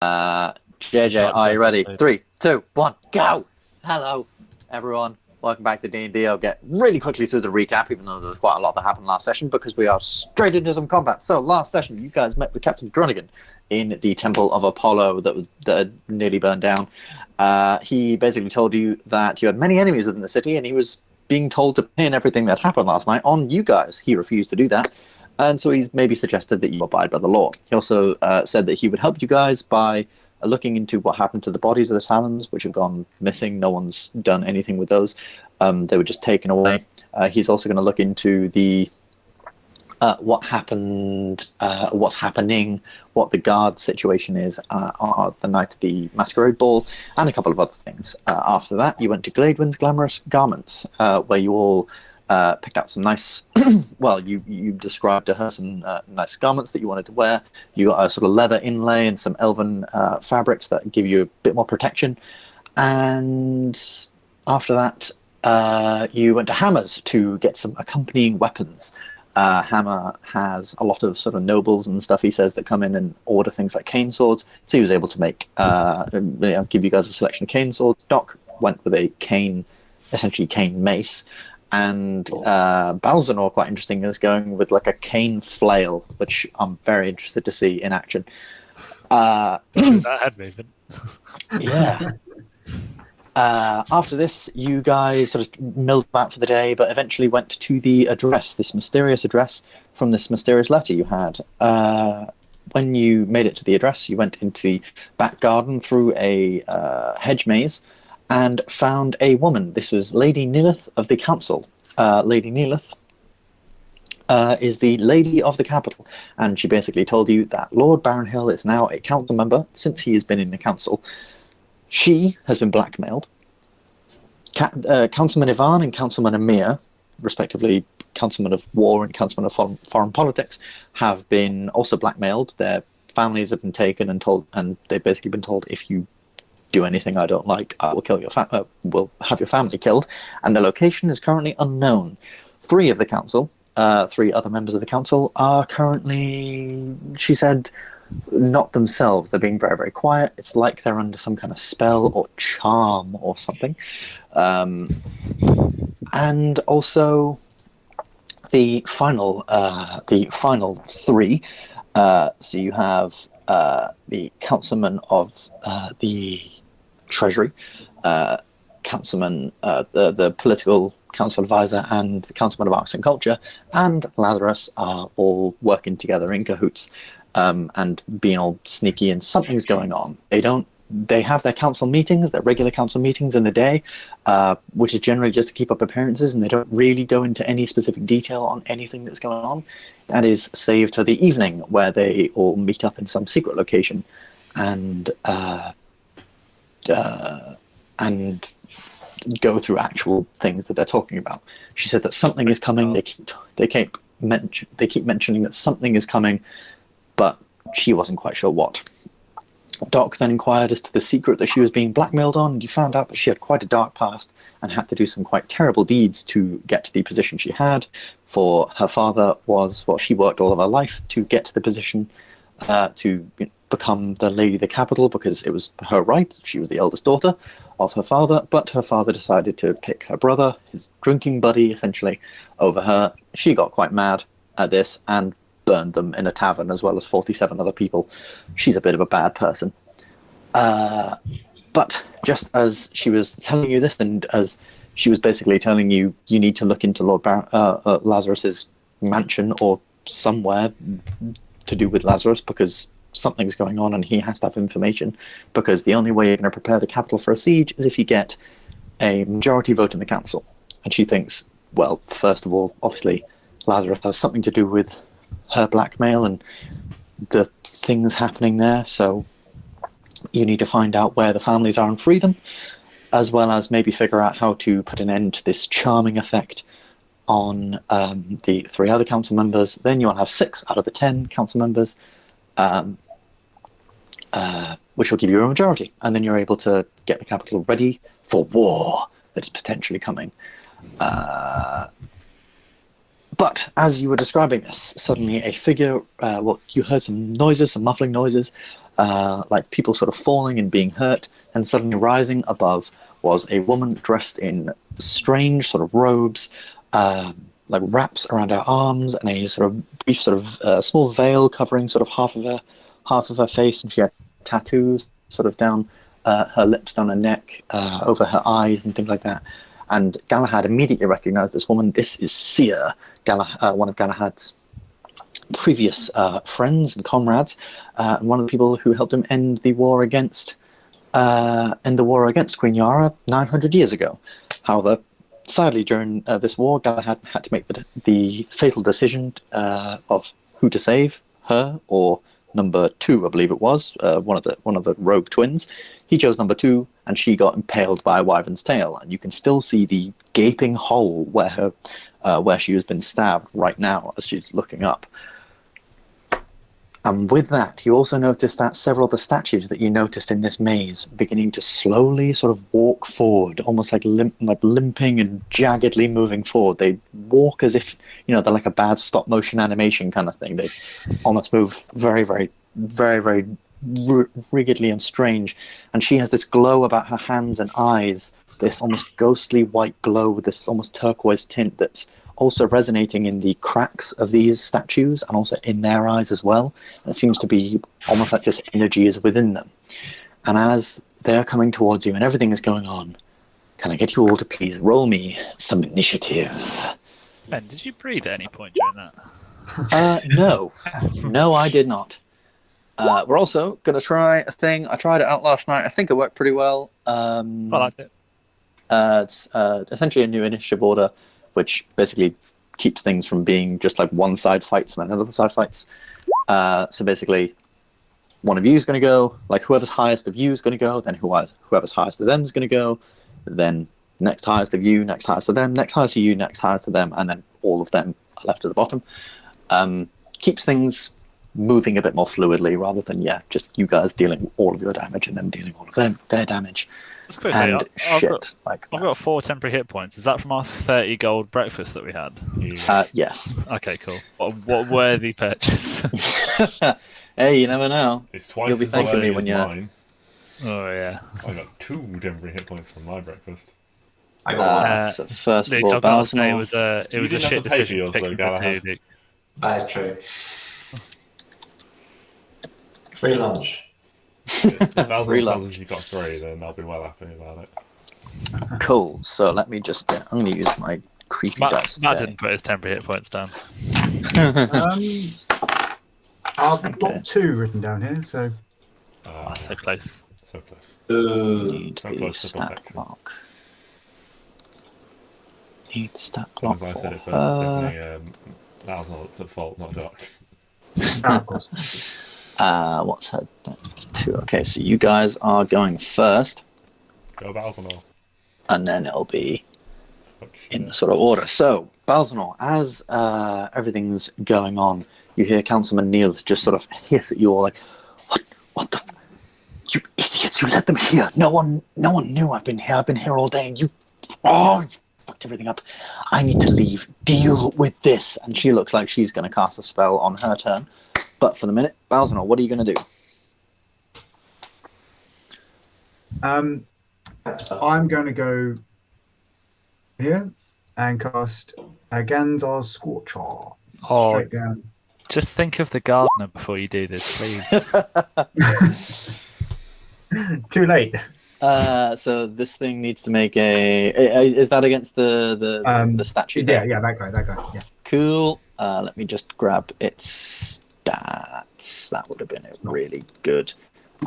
JJ, are you ready? 3, 2, 1, go! Hello, everyone. Welcome back to D&D. I'll get really quickly through the recap, even though there's quite a lot that happened last session, because we are straight into some combat. So, last session, you guys met with Captain Dronigan in the Temple of Apollo that had nearly burned down. He basically told you that you had many enemies within the city, and he was being told to pin everything that happened last night on you guys. He refused to do that, and so he's maybe suggested that you abide by the law. He also said that he would help you guys by looking into what happened to the bodies of the Talons, which have gone missing. No one's done anything with those. They were just taken away. He's also going to look into the what happened, what's happening, what the guard situation is on the night of the masquerade ball, and a couple of other things. After that, you went to Gladewin's Glamorous Garments, where you all picked out some nice, well, you described to her some nice garments that you wanted to wear. You got a sort of leather inlay and some elven fabrics that give you a bit more protection. And after that, you went to Hammer's to get some accompanying weapons. Hammer has a lot of sort of nobles and stuff, he says, that come in and order things like cane swords. So he was able to make, give you guys a selection of cane swords. Doc went with a cane, essentially cane mace. And Balzanor, quite interesting, is going with like a cane flail, which I'm very interested to see in action. That head movement. Yeah. After this, you guys sort of milled about for the day, but eventually went to the address, this mysterious address from this mysterious letter you had. When you made it to the address, you went into the back garden through a hedge maze and found a woman. This was Lady Nilith of the council. Lady Nilith is the lady of the capital, and she basically told you that Lord Barronhill is now a council member since he has been in the council. She has been blackmailed. Councilman Ivan and Councilman Ambyr, respectively Councilman of War and Councilman of Foreign Politics, have been also blackmailed. Their families have been taken and told, and they've basically been told, if you do anything I don't like, I will kill your will have your family killed. And the location is currently unknown. 3 of the council, 3 other members of the council, are currently, she said, not themselves. They're being very, very quiet. It's like they're under some kind of spell or charm or something. And also the final 3. So you have the councilman of the Treasury, councilman, the political council advisor, and the councilman of arts and culture, and Lazarus are all working together in cahoots, and being all sneaky, and something's going on. They have their council meetings, their regular council meetings in the day, which is generally just to keep up appearances, and they don't really go into any specific detail on anything that's going on. That is saved for the evening, where they all meet up in some secret location and go through actual things that they're talking about. She said that something is coming. They keep mentioning that something is coming, but she wasn't quite sure what. Doc then inquired as to the secret that she was being blackmailed on, and you found out that she had quite a dark past and had to do some quite terrible deeds to get to the position she had. For her father was, well, she worked all of her life to get to the position to become the lady of the capital, because it was her right. She was the eldest daughter of her father, but her father decided to pick her brother, his drinking buddy, essentially, over her. She got quite mad at this and burned them in a tavern, as well as 47 other people. She's a bit of a bad person. But just as she was telling you this, and as she was basically telling you, you need to look into Lord Lazarus's mansion or somewhere to do with Lazarus, because something's going on and he has to have information, because the only way you're going to prepare the capital for a siege is if you get a majority vote in the council. And she thinks, well, first of all, obviously Lazarus has something to do with her blackmail and the things happening there, so you need to find out where the families are and free them, as well as maybe figure out how to put an end to this charming effect on the 3 other council members. Then you'll have 6 out of the 10 council members, which will give you a majority, and then you're able to get the capital ready for war that is potentially coming. But as you were describing this, suddenly a figure, you heard some noises, some muffling noises. like people sort of falling and being hurt, and suddenly rising above was a woman dressed in strange sort of robes, like wraps around her arms, and a sort of brief sort of small veil covering sort of half of her face, and she had tattoos sort of down her lips, down her neck, over her eyes, and things like that. And Galahad immediately recognized this woman. This is Seer, one of Galahad's previous friends and comrades, and one of the people who helped him end the war against Queen Yara 900 years ago. However, sadly, during this war, Galahad had to make the fatal decision of who to save, her or number 2, I believe it was, one of the rogue twins. He chose number 2, and she got impaled by a wyvern's tail. And you can still see the gaping hole where she has been stabbed right now as she's looking up. And with that, you also notice that several of the statues that you noticed in this maze beginning to slowly sort of walk forward, almost like limping and jaggedly moving forward. They walk as if, they're like a bad stop-motion animation kind of thing. They almost move very, very, very, very rigidly and strange. And she has this glow about her hands and eyes, this almost ghostly white glow with this almost turquoise tint that's also resonating in the cracks of these statues and also in their eyes as well. It seems to be almost like this energy is within them. And as they're coming towards you and everything is going on, can I get you all to please roll me some initiative? Ben, did you breathe at any point during that? No. No, I did not. We're also going to try a thing. I tried it out last night. I think it worked pretty well. I liked it. It's essentially a new initiative order, which basically keeps things from being just like one side fights and then another side fights. So basically, one of you is going to go, like whoever's highest of you is going to go, then whoever's highest of them is going to go, then next highest of you, next highest of them, next highest of you, next highest of them, and then all of them are left at the bottom. Keeps things moving a bit more fluidly rather than, just you guys dealing all of your damage and them dealing all of their damage. And I've got 4 temporary hit points. Is that from our 30 gold breakfast that we had? Yes. Okay, cool. What worthy purchase? Hey, you never know. It's twice You'll be as thanking me worthy when as you're... mine. Oh, yeah. I got 2 temporary hit points from my breakfast. I got so first Luke, of all, I've got to say, Balzanor. it was a didn't shit have to pay for decision yours, picking though, Galahad. the 2, Luke. that is true. Free lunch. If Balzanor Free tells lunch. us you got 3, then I'll be well happy about it. Cool. So let me just... I'm going to use my creepy dice Matt today. didn't put his temporary hit points down. I've got 2 written down here, so Oh, so close. So close. Need So the close to stat perfection. block. Need stat As block I said it for first, it's her. definitely Balzanor that's at fault, not Doc. of course. What's her? 2. Okay, so you guys are going first, Go Balzanor. and then it'll be Fuck in shit. the sort of order. So, Balzanor, as everything's going on, you hear Councilman Niels just sort of hiss at you all like, What the... You idiots, you let them here. No one knew I've been here. I've been here all day, and you... Oh, you fucked everything up. I need to leave. Deal with this. And she looks like she's going to cast a spell on her turn. But for the minute, Balzanor, what are you going to do? I'm going to go here and cast Ganzar's Scorcher. Oh, Straight down. just think of the gardener before you do this, please. Too late. So this thing needs to make a... Is that against the statue there? Yeah, that guy. Yeah. Cool. Let me just grab its stats. That would have been a really good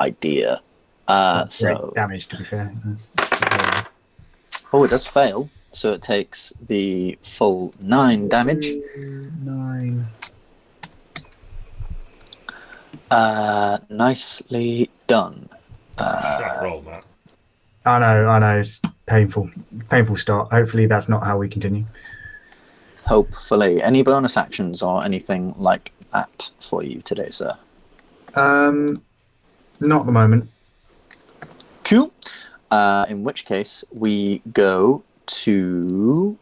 idea. So Great damage, to be fair. it does fail. So it takes the full 9 damage. 9. Nicely done. That roll, Matt. I know. It's painful. Painful start. Hopefully that's not how we continue. Hopefully. Any bonus actions or anything like that for you today, sir? Not at the moment. Cool. In which case, we go to...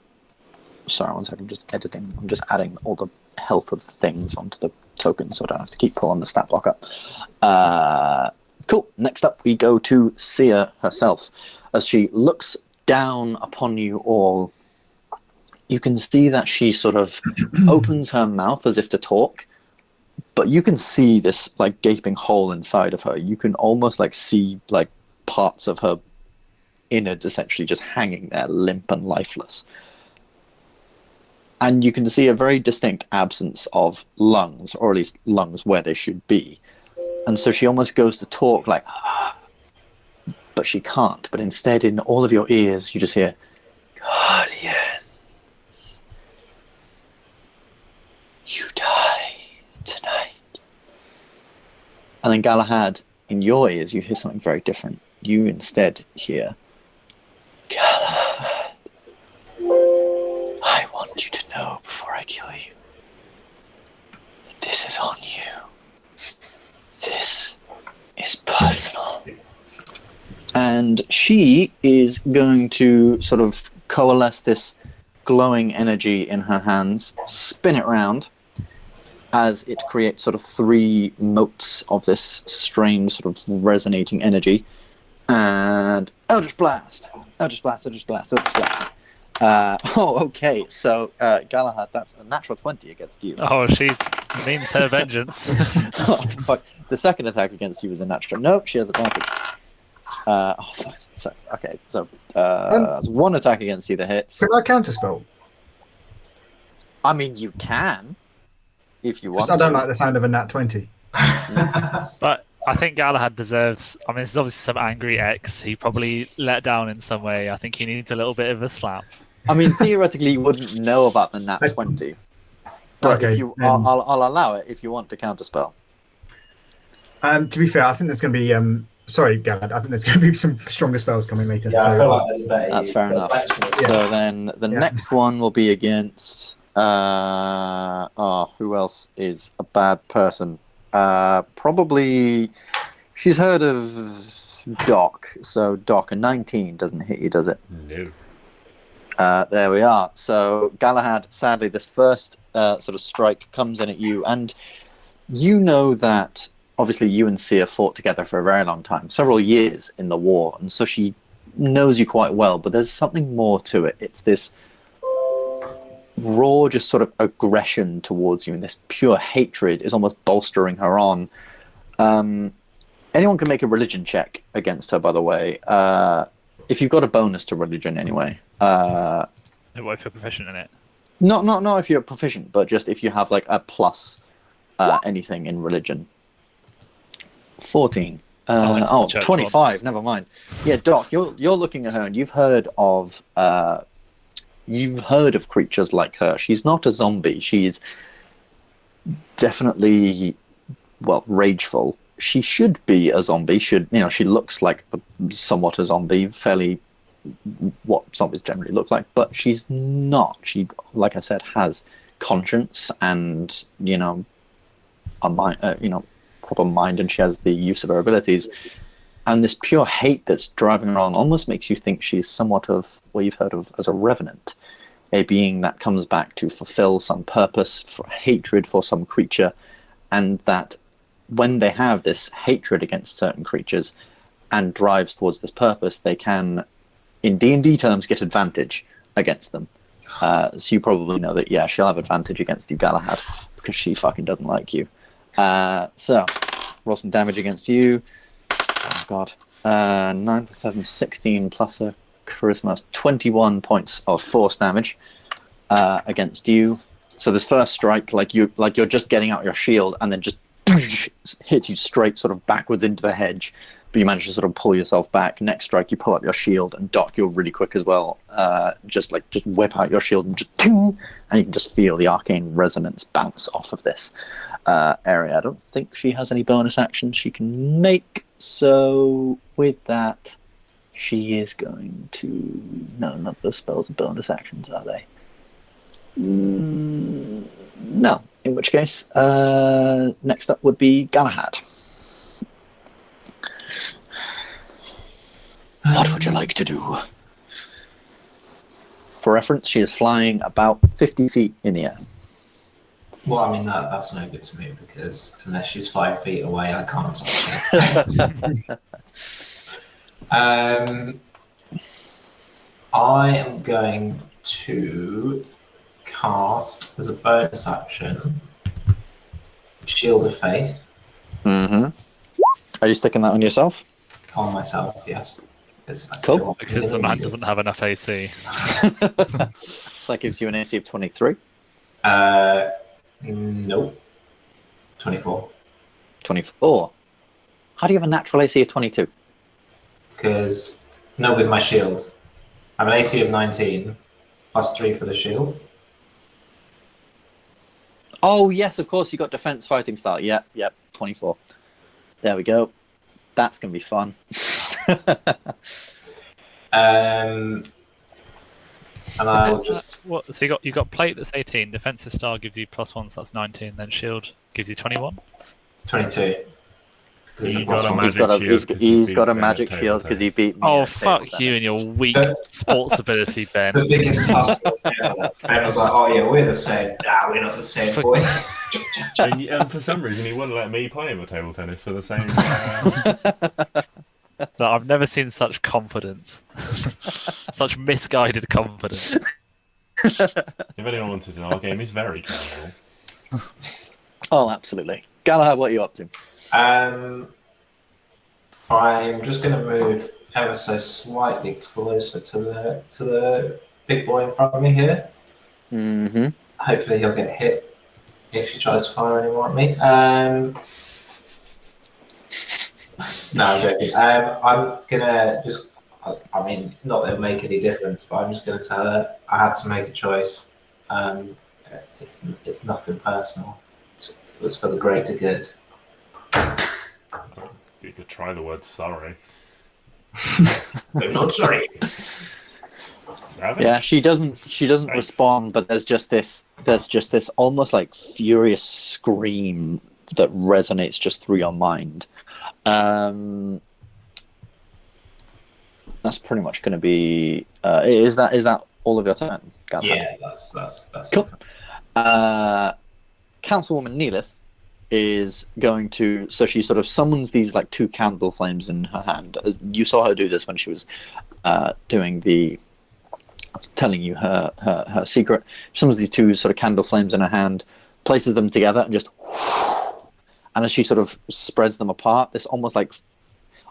Sorry, one second. I'm just editing. I'm just adding all the health of things onto the token so I don't have to keep pulling the stat block up. Cool. Next up, we go to Seer herself. As she looks down upon you all, you can see that she sort of opens her mouth as if to talk, but you can see this like gaping hole inside of her. You can almost like see like parts of her innards essentially just hanging there, limp and lifeless. And you can see a very distinct absence of lungs, or at least lungs where they should be. And so she almost goes to talk like, but she can't. But instead, in all of your ears, you just hear, Guardians, you die tonight. And then Galahad, in your ears, you hear something very different. You instead hear, Galahad, I want you to know before I kill you that this is on you. This is personal. And she is going to sort of coalesce this glowing energy in her hands, spin it round, as it creates sort of 3 motes of this strange sort of resonating energy. And Eldritch Blast! Eldritch Blast, Eldritch Blast, Eldritch Blast. Okay, so Galahad, that's a natural 20 against you. Oh, she means her vengeance. Oh, fuck. The second attack against you is a natural. Nope, she has advantage. Fuck. So, okay, so that's 1 attack against you that hits. Could I counterspell? I mean, you can, if you want. I don't like the sound of a nat 20. But I think Galahad deserves... I mean, this is obviously some angry ex. He probably let down in some way. I think he needs a little bit of a slap. I mean, theoretically, you wouldn't know about the nat 20. But Okay, if you, I'll allow it if you want to counterspell. To be fair, I think there's going to be... sorry, Galahad. I think there's going to be some stronger spells coming later. Yeah, I so, feel like there's a better That's use, fair but enough. that's- So then the next one will be against... who else is a bad person? Probably... She's heard of Doc. So Doc, a 19 doesn't hit you, does it? No. There we are. So Galahad, sadly, this first sort of strike comes in at you, and you know that obviously you and Seer fought together for a very long time, several years in the war, and so she knows you quite well, but there's something more to it. It's this raw, just sort of aggression towards you, and this pure hatred is almost bolstering her on. Anyone can make a religion check against her, by the way. If you've got a bonus to religion, anyway. What if you're proficient in it? Not if you're proficient, but just if you have like a plus anything in religion. 14. 25. Never mind. Yeah, Doc, you're looking at her, and you've heard of creatures like her. She's not a zombie. She's definitely rageful. She should be a zombie. She looks like somewhat a zombie, fairly what zombies generally look like, but she's not. She, like I said, has conscience and a mind, proper mind, and she has the use of her abilities. And this pure hate that's driving her on almost makes you think she's somewhat of what you've heard of as a revenant, a being that comes back to fulfill some purpose, for hatred for some creature, and that when they have this hatred against certain creatures and drives towards this purpose, they can, in D&D terms, get advantage against them. So you probably know that, yeah, she'll have advantage against you, Galahad, because she fucking doesn't like you. So, roll some damage against you. Oh, God. 9 plus 7, 16, plus a charisma, 21 points of force damage against you. So this first strike, you're just getting out your shield, and then just hits you straight sort of backwards into the hedge, but you manage to sort of pull yourself back. Next strike, you pull up your shield, and Doc, you're really quick as well. Just whip out your shield and just ting, and you can just feel the arcane resonance bounce off of this area. I don't think she has any bonus actions she can make, so with that, she is going to... No, none of the spells are bonus actions, are they? No. In which case, next up would be Galahad. What would you like to do? For reference, she is flying about 50 feet in the air. Well, I mean that's no good to me because unless she's 5 feet away, I can't touch her. I am going to cast as a bonus action Shield of Faith. Mm-hmm. Are you sticking that on yourself? On myself, yes. Cool. Because the man doesn't have enough AC. That gives you an AC of 23. Nope. 24. 24. How do you have a natural AC of 22? Because, no, with my shield. I have an AC of 19, plus 3 for the shield. Oh, yes, of course, you got defense fighting style. Yep, 24. There we go. That's going to be fun. And I'll just... What? So you got plate that's 18, defensive style gives you +1, so that's 19, then shield gives you 21? 22. Because He's it's a got a +1. magic He's got a Ben magic at shield table because he tennis. beat me. Oh, at fuck table you tennis. and your weak sports ability, Ben. The biggest hustle ever. Ben was like, oh yeah, we're the same. Nah, we're not the same, boy. And for some reason, he wouldn't let me play him at table tennis for the same. No, I've never seen such confidence. Such misguided confidence. If anyone wanted to know, our game is very casual. Oh, absolutely. Galahad, what are you up to? I'm just going to move ever so slightly closer to the big boy in front of me here. Mm-hmm. Hopefully he'll get hit if he tries to fire any more at me. No, I'm joking. I'm gonna just, I mean, not that it'll make any difference, but I'm just gonna tell her I had to make a choice. It's nothing personal. It was for the greater good. You could try the word sorry. I'm not sorry. Savage? Yeah, she doesn't Thanks. respond, but there's just this almost like furious scream that resonates just through your mind. That's pretty much going to be. Is that all of your turn, Galahad? Yeah, that's Cool. Councilwoman Neelith is going to. So she sort of summons these like two candle flames in her hand. You saw her do this when she was telling you her secret. She summons these two sort of candle flames in her hand, places them together, and just. And as she sort of spreads them apart, this almost like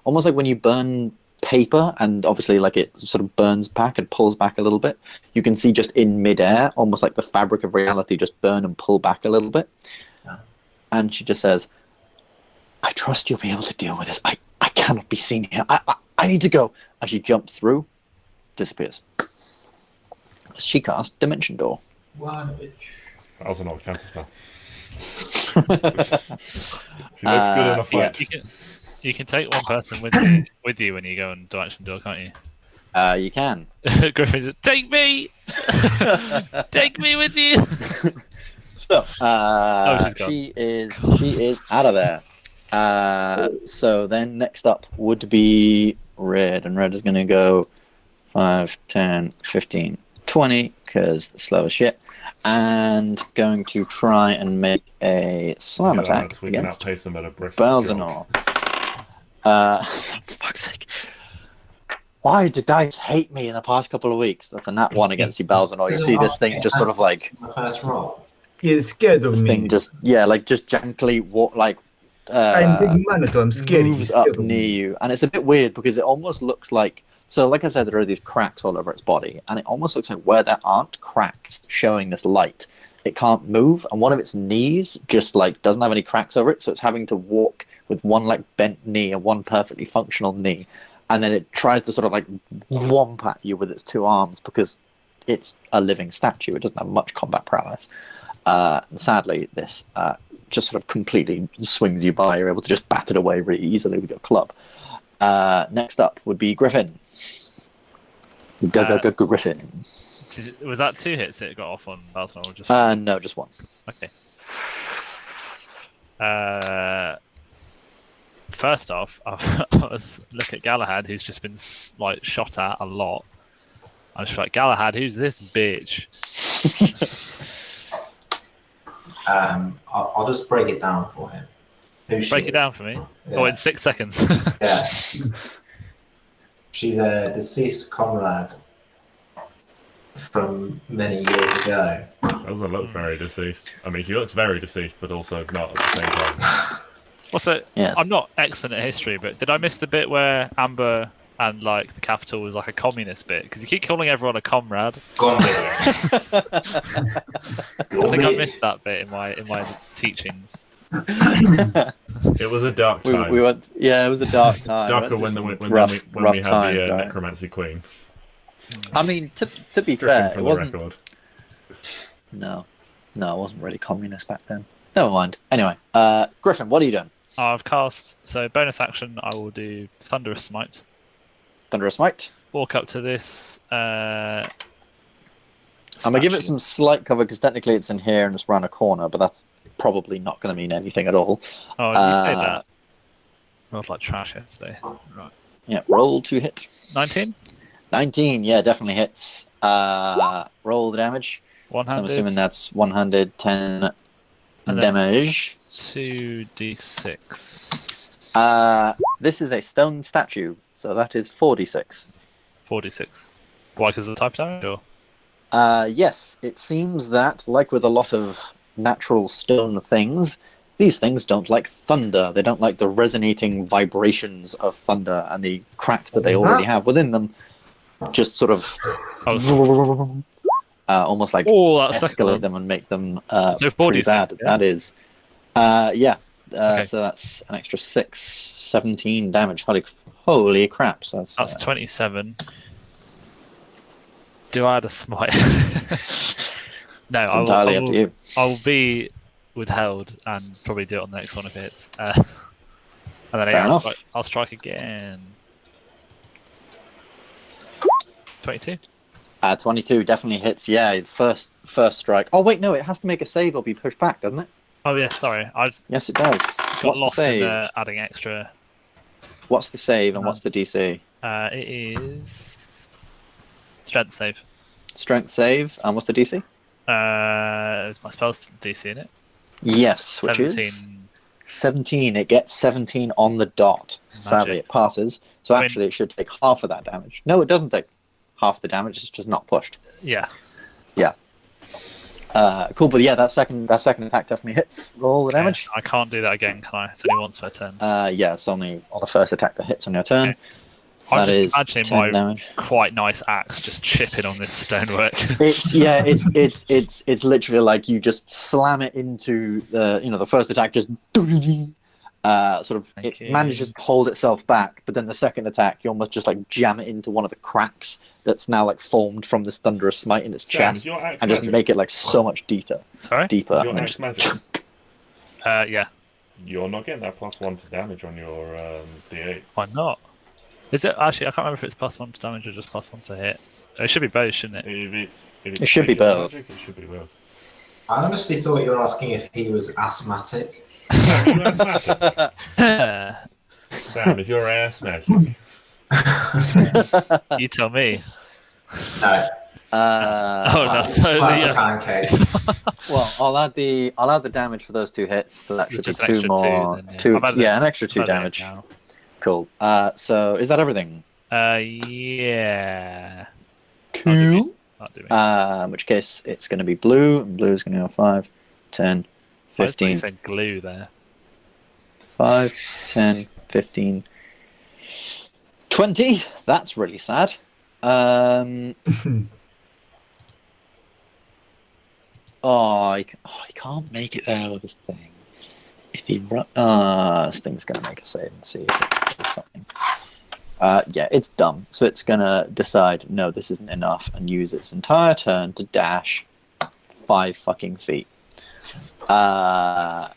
when you burn paper, and obviously like it sort of burns back and pulls back a little bit. You can see just in midair, almost like the fabric of reality just burn and pull back a little bit. Yeah. And she just says, "I trust you'll be able to deal with this. I cannot be seen here. I need to go." And she jumps through, disappears. She casts Dimension Door. One bitch. That was an odd counter spell. She looks good in a fight. You can take one person with you when you go on Dimension Door, can't you? You can. Griffin says, "Take me! Take me with you!" So, she's gone. she is out of there. So then next up would be Red, and Red is going to go 5, 10, 15, 20, because the slow as shit, and going to try and make a slam attack We can against outpace them at a brisk Balzanor. For fuck's sake. Why do dice hate me in the past couple of weeks? That's a nat 1 against you, Balzanor. You see this thing just sort of like... My first roll. You're scared of This me. thing just gently I'm big minotaur. I'm scared. You're moves scared up of near me. you, and it's a bit weird because it almost looks like, so like I said, there are these cracks all over its body, and it almost looks like where there aren't cracks showing this light, it can't move, and one of its knees just like doesn't have any cracks over it, so it's having to walk with one like bent knee and one perfectly functional knee, and then it tries to sort of like whomp at you with its two arms because it's a living statue. It doesn't have much combat prowess. And sadly, this just sort of completely swings you by. You're able to just bat it away really easily with your club. Next up would be Griffin. Go, Griffin. Was that 2 hits that it got off on Balzanor? Or just No, just 1. Okay. First off, I was look at Galahad, who's just been like shot at a lot. I was like, Galahad, who's this bitch? I'll just break it down for him. Break it down for me. Yeah. Oh, in 6 seconds. Yeah. She's a deceased comrade from many years ago. Doesn't look very deceased. I mean, he looks very deceased, but also not at the same time. Also, Yes. I'm not excellent at history, but did I miss the bit where Ambyr and like the capital was like a communist bit? Because you keep calling everyone a comrade. Gondor. I think I missed that bit in my teachings. It was a dark time. we went. Yeah, it was a dark time. Darker We when, went through when some we rough had times, the right? necromancy queen. I mean, to be Stricken fair, it from the wasn't. record. No, it wasn't really communist back then. Never mind. Anyway, Griffin, what are you doing? I've cast, so bonus action, I will do Thunderous Smite. Thunderous Smite. Walk up to this. I'm gonna give it some slight cover because technically it's in here and it's around a corner, but that's probably not going to mean anything at all. Oh, you say that. Rolled like trash yesterday. Right. Yeah, roll to hit. 19? 19, yeah, definitely hits. Roll the damage. One-handed. I'm assuming that's 110 And then damage. 2d6. This is a stone statue, so that is 4d6. 46. Why? Because of the type damage? Or? Yes, it seems that, like with a lot of natural stone things, these things don't like thunder. They don't like the resonating vibrations of thunder, and the cracks that they already have within them just sort of almost like escalate them and make them so pretty 46, bad. yeah? That is, yeah. Okay. So that's an extra 17 damage. Holy crap! So that's 27. Do I add a smite? No, it's entirely up to you. I'll be withheld and probably do it on the next one if it hits. And then I'll strike again. 22. 22 definitely hits. Yeah, the first strike. Oh wait, no, it has to make a save or be pushed back, doesn't it? Oh yeah, sorry. I Yes, it does. got What's lost the save? in adding extra. What's the save and what's the DC? It is strength save. Strength save and what's the DC? It's my spell's DC in it. Yes, which 17. is 17. It gets 17 on the dot. So sadly, it passes. So actually, it should take half of that damage. No, it doesn't take half the damage. It's just not pushed. Yeah. Yeah. Cool, but yeah, that second attack definitely hits. Roll the damage. I can't do that again, can I? It's only once per turn. Yeah, it's only on the first attack that hits on your turn. Okay. I'm That just is imagining 10 my damage. quite nice axe just chipping on this stonework. It's literally like you just slam it into the first attack just sort of Thank you. manages to hold itself back, but then the second attack you almost just like jam it into one of the cracks that's now like formed from this thunderous smite in its chest and just make it like so much deeper. Sorry? Deeper. Is your and then axe just- magic? Yeah. You're not getting that +1 to damage on your D8. Why not? Is it actually? I can't remember if it's +1 to damage or just +1 to hit. It should be both, shouldn't it? If it's It should be magic, both. It should be both. I honestly thought you were asking if he was asthmatic. Sam, is your ass magic? You tell me. No. That's totally That's a yeah. pancake. Well, I'll add the damage for those 2 hits, so that should be Just 2 extra more. then, yeah. Two, I've added yeah, it- an extra 2 I've added it damage. now. Cool. So is that everything? Yeah. Cool. That'll do me. In which case it's going to be blue, and blue is going to go 5, 10, I just thought you 15, said glue there. 5, 10, 15, 20. That's really sad. He can't make it there with this thing. If he this thing's going to make a save and see if it does something. Yeah, it's dumb. So it's going to decide, no, this isn't enough, and use its entire turn to dash 5 fucking feet. Because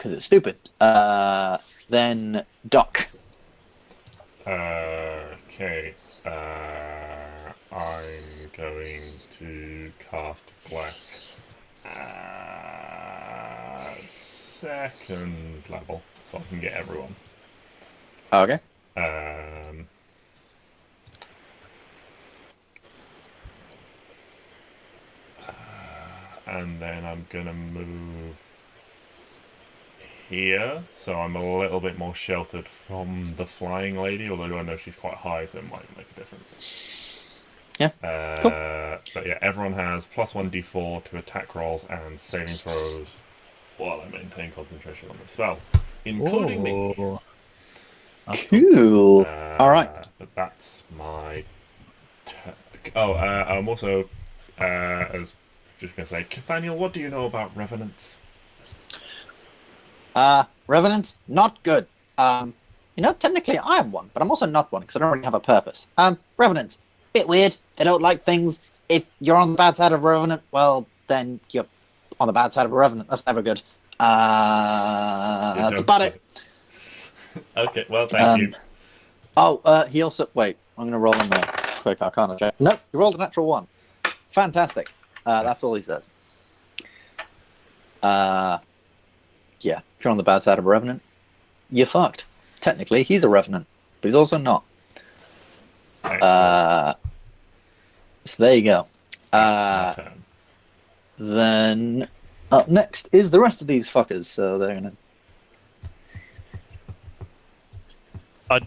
it's stupid. Then Doc. Okay. I'm going to cast Bless at 2nd level, so I can get everyone. Okay. and then I'm gonna move here, so I'm a little bit more sheltered from the flying lady, although I know she's quite high, so it might make a difference. Yeah, cool. But yeah, everyone has +1d4 to attack rolls and saving throws while I maintain concentration on the spell, including me. Cool. All right. But that's my I'm also, as just going to say, Cathaniel, what do you know about revenants? Revenants, not good. Technically I am one, but I'm also not one because I don't really have a purpose. Revenants, bit weird. They don't like things. If you're on the bad side of a revenant, well, then you're on the bad side of a revenant. That's never good. That's about it. Okay, well, thank you. He also... Wait, I'm going to roll on the quick arcana check. Nope, you rolled a natural 1. Fantastic. That's all he says. Yeah, if you're on the bad side of a revenant, you're fucked. Technically, he's a revenant, but he's also not. So there you go. Then up next is the rest of these fuckers, so they're going to...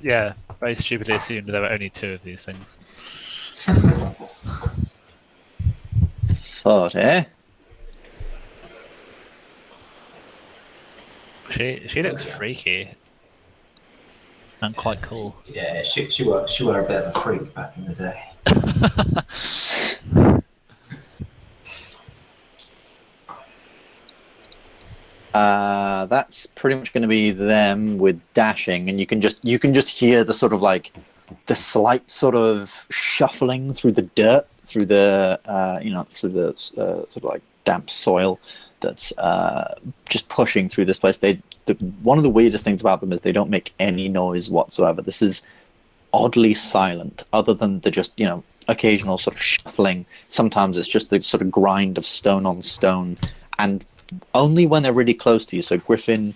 Yeah, very stupidly assumed there were only 2 of these things. Thought, eh? She looks freaky and quite cool. Yeah, she were a bit of a freak back in the day. That's pretty much going to be them with dashing, and you can just hear the sort of like the slight sort of shuffling through the dirt, through the sort of like damp soil that's just pushing through this place. One of the weirdest things about them is they don't make any noise whatsoever. This is oddly silent, other than the just occasional sort of shuffling. Sometimes it's just the sort of grind of stone on stone, and only when they're really close to you. So Griffin,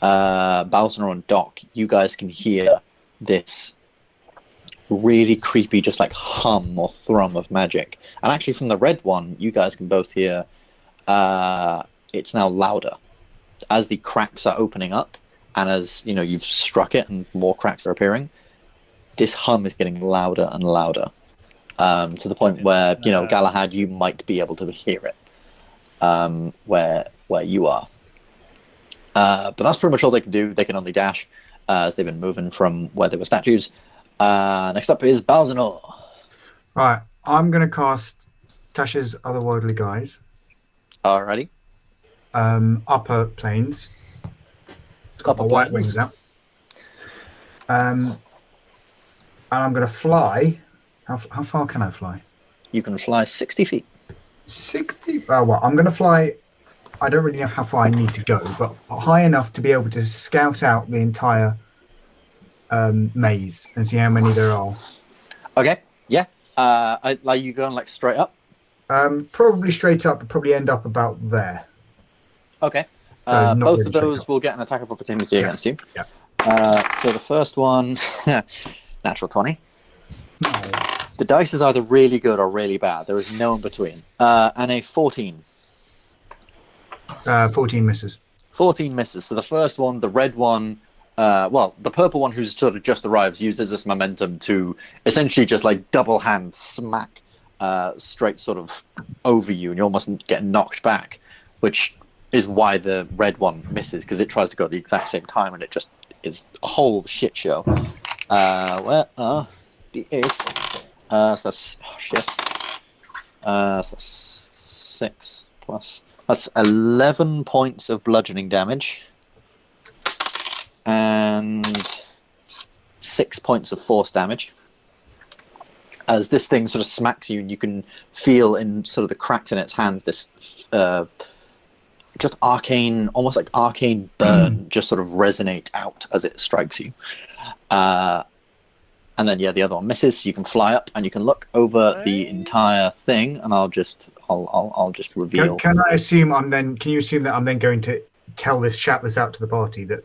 Balzanor, and Doc, you guys can hear this really creepy, just like hum or thrum of magic. And actually, from the red one, you guys can both hear. It's now louder as the cracks are opening up, and as you've struck it, and more cracks are appearing. This hum is getting louder and louder, to the point where Galahad, you might be able to hear it. Where you are. But that's pretty much all they can do. They can only dash, as they've been moving from where there were statues. Next up is Balzanor. Right, I'm going to cast Tasha's Otherworldly Guise. Alrighty. Upper planes. It's got my white wings out. And I'm going to fly. How far can I fly? You can fly 60 feet. 60? Oh, well, I'm going to fly. I don't really know how far I need to go, but high enough to be able to scout out the entire maze and see how many there are. Okay, yeah. Are you going like straight up? Probably straight up, but probably end up about there. Okay. So both really of those will get an attack of opportunity against you. Yeah. So the first one, natural 20. No. The dice is either really good or really bad. There is no in between. And a 14. 14 misses. 14 misses. So the first one, the red one, the purple one who's sort of just arrives uses this momentum to essentially just like double hand smack straight sort of over you, and you almost get knocked back, which is why the red one misses, because it tries to go at the exact same time, and it just is a whole shit show. D8. So that's shit. So that's 6 plus. That's 11 points of bludgeoning damage, and 6 points of force damage. As this thing sort of smacks you, and you can feel in sort of the cracks in its hands this just arcane, almost like arcane burn, just sort of resonate out as it strikes you. And then, the other one misses. So you can fly up and you can look over the entire thing. And I'll just reveal. Can I assume Can you assume that I'm then going to shout this out to the party that?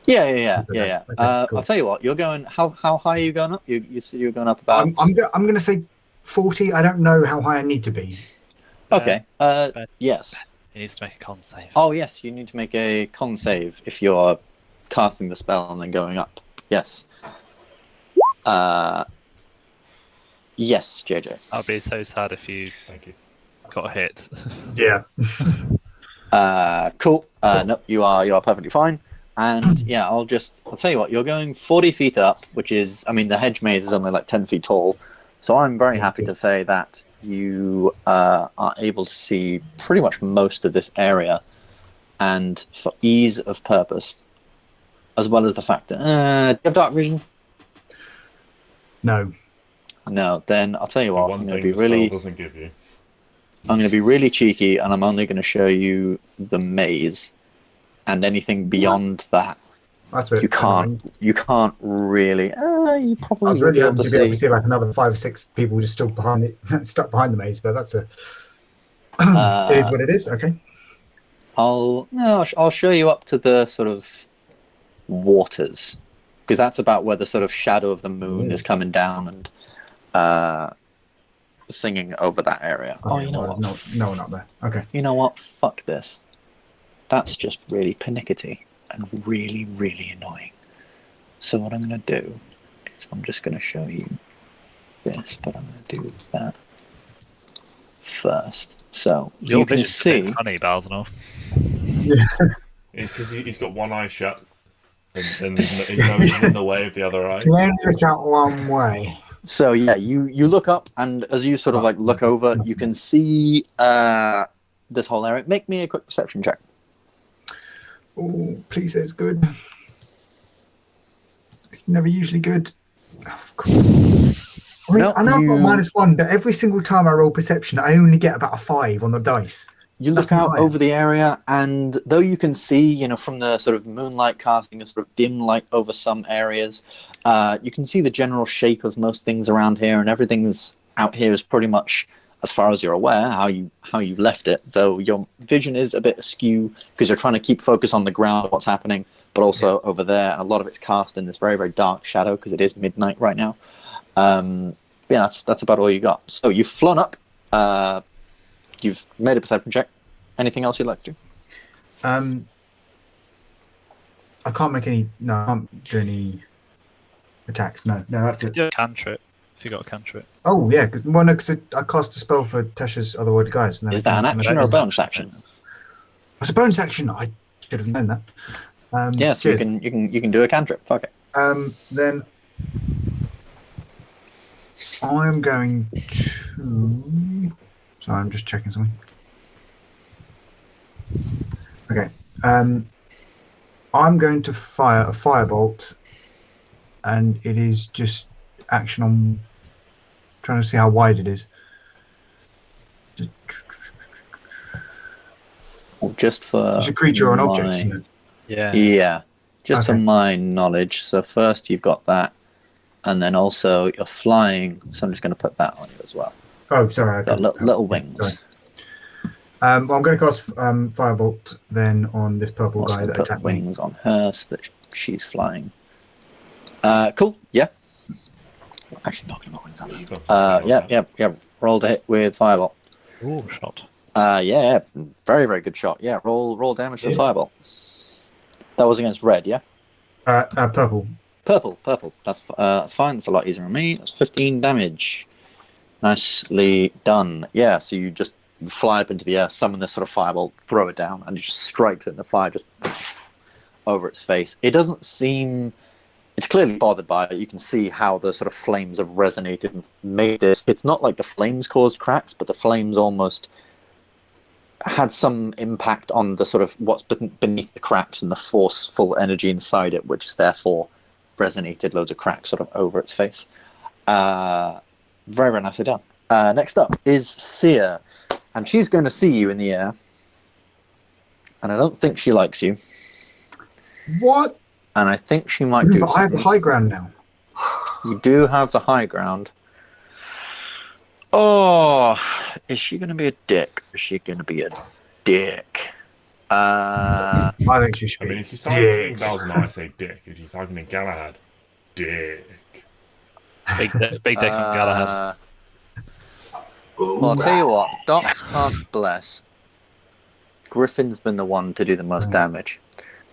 Yeah. Okay, cool. I'll tell you what. You're going. How high are you going up? You said you're going up about. I'm going to say 40. I don't know how high I need to be. Okay. Yes. He needs to make a con save. Oh, yes. You need to make a con save if you're casting the spell and then going up. Yes. Yes, JJ. I'd be so sad if you Thank you. got hit. Yeah. Cool. No, you are perfectly fine. And yeah, I'll tell you what. You're going 40 feet up, which is, I mean, the hedge maze is only like 10 feet tall. So I'm very happy to say that you are able to see pretty much most of this area, and for ease of purpose, as well as the fact that do you have dark vision? No. No. Then I'll tell you The what. one I'm going thing to be the spell really. doesn't give you. I'm going to be really cheeky, and I'm only going to show you the maze, and anything beyond that, That's it. you can't really. You I probably was will really be able hoping to to be able to see. see like another 5 or 6 people just still behind it, stuck behind the maze, but that's it is what it is. Okay. I'll show you up to the sort of waters, because that's about where the sort of shadow of the moon is coming down and singing over that area. Okay, You know what? there's no one up there. Okay. You know what? Fuck this. That's just really pernickety and really, really annoying. So what I'm going to do is I'm just going to show you this, but I'm going to do that first. So Your you can vision's a see. bit funny, Balzanor. It's because he's got one eye shut, and his nose is in the way of the other eye. Can only look out one way. So yeah, you look up, and as you sort of like look over, you can see this whole area. Make me a quick perception check. Oh, please say it's good. It's never usually good. Oh, of course. I mean, No, I know I've you- got -1, but every single time I roll perception, I only get about a 5 on the dice. You look Nothing out higher. over the area, and though you can see, from the sort of moonlight casting a sort of dim light over some areas, you can see the general shape of most things around here, and everything's out here is pretty much, as far as you're aware, how you left it. Though your vision is a bit askew because you're trying to keep focus on the ground, what's happening, but also over there, and a lot of it's cast in this very, very dark shadow because it is midnight right now. Yeah, that's about all you got. So you've flown up. You've made a perception check. Anything else you'd like to do? I can't make any. No, I can't do any attacks. No, that's it. Do a cantrip if you got a cantrip. Oh yeah, because I cast a spell for Tasha's otherword guys. And then Is that an action or a bonus action? It's a bonus action. I should have known that. Yes, you cheers. can do a cantrip. Fuck it. Then I'm going to. Sorry, I'm just checking something. Okay. I'm going to fire a firebolt, and it is just action on. Trying to see how wide it is. Just for It's a creature or an object, isn't it? Yeah. Yeah, just for Okay. my knowledge. So first you've got that, and then also you're flying. So I'm just going to put that on you as well. Oh, sorry. Got little wings. Sorry. Well, I'm going to cast firebolt then on this purple Also guy that put attacked me. wings on her so that she's flying. Cool. Yeah. Actually, not going to put wings on her. You've got Yeah. Roll to hit with firebolt. Ooh, shot. Yeah. Very, very good shot. Yeah. Roll damage for firebolt. That was against red. Yeah. Purple. Purple. That's fine. That's a lot easier on me. That's 15 damage. Nicely done. Yeah. So you just fly up into the air, summon this sort of firebolt, throw it down, and it just strikes it, and the fire just over its face. It doesn't seem. It's clearly bothered by it. You can see how the sort of flames have resonated and made this. It's not like the flames caused cracks, but the flames almost had some impact on the sort of what's beneath the cracks and the forceful energy inside it, which therefore resonated loads of cracks sort of over its face. Very, very nicely done. Next up is Seer, and she's going to see you in the air, and I don't think she likes you, What? and I think she might do But I have the something. high ground now. You do have the high ground. Oh, is she going to be a dick? Is she going to be a dick? I think she should I be. mean, if you start Dick. with Balzanor, I say dick. If you start with Galahad, dick. Big dick on Galahad. Well, I'll tell you what. Doc's cast Bless. Griffin's been the one to do the most damage.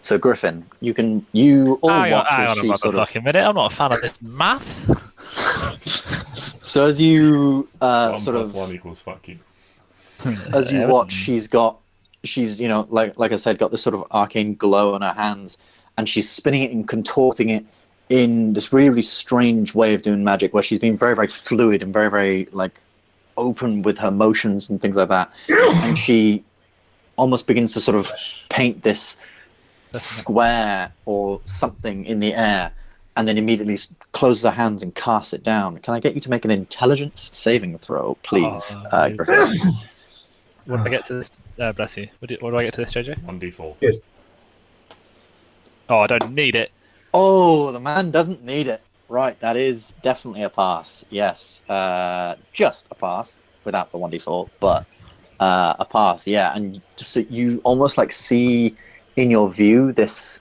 So Griffin, you all Hang watch as on she a sort of. fucking minute. I'm not a fan of this math. So as you 1 sort plus of 1 equals fuck you. as you watch, she's like I said, got this sort of arcane glow on her hands, and she's spinning it and contorting it in this really, really strange way of doing magic, where she's been very, very fluid and very, very like open with her motions and things like that. And she almost begins to sort of paint this square or something in the air, and then immediately closes her hands and casts it down. Can I get you to make an intelligence saving throw, please, Griffin? What do I get to this? Bless you. What do I get to this, JJ? 1d4. Yes. Oh, I don't need it. Oh, the man doesn't need it. Right, that is definitely a pass. Yes, just a pass without the 1d4, but a pass. Yeah, and just so you almost like see in your view this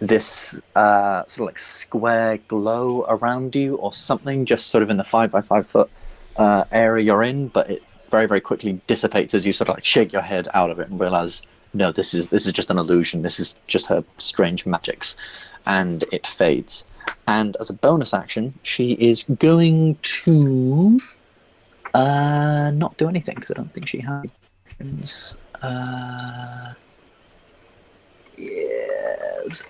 sort of like square glow around you or something, just sort of in the 5 by 5 foot area you're in, but it very, very quickly dissipates as you sort of like shake your head out of it and realize, no, this is just an illusion. This is just her strange magics, and it fades. And as a bonus action, she is going to not do anything because I don't think she has actions. Yes.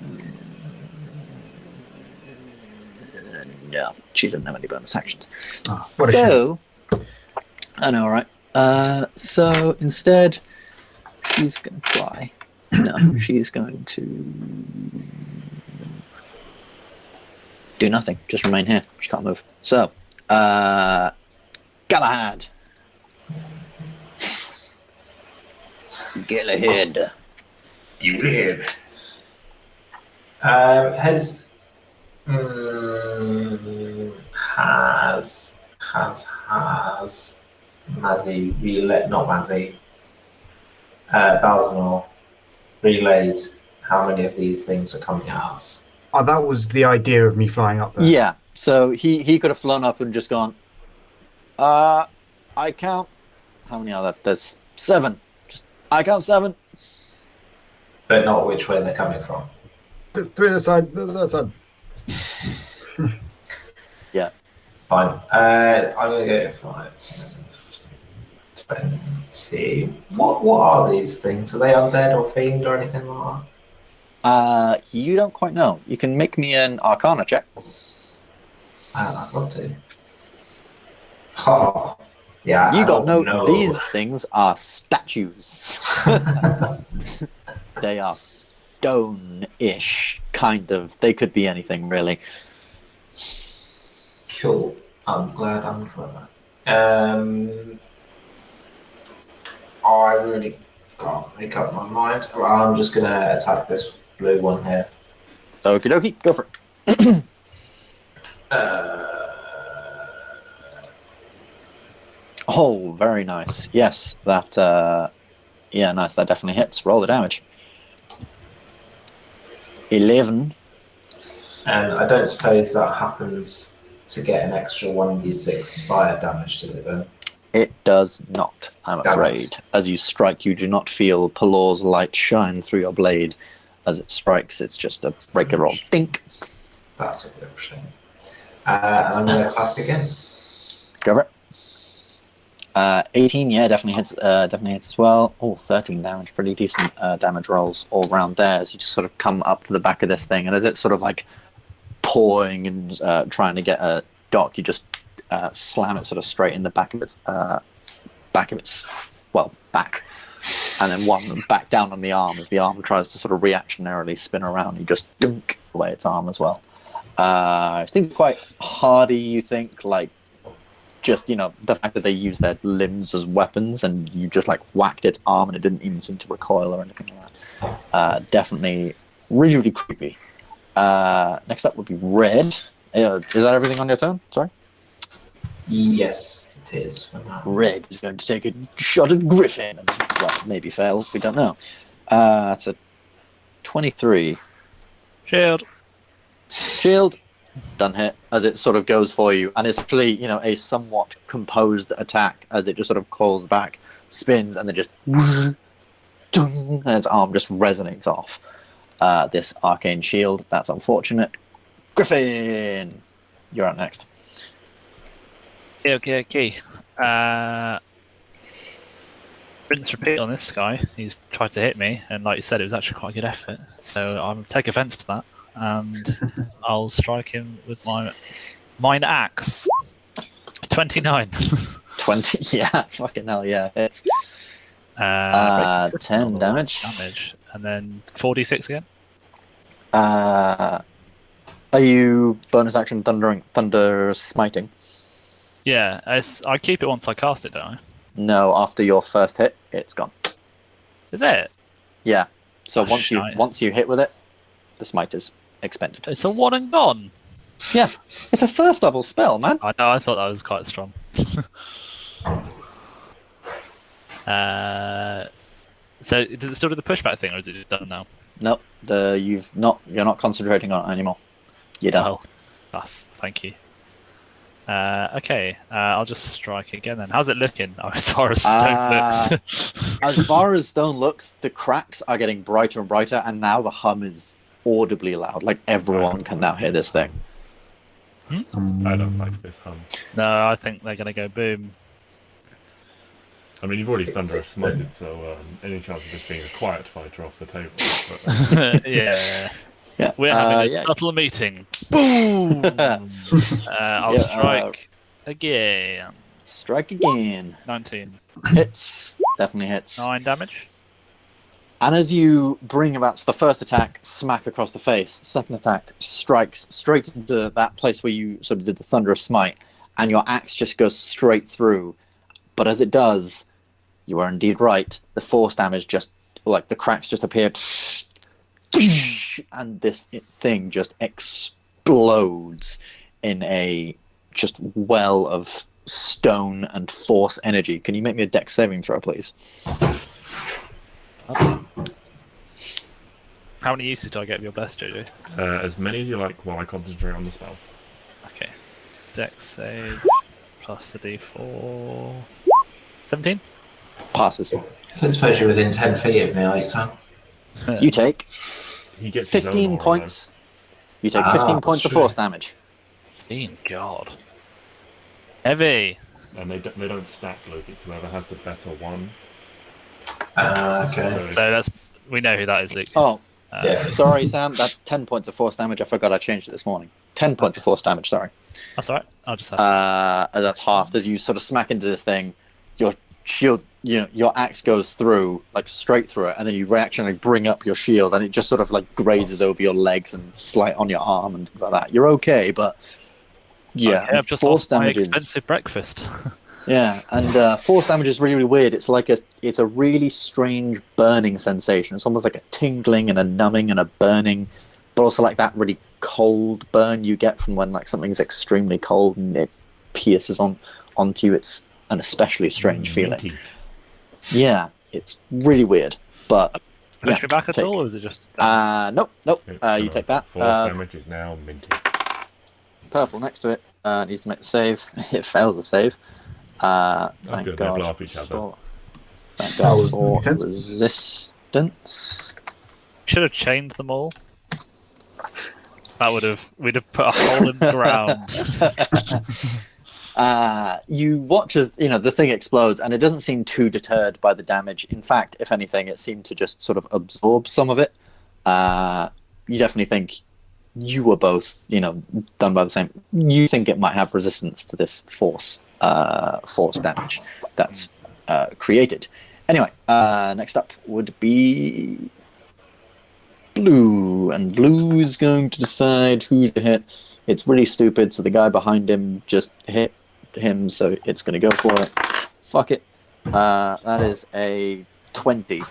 No, she doesn't have any bonus actions. Oh, what a shame. I know, right? So instead, she's going to fly. No, she's going to do nothing. Just remain here. She can't move. So, Galahad. Galahad. You live. Has Mazzy relayed? Not Mazzy. Balzanor relayed how many of these things are coming at us. Oh, that was the idea of me flying up there. Yeah. So he could have flown up and just gone. I count. How many are there? There's 7. I count 7. But not which way they're coming from. 3 on the side, that side. Yeah. Fine. I'm going to go 5, 7, 20. What are these things? Are they undead or fiend or anything like that? You don't quite know. You can make me an Arcana check. I'd love to. Oh, yeah. You got no. These things are statues. They are stone-ish, kind of. They could be anything, really. Cool. I'm glad I'm clever. I really can't make up my mind. I'm just going to attack this blue one here. Okie dokie, go for it. Oh, very nice. Yes, that. Yeah, nice. That definitely hits. Roll the damage. 11. And I don't suppose that happens to get an extra 1d6 fire damage, does it then? It does not, I'm afraid. As you strike, you do not feel Pelor's light shine through your blade. As it strikes, it's just a regular old dink. That's a real shame. And I'm going to attack again. Go for it. 18, yeah, definitely hits as well. Oh, 13 damage, pretty decent damage rolls all around there as you just sort of come up to the back of this thing, and as it's sort of like pawing and trying to get a dock, you just slam it sort of straight in the back of its back, and then one back down on the arm as the arm tries to sort of reactionarily spin around. You just dunk away its arm as well. I think it's quite hardy. You think like. Just, the fact that they use their limbs as weapons and you just like whacked its arm and it didn't even seem to recoil or anything like that. Definitely really, really creepy. Next up would be Red. Is that everything on your turn? Sorry? Yes, it is for now. Red is going to take a shot at Griffin. Well, maybe fail. We don't know. That's a 23. Shield. Shield. Done hit as it sort of goes for you, and it's actually, you know, a somewhat composed attack as it just sort of calls back, spins, and then just and its arm just resonates off this arcane shield. That's unfortunate. Griffin, you're up next. Okay. Rinse repeat on this guy. He's tried to hit me, and like you said, it was actually quite a good effort. So I'm take offence to that, and I'll strike him with mine axe. 29. 20. Yeah, fucking hell, yeah. It's 10 damage. And then 4d6 again. Are you bonus action thunder smiting? Yeah, I keep it once I cast it, don't I? No, after your first hit, it's gone. Is it? Yeah. So Oh, once you hit with it, the smite is expended. It's a one and gone. Yeah, it's a first level spell, man. I know. I thought that was quite strong. So does it still do the pushback thing, or is it just done now? Nope. You're not concentrating on it anymore. You're done. Oh, thank you. Okay, I'll just strike again then. How's it looking as far as stone looks? As far as stone looks, the cracks are getting brighter and brighter, and now the hum is audibly loud. Like everyone can now hear this thing. I don't like this hum. No, I think they're going to go boom. I mean, you've already thunder smited, so any chance of this being a quiet fighter off the table? But, Yeah. Yeah, We're having a subtle meeting. Boom! I'll strike again. Strike again. 19. Hits. Definitely hits. 9 damage. And as you bring about the first attack, smack across the face. Second attack strikes straight into that place where you sort of did the thunderous smite, and your axe just goes straight through. But as it does, you are indeed right. The force damage just, like the cracks just appear, and this thing just explodes in a just well of stone and force energy. Can you make me a dex saving throw, please? How many uses do I get of your bless, Jojo? as many as you like while I concentrate on the spell. Okay. Dex save plus the d4. 17? Passes. So I suppose you're within 10 feet of me, Aasimar. You take He gets his own 15 aura, points. You take Ah, 15 that's points of true. force damage. 15, God. Heavy. though. And they don't stack, Luke. It's whoever has the better one. Okay. So we know who that is, Luke. Oh, Yeah. sorry, Sam. That's 10 points of force damage. I forgot I changed it this morning. 10 points of force damage, sorry. That's alright. I'll just have That's halved. As you sort of smack into this thing, your shield, your axe goes through, like straight through it, and then you reactionally bring up your shield, and it just sort of like grazes over your legs and slight on your arm and things like that. You're okay, but yeah, Okay, I've just force lost my damage is, expensive breakfast. yeah, and force damage is really, really weird. It's like it's a really strange burning sensation. It's almost like a tingling and a numbing and a burning, but also like that really cold burn you get from when like something's extremely cold and it pierces onto you. It's an especially strange feeling. Minty. Yeah, it's really weird, but Push me back at take- all, or is it just... nope. It's You take that. Force damage is now minty. Purple next to it needs to make the save. It fails the save. Thank good, they God. blow up each other. Thank Oh, God for makes sense. resistance. Should have chained them all. We'd have put a hole in the ground. You watch as the thing explodes, and it doesn't seem too deterred by the damage. In fact, if anything, it seemed to just sort of absorb some of it. You definitely think you were both, done by the same. You think it might have resistance to this force damage that's created. Anyway, next up would be Blue, and Blue is going to decide who to hit. It's really stupid, so the guy behind him just hit him, so it's going to go for it. Fuck it. That is a 20.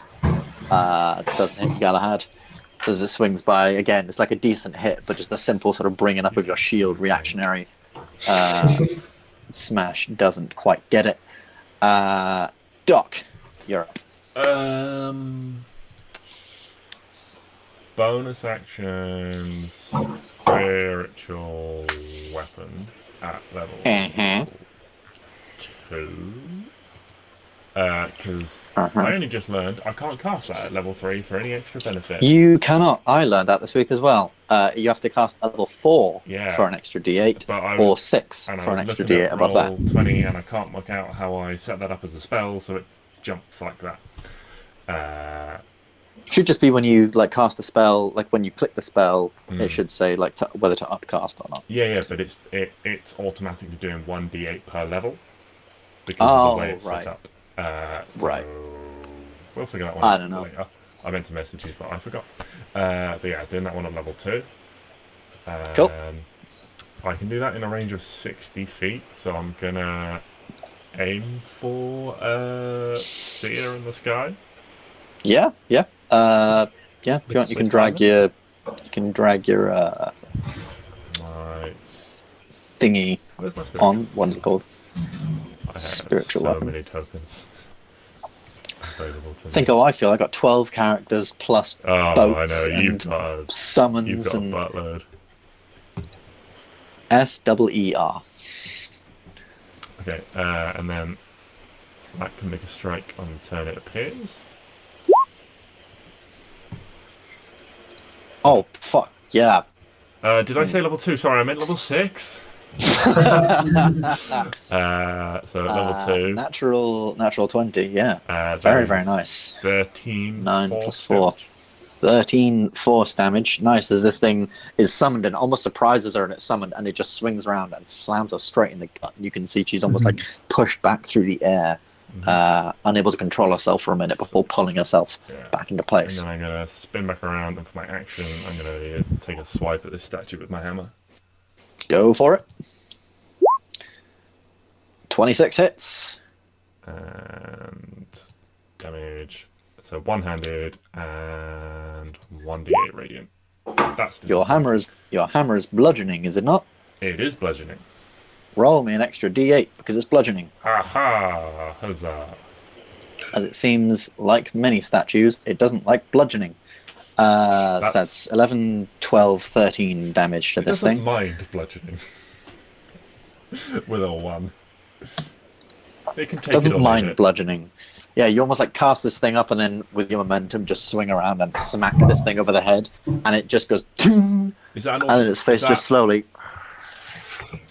Doesn't hit Galahad. As it swings by, again, it's like a decent hit, but just a simple sort of bringing up of your shield reactionary smash doesn't quite get it. Doc, you're up. Bonus actions. spiritual weapon at level 2. Because I only just learned I can't cast that at level 3 for any extra benefit. You cannot. I learned that this week as well. You have to cast at level 4 for an extra D8, or 6 for an extra D8 above that. 20, and I can't work out how I set that up as a spell, so it jumps like that. Should just be when you cast the spell, like when you click the spell, it should say whether to upcast or not. Yeah, but it's automatically doing 1d8 per level because of the way it's set up. So we'll figure that one out later. I meant to message you, but I forgot. But yeah, doing that one at level 2. Cool. I can do that in a range of 60 feet, so I'm gonna aim for Seer in the sky. Yeah. If you want, you can drag your thingy on. What's it called? I have Spiritual so weapon. many tokens available to me. Think how I feel. I got 12 characters plus boats I know. and summons You've got a and buttload. SEER. Okay, and then that can make a strike on the turn it appears. Oh fuck yeah! Did I say level 2? Sorry, I meant level 6. So level 2. Natural 20. Yeah. Very Very nice. 13. 9 plus 4. 13 force damage. Nice, as this thing is summoned and almost surprises her and it's summoned, and it just swings around and slams her straight in the gut. You can see she's almost pushed back through the air, unable to control herself for a minute before pulling herself back into place. And then I'm going to spin back around, and for my action, I'm going to take a swipe at this statue with my hammer. Go for it. 26 hits. And damage. So one-handed and 1d8 radiant. That's your hammer is bludgeoning, is it not? It is bludgeoning. Roll me an extra d8 because it's bludgeoning. Aha! Huzzah! As it seems, like many statues, it doesn't like bludgeoning. So that's 11, 12, 13 damage to this thing. It doesn't mind bludgeoning. With a 1. It can take it Doesn't or mind leave it. bludgeoning. Yeah, you almost cast this thing up and then with your momentum just swing around and smack this thing over the head, and it just goes and then its face just slowly.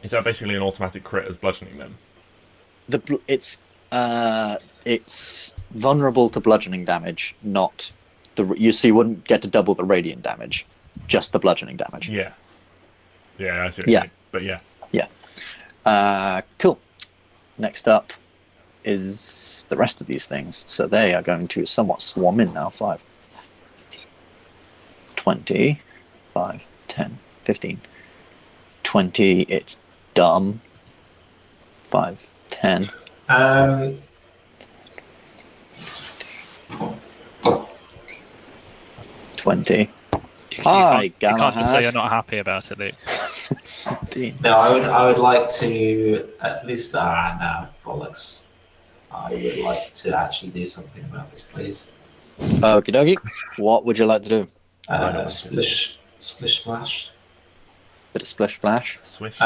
Is that basically an automatic crit as bludgeoning then? It's vulnerable to bludgeoning damage, not you wouldn't get to double the radiant damage, just the bludgeoning damage. Yeah, I see what you mean. But yeah. Cool. Next up is the rest of these things. So they are going to somewhat swarm in now. 5, 20, 5, 10, 15, 20. It's dumb. 5, 10. 20. You can't just say you're not happy about it, Luke. No, I would like to at least. No, bollocks. I would like to actually do something about this, please. Okie dokie. What would you like to do? Splish splash. Bit of splish splash. Swish.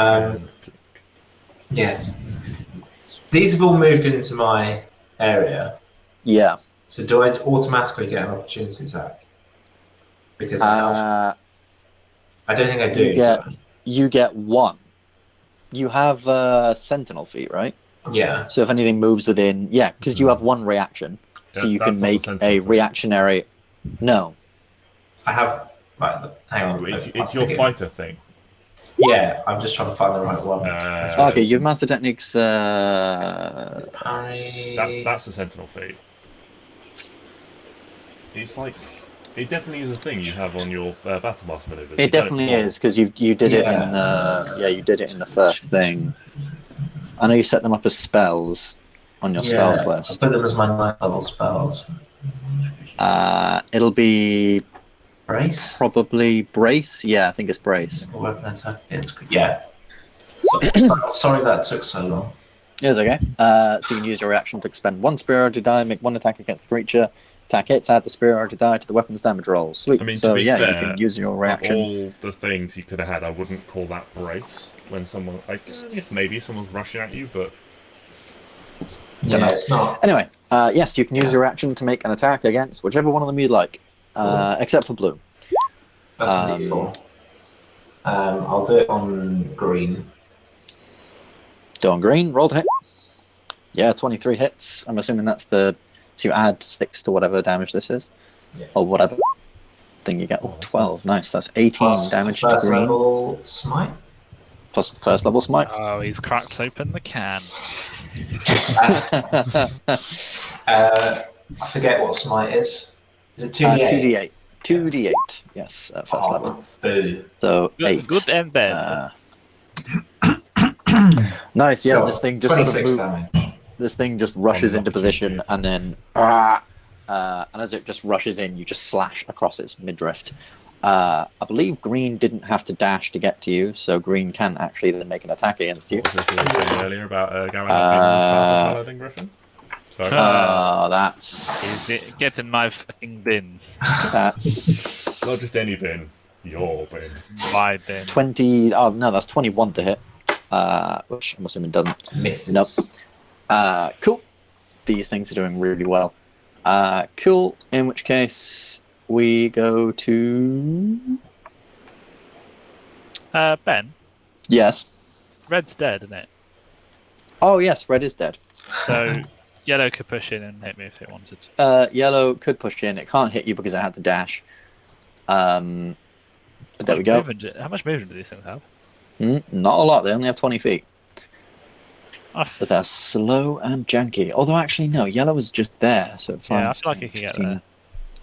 Yes. These have all moved into my area. Yeah. So do I automatically get an opportunity attack? Because I don't think I do. You get 1. You have sentinel feet, right? Yeah. So if anything moves within, because you have 1 reaction, so you can make a reactionary. No. I have. Right, hang on. It's your fighter thing. Yeah, I'm just trying to find the right one. Okay, your master techniques. That's the sentinel feat. It's like. It definitely is a thing you have on your battle master maneuvers. It definitely is, because you did it in you did it in the first thing. I know you set them up as spells on your spells list. I put them as my 9th level spells. It'll be Brace? Probably brace. Yeah, I think it's brace. Weapon attack. Yeah. Sorry that took so long. It's okay. So you can use your reaction to expend 1 spirit die, make 1 attack against the creature. Attack hits, add the superiority die to the weapon's damage roll. Sweet. I mean, so to be yeah, fair, you can use your reaction. Of all the things you could have had, I wouldn't call that brace when someone, like, maybe someone's rushing at you, but Yeah, it's not. Anyway, yes, you can use your reaction to make an attack against whichever one of them you'd like, except for blue. That's pretty full. I'll do it on green. Do on green, roll to hit. Yeah, 23 hits. I'm assuming that's the... So you add 6 to whatever damage this is. Yeah. Or whatever thing you get. Oh, 12, nice. That's 18 Plus damage to first green. level smite. Plus the first level smite. Oh, he's cracked open the can. I forget what smite is. Is it 2d8? 2d8. 2d8, yes, at first level. Boo. So, Good, 8. good and bad. Nice, yeah, So, this thing just 26 sort of damage. This thing just rushes into position, and then, and as it just rushes in, you just slash across its midriff. I believe green didn't have to dash to get to you, so green can actually then make an attack against you. what was this you were saying earlier about Galahad being Paladin, Griffin? Sorry. That's Get in my fucking bin. that's Not just any bin, your bin. My bin. 20. Oh no, that's 21 to hit, which I'm assuming doesn't. Misses. Nope. Cool. These things are doing really well. Cool. In which case, we go to... Ben, Yes. red's dead, isn't it? Oh, yes, red is dead. So yellow could push in and hit me if it wanted to. Yellow could push in. It can't hit you because it had to dash. But there we go. How much movement do these things have? Not a lot. They only have 20 feet. I But they're slow and janky. Although, actually, no. Yellow was just there. So Yeah, I feel like it can get there.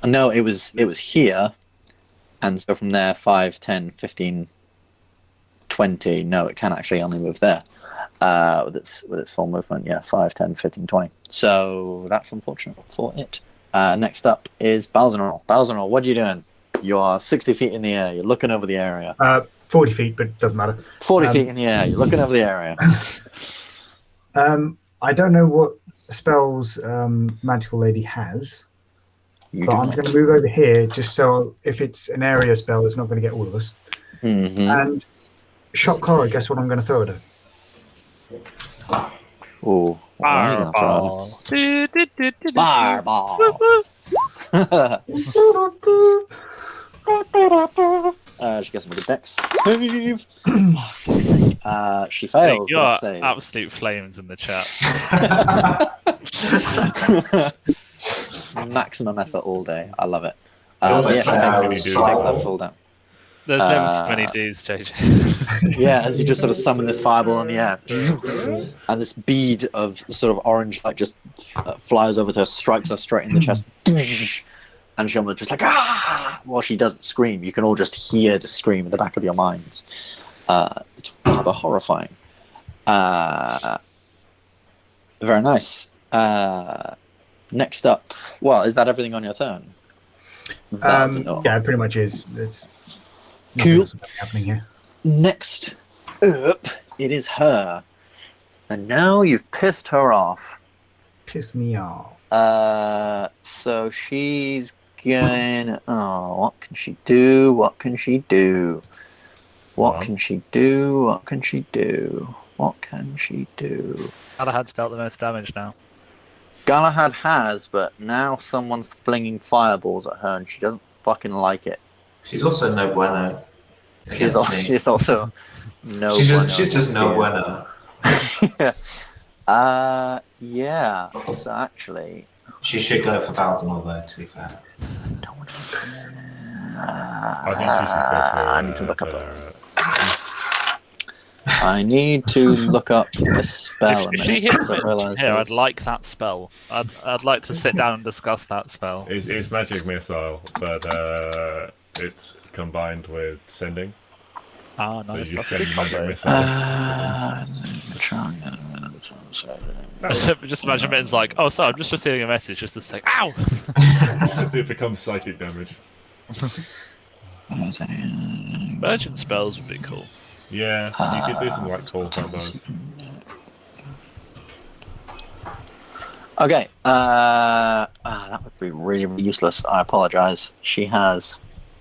No, it was here. And so from there, 5, 10, 15, 20. No, it can actually only move there. With its full movement, yeah, 5, 10, 15, 20. So that's unfortunate for it. Next up is Balzanor. Balzanor, what are you doing? You are 60 feet in the air. You're looking over the area. 40 feet, but it doesn't matter. 40 feet in the air. You're looking over the area. I don't know what spells Magical Lady has, You but do I'm not. going to move over here just so if it's an area spell, it's not going to get all of us. Mhm. And shock horror, guess what I'm going to throw at her? Ooh, what are you gonna throw at Fireball. her? She gets a good dex. Save. She fails. You the are dex save. absolute flames in the chat. Maximum effort all day. I love it. almost She sound takes strong. that full down. There's never too many dudes, JJ. Yeah, as you just sort of summon this fireball in the air, and this bead of sort of orange light just flies over to her, strikes her straight in the chest, and she almost just like ah. While she doesn't scream, you can all just hear the scream in the back of your minds. It's rather horrifying. Very nice. Next up, well, is that everything on your turn? Yeah, it pretty much is. It's Cool. nothing else happening here. Next up, it is her. And now you've pissed her off. Piss me off. So she's going... Oh, what can she do? What can she do? What can she do? What can she do? What can she do? Galahad's dealt the most damage now. Galahad has, but now someone's flinging fireballs at her and she doesn't fucking like it. She's also no bueno. She's also no She's bueno just no against you. bueno. Yeah. So actually, She should go for Balzanor though, to be fair. I think she should go for. I need to look up. I need to look up the spell. If she hits I realise here, I'd there's- like that spell. I'd like to sit down and discuss that spell. It's magic missile, but it's combined with sending. Ah, So nice. you That's a send good magic combo. missile. Just imagine Ben's like, oh, sorry, I'm just receiving a message. Just to say, ow! It becomes psychic damage. Merchant spells would be cool. Yeah, you could do some like cool combos. Okay. That would be really, really useless. I apologize. She has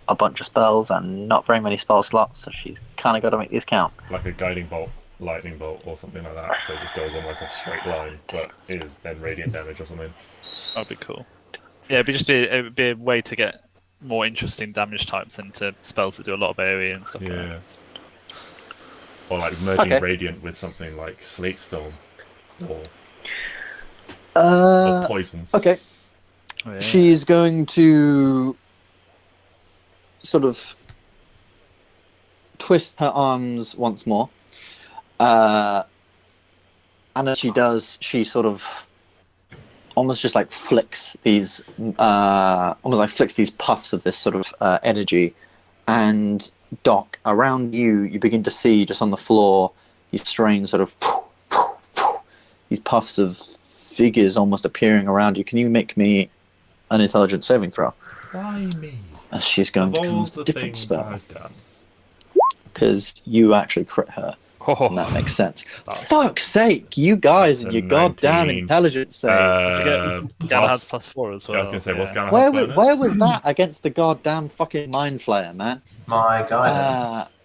a bunch of spells and not very many spell slots, so she's kind of got to make these count. Like a guiding bolt, lightning bolt, or something like that. So it just goes on like a straight line, but is then radiant damage or something. That'd be cool. Yeah, it would be a way to get more interesting damage types into spells that do a lot of area and stuff. Yeah. Or like merging radiant with something like sleet storm, or poison. Okay. Oh, yeah. She's going to sort of twist her arms once more. And as she does, she sort of almost just like flicks these puffs of this sort of energy. And Doc, around you, you begin to see just on the floor these strange sort of these puffs of figures almost appearing around you. Can you make me an intelligence saving throw? Why me? As she's going to cast a different spell. Because you actually crit her. Oh, And that makes sense. Fuck's sake, you guys and your goddamn 19. intelligence saves. did you get Galahad's +4 as well? Yeah, I was going to say, what's Galahad's bonus? Where was that against the goddamn fucking Mind Flayer, man? My guidance.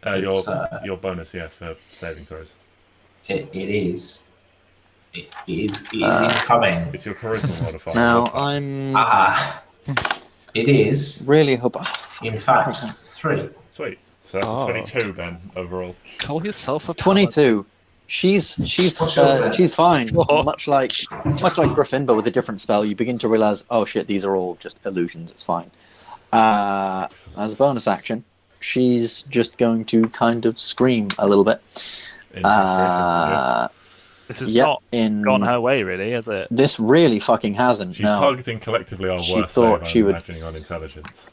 Your bonus, yeah, for saving throws. It is. It is incoming. It's your charisma modifier. Now, What's that? I'm It is, really hoping... in fact, 3. Sweet. So that's a 22 then, overall. Call yourself a paladin. 22. She's fine. Oh. Much like Griffin, but with a different spell, you begin to realize, oh shit, these are all just illusions. It's fine. As a bonus action, she's just going to kind of scream a little bit. In frustration, This has not gone her way, really, has it? This really fucking hasn't. yes. She's targeting collectively our She worst thought save, she I'm would- imagining, on intelligence.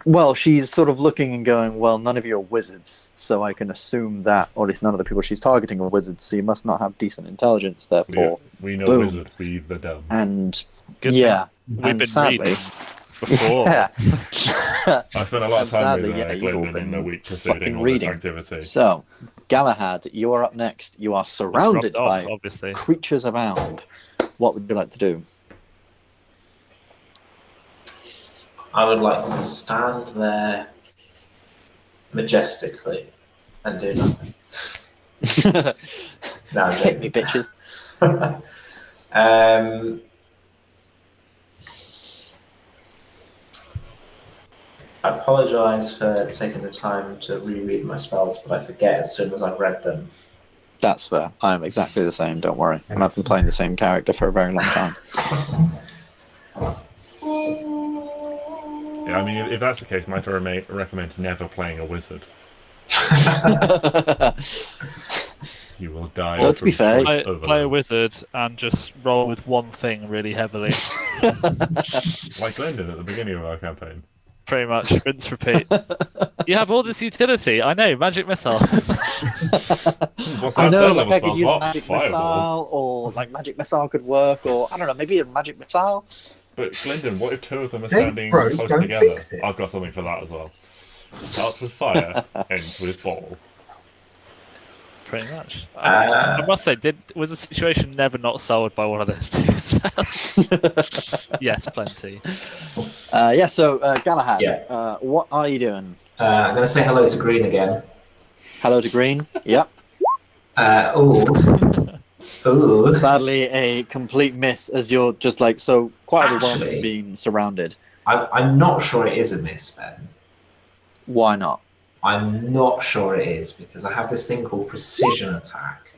Well, she's sort of looking and going, well, none of you are wizards, so I can assume that, or at least none of the people she's targeting are wizards, so you must not have decent intelligence, therefore. We know boom. wizard, we the dumb. And, Good yeah, We've and been sadly... reading before. Yeah. I spent a lot of time Sadly, with yeah, you've all Glendon in the been week preceding fucking all this reading. activity. So, Galahad, you are up next. You are surrounded Rubbed off, by obviously. creatures abound. What would you like to do? I would like to stand there majestically and do nothing. No, I'm Hit me, joking. bitches. I apologise for taking the time to reread my spells, but I forget as soon as I've read them. That's fair. I'm exactly the same, don't worry. And I've been playing the same character for a very long time. Yeah, I mean, if that's the case, might I recommend never playing a wizard. You will die. Well, to be fair, Play a wizard and just roll with one thing really heavily. Like Glendon at the beginning of our campaign. Pretty much, rinse, repeat. You have all this utility. I know, magic missile. What's I that know, third like level I could spell use a slot? magic Fireball. missile, or like magic missile could work, or I don't know, maybe a magic missile. But Glendon, what if two of them are Hey, standing bro, close don't together? fix it. I've got something for that as well. Starts with fire, ends with ball. Pretty much. I must say, was the situation never not solved by one of those two spells? Yes, plenty. Yeah, so Galahad, Yeah. what are you doing? I'm going to say hello to Green again. Hello to Green. Yep. Ooh. Sadly, a complete miss as you're just like so quite overwhelmed Actually- being surrounded. I'm not sure it is a miss, Ben. Why not? I'm not sure it is because I have this thing called precision attack.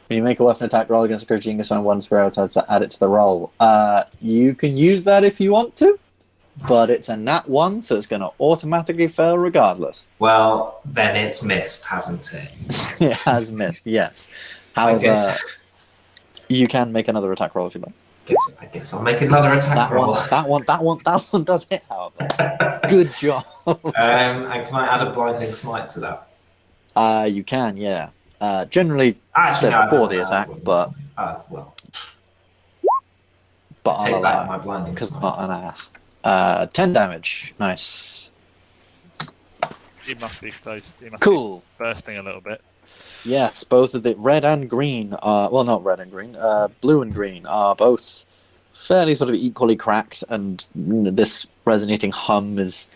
When you make a weapon attack roll against a creature, you can spend one square to add it to the roll. You can use that if you want to, but it's a nat 1, so it's going to automatically fail regardless. Well, then it's missed, hasn't it? It has missed, yes. I However, guess, you can make another attack roll if you like. I guess I'll make another attack roll. That one does hit, however. Good job. And can I add a blinding smite to that? You can, yeah. Generally, Actually, no, before no, the no, attack, I but well, I'll take back allow my it, blinding because I'm smite. not an ass. 10 damage. Nice. It must be close. It must Cool. be bursting a little bit. Yes, both of the red and green are, well, not red and green, blue and green are both fairly sort of equally cracked, and this resonating hum is,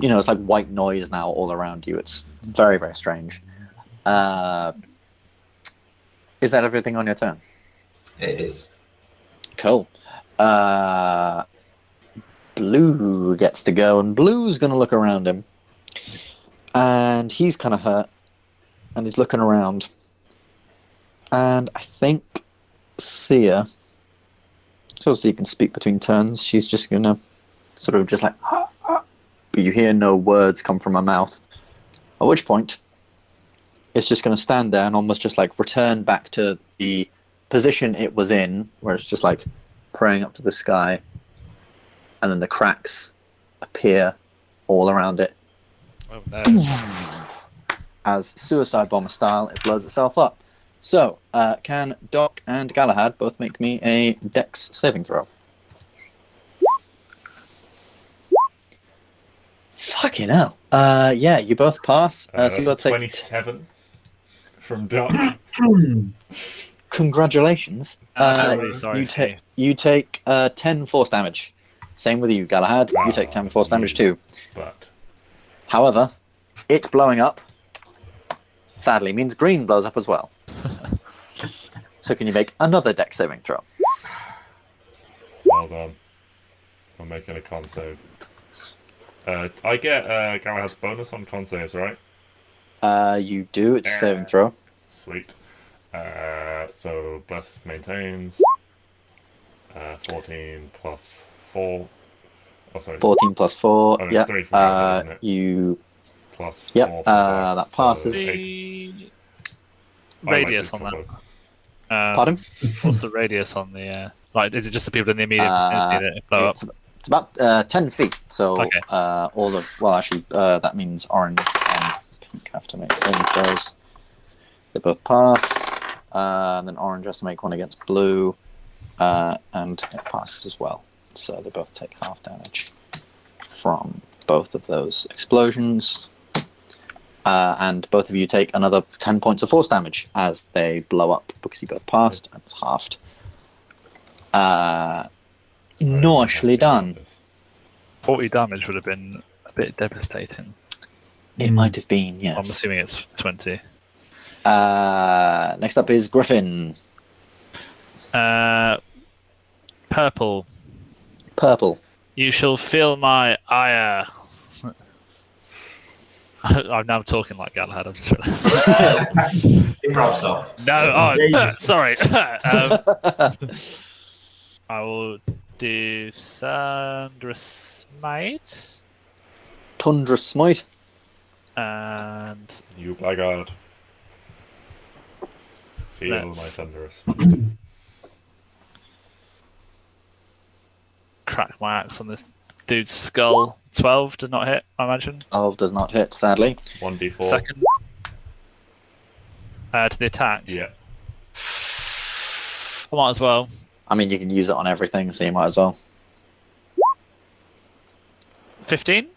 it's like white noise now all around you. It's very, very strange. Is that everything on your turn? It is. Cool. Blue gets to go, and Blue's going to look around him. And he's kind of hurt, and he's looking around. And I think Seer, so you can speak between turns, she's just going to sort of just like, but you hear no words come from her mouth. At which point, it's just going to stand there and almost just like return back to the position it was in, where it's just like praying up to the sky, and then the cracks appear all around it. Oh, no. As suicide bomber style, it blows itself up. So, can Doc and Galahad both make me a Dex saving throw? Fucking hell. Yeah, you both pass. So you got to take 27 from Doc. Congratulations. Really sorry. You take 10 force damage. Same with you, Galahad. You take 10 force damage too. But However, it blowing up, sadly, means green blows up as well. So can you make another Dex saving throw? Hold on. I'm making a con save. I get Galahad's bonus on con saves, right? You do. It's a saving throw. Sweet. So Bless maintains 14 plus 4. Oh, sorry. 14 plus 4. Oh, it's Yep. 3 from Galahad, isn't it? You. Plus 4 Yep. for Bless, That passes. So The I like radius this on that. combo. Pardon? What's the radius on the? Like, is it just the people in the immediate vicinity that blow up? It's about 10 feet. So Okay. all of that means orange and pink have to make saving throws. They both pass. And then orange has to make one against blue, and it passes as well. So they both take half damage from both of those explosions. And both of you take another 10 points of force damage as they blow up because you both passed and it's halved. Nicely done. 40 damage would have been a bit devastating. It might have been, yes. I'm assuming it's 20. Next up is Griffin. Purple. Purple. You shall feel my ire. I'm now talking like Galahad. I'm just Improv stuff. No, sorry. I will do Thunderous Smite. Tundra Smite. And You blackguard. Feel my Let's- thunderous. crack my axe on this dude's skull. 12 does not hit, I imagine. 12 does not hit, sadly. 1d4. Second. To the attack. Yeah. I might as well. I mean, you can use it on everything, so you might as well. 15?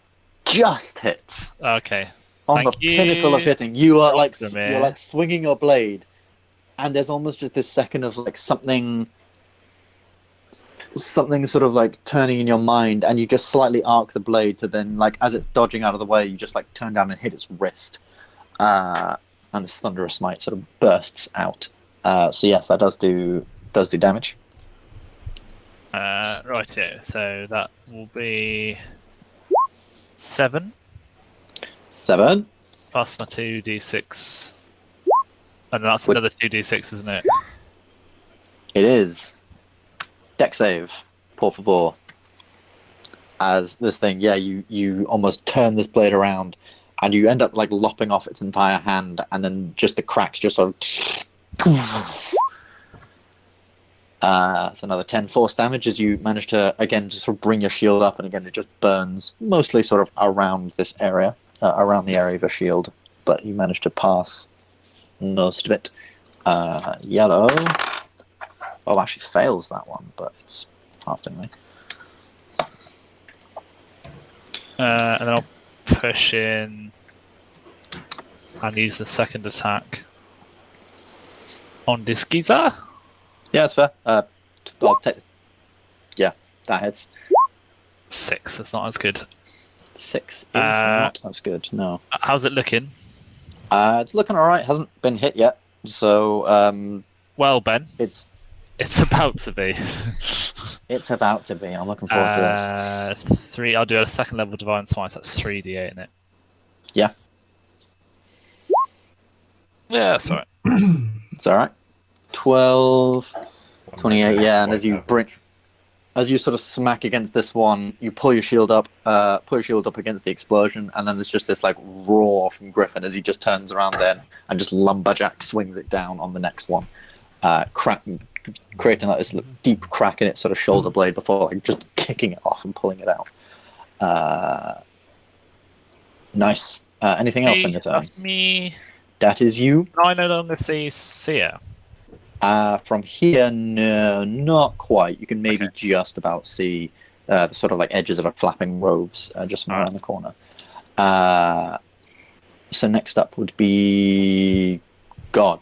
Just hits. Okay. On Thank the you. pinnacle of hitting. You are like Dokrumir. you're like swinging your blade, and there's almost just this second of like something sort of like turning in your mind, and you just slightly arc the blade to then, like, as it's dodging out of the way, you just like turn down and hit its wrist, and this thunderous smite sort of bursts out. So yes, that does do damage. Righto. So that will be 7 7. plus my 2d6. And that's Would- another 2d6, isn't it? It is. Deck save, por favor. As this thing, yeah, you almost turn this blade around, and you end up like lopping off its entire hand, and then just the cracks just sort of. It's another 10 force damage as you manage to again just sort of bring your shield up, and again it just burns mostly sort of around this area, around the area of your shield, but you manage to pass most of it. Yellow. Oh, actually fails that one, but it's half anyway. And then I'll push in and use the second attack on this geezer. Yeah, that's fair. I'll take That hits. 6. That's not as good. 6 is not as good. No. How's it looking? It's looking alright. Hasn't been hit yet. So, well, Ben, it's about to be. It's about to be. I'm looking forward to this. 3. I'll do a second level divine smite. That's 3d8 in it. Yeah. Yeah, that's alright. It's alright. 12, 28. Yeah, and as you sort of smack against this one, you pull your shield up against the explosion, and then there's just this like roar from Griffin as he just turns around then and just lumberjack swings it down on the next one, creating like this deep crack in its sort of shoulder blade before like just kicking it off and pulling it out. Nice. Anything else on your turn? That's me. That is you. I no longer see Seer. From here, no, not quite. You can maybe just about see the sort of like edges of her flapping robes just from around the corner. So next up would be God.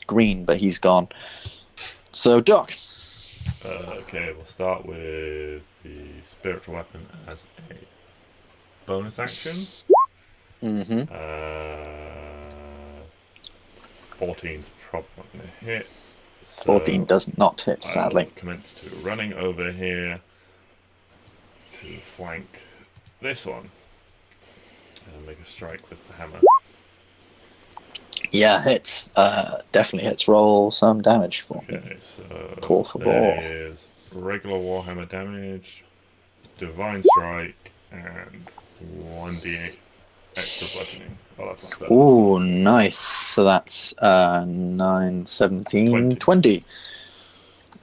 Green, but he's gone. So Doc. Okay, we'll start with the spiritual weapon as a bonus action. 14's probably not going to hit. So 14 does not hit, sadly. Commence to running over here to flank this one and make a strike with the hammer. Yeah, hits. Definitely hits. Roll some damage for me. Okay, so there is regular warhammer damage, divine strike, and 1d8 extra bludgeoning. Oh, that's much better. Ooh, nice. So that's 9, 17, 20.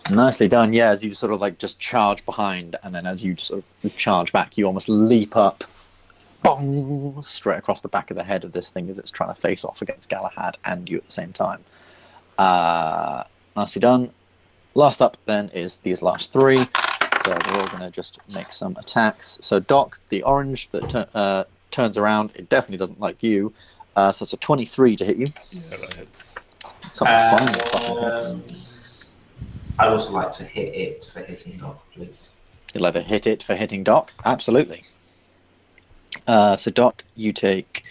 Nicely done. Yeah, as you sort of like just charge behind, and then as you sort of charge back, you almost leap up, bong, straight across the back of the head of this thing as it's trying to face off against Galahad and you at the same time. Nicely done. Last up then is these last 3. So we're all going to just make some attacks. So Doc, the orange that turns around, it definitely doesn't like you. So it's a 23 to hit you. Yeah, that hits. So fine, fucking hits. I'd also like to hit it for hitting Doc, please. You'll ever hit it for hitting Doc? Absolutely. So Doc, you take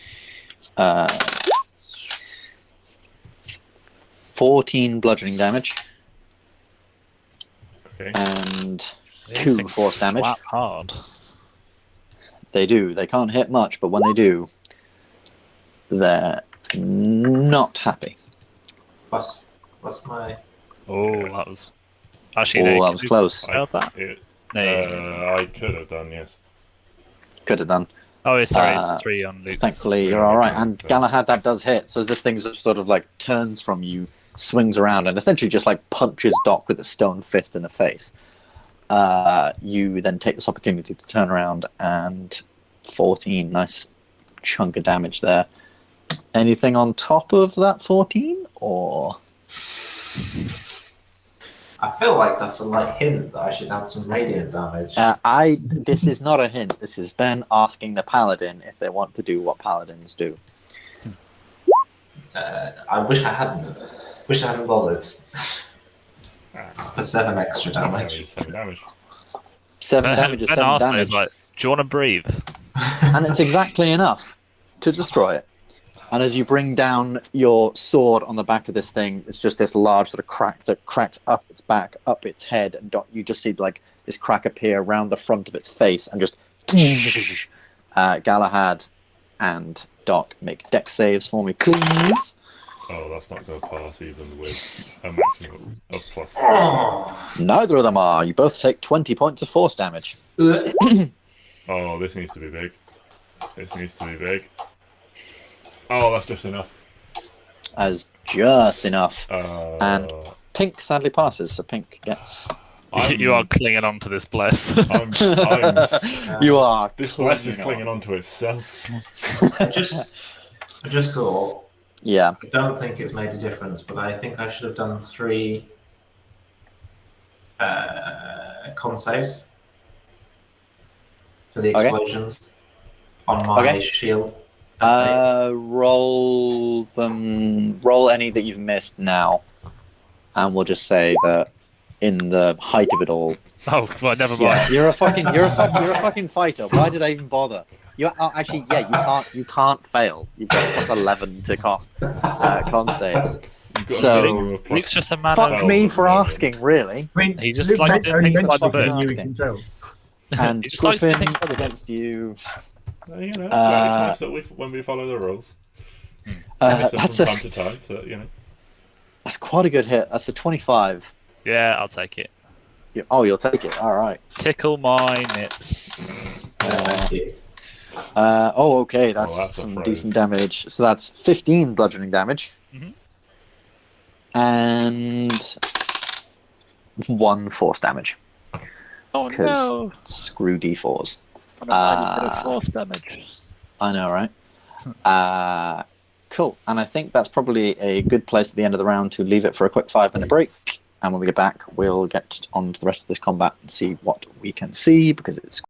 14 bludgeoning damage. Okay. And These 2 things force damage. slap hard. They do. They can't hit much, but when they do, they're not happy. What's my... Oh, that was... Actually, Oh, that was close. Failed that? I could have done, yes. Could have done. Oh, yeah, sorry. 3 on Luke's. Thankfully, you're all right. And Galahad, that does hit. So as this thing sort of like turns from you, swings around, and essentially just like punches Doc with a stone fist in the face. You then take this opportunity to turn around and 14, nice chunk of damage there. Anything on top of that 14, or? I feel like that's a light hint that I should add some radiant damage. This is not a hint. This is Ben asking the Paladin if they want to do what Paladins do. I wish I hadn't. Wish I hadn't bothered. For 7 extra damage. 7 damage. 7 damage is 7 damage. Is like, do you want to breathe? And it's exactly enough to destroy it. And as you bring down your sword on the back of this thing, it's just this large sort of crack that cracks up its back, up its head, and you just see like this crack appear around the front of its face, and just Galahad and Doc make dex saves for me, please. Oh, that's not going to pass even with a maximum of plus. Neither of them are. You both take 20 points of force damage. Oh, this needs to be big. This needs to be big. Oh, that's just enough. As just enough. And Uh, Pink sadly passes, so Pink gets... You are clinging on to this bless. I'm You are. This bless is clinging on to itself. I just thought, Yeah. I don't think it's made a difference, but I think I should have done 3 con saves for the explosions on my shield. Roll any that you've missed now, and we'll just say that in the height of it all, Oh, well, never mind. Yeah, you're a fucking fighter. Why did I even bother? Actually, yeah, you can't fail. You've got plus 11 to con saves. So Luke's just a man. Fuck me for asking, really. I mean, He just Luke likes doing only things by the mentioned book. he knew he can fail. And He just likes Griffin doing things against you. You know, it's nice that when we follow the rules. That's from time to time, so, you know. That's quite a good hit. That's a 25. Yeah, I'll take it. You'll take it. All right. Tickle my nips. Thank you. Okay. That's a some phrase. decent damage. So that's 15 bludgeoning damage. Mhm. And 1 force damage. Oh no! Screw d4s. Force damage. I know, right? Cool. And I think that's probably a good place at the end of the round to leave it for a quick 5-minute break. And when we get back, we'll get on to the rest of this combat and see what we can see, because it's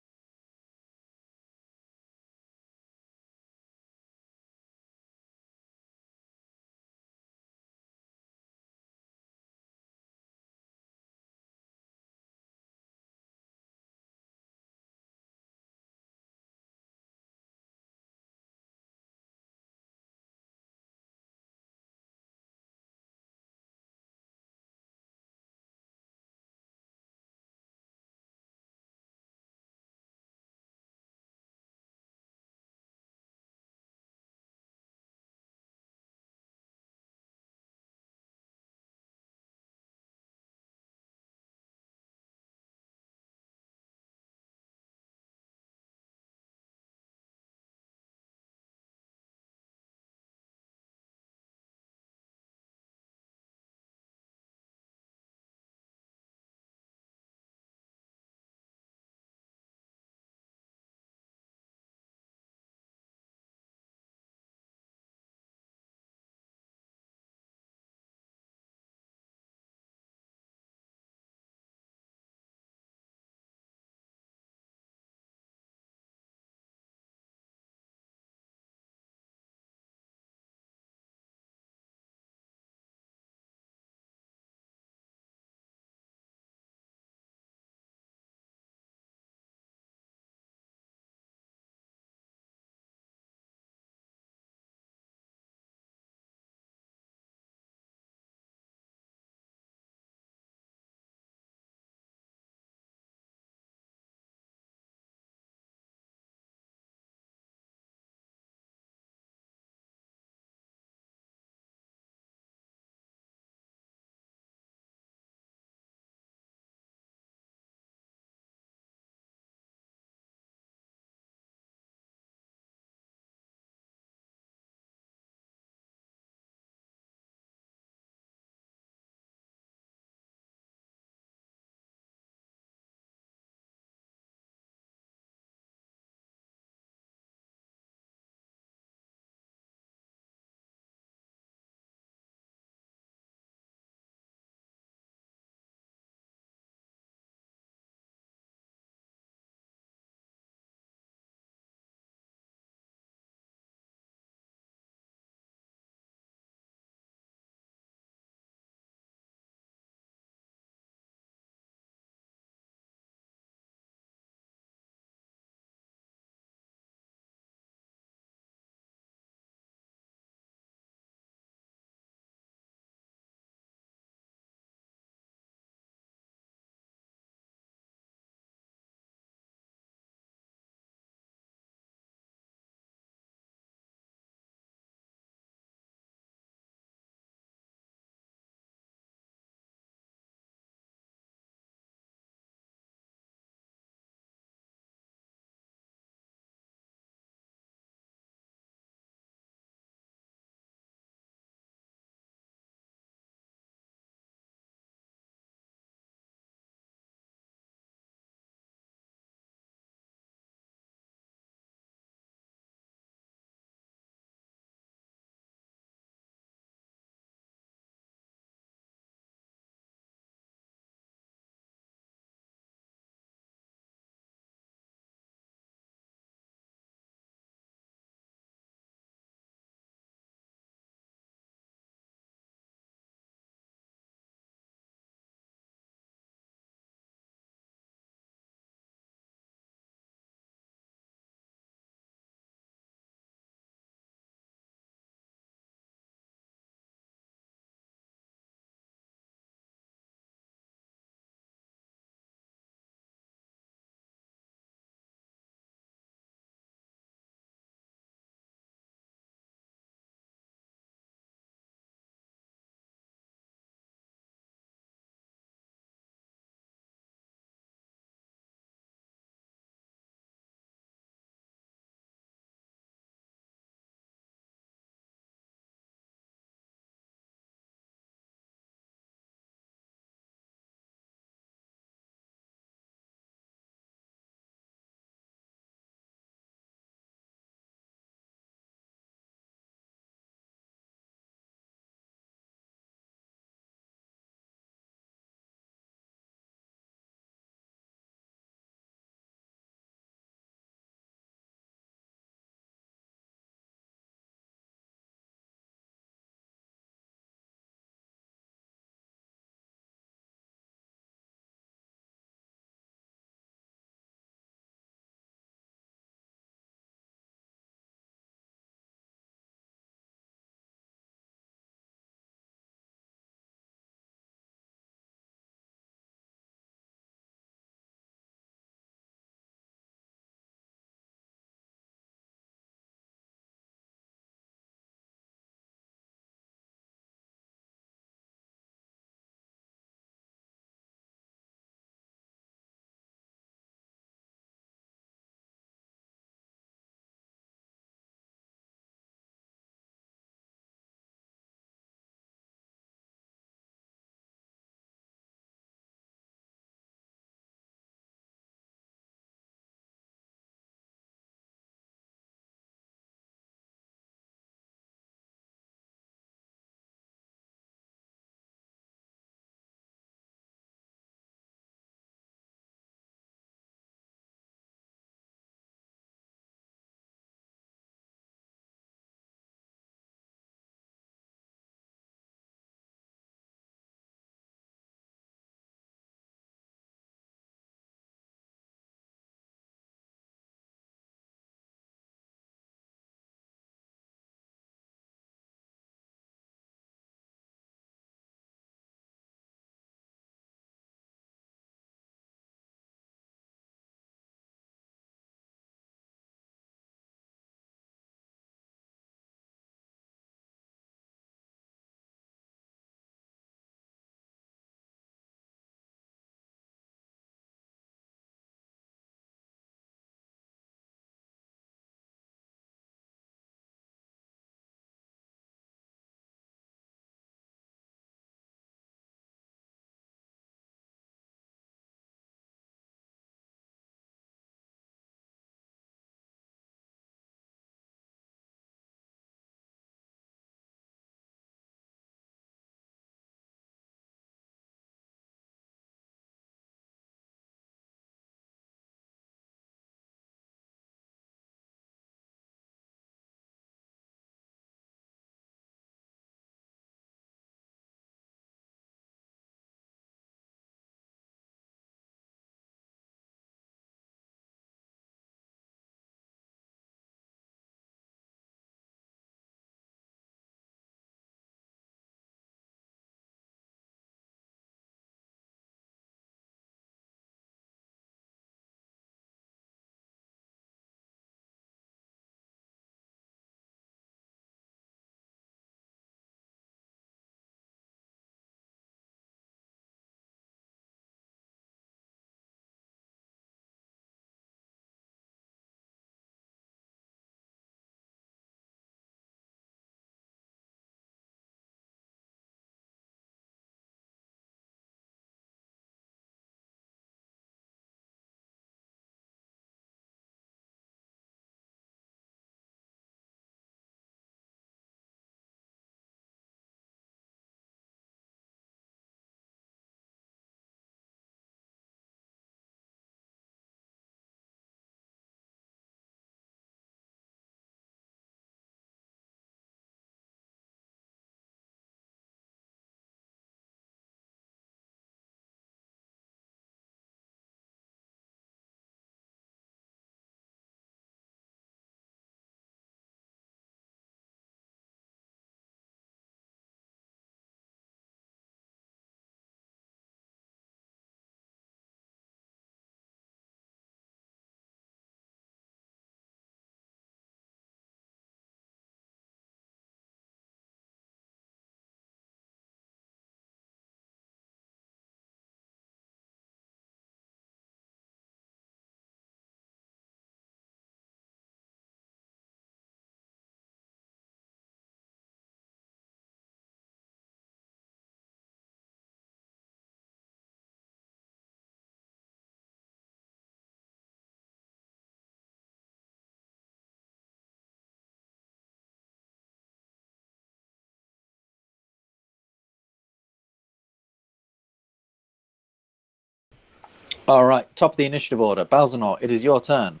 All right, top of the initiative order. Balzanor, it is your turn.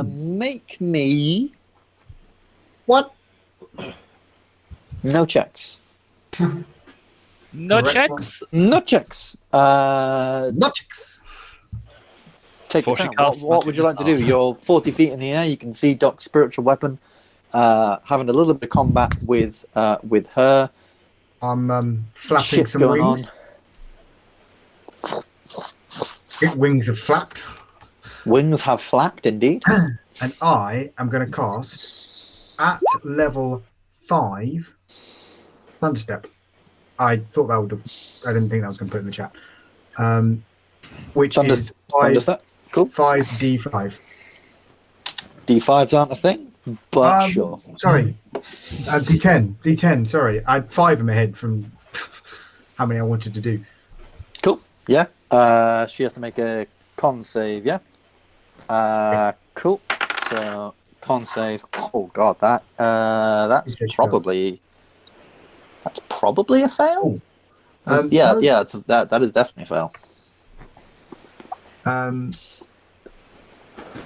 Make me... What? No checks. No Correct checks. No checks. Notchicks. Take your Before she turn. casts What would you like to do? magic You're 40 feet in the air. You can see Doc's spiritual weapon having a little bit of combat with her. I'm flapping Shit's some going wings. Wings have flapped. Wings have flapped, indeed. And I am going to cast at level 5 Thunderstep. I thought that would have. I didn't think that was going to put it in the chat. Which is Thunderstep. Cool. 5d5. D5s aren't a thing, but sure. Sorry. D10. D10, sorry. I had 5 in my head from how many I wanted to do. Cool. Yeah. She has to make a con save, yeah? Cool. So, con save. Oh, God, that's probably a fail. That is definitely a fail.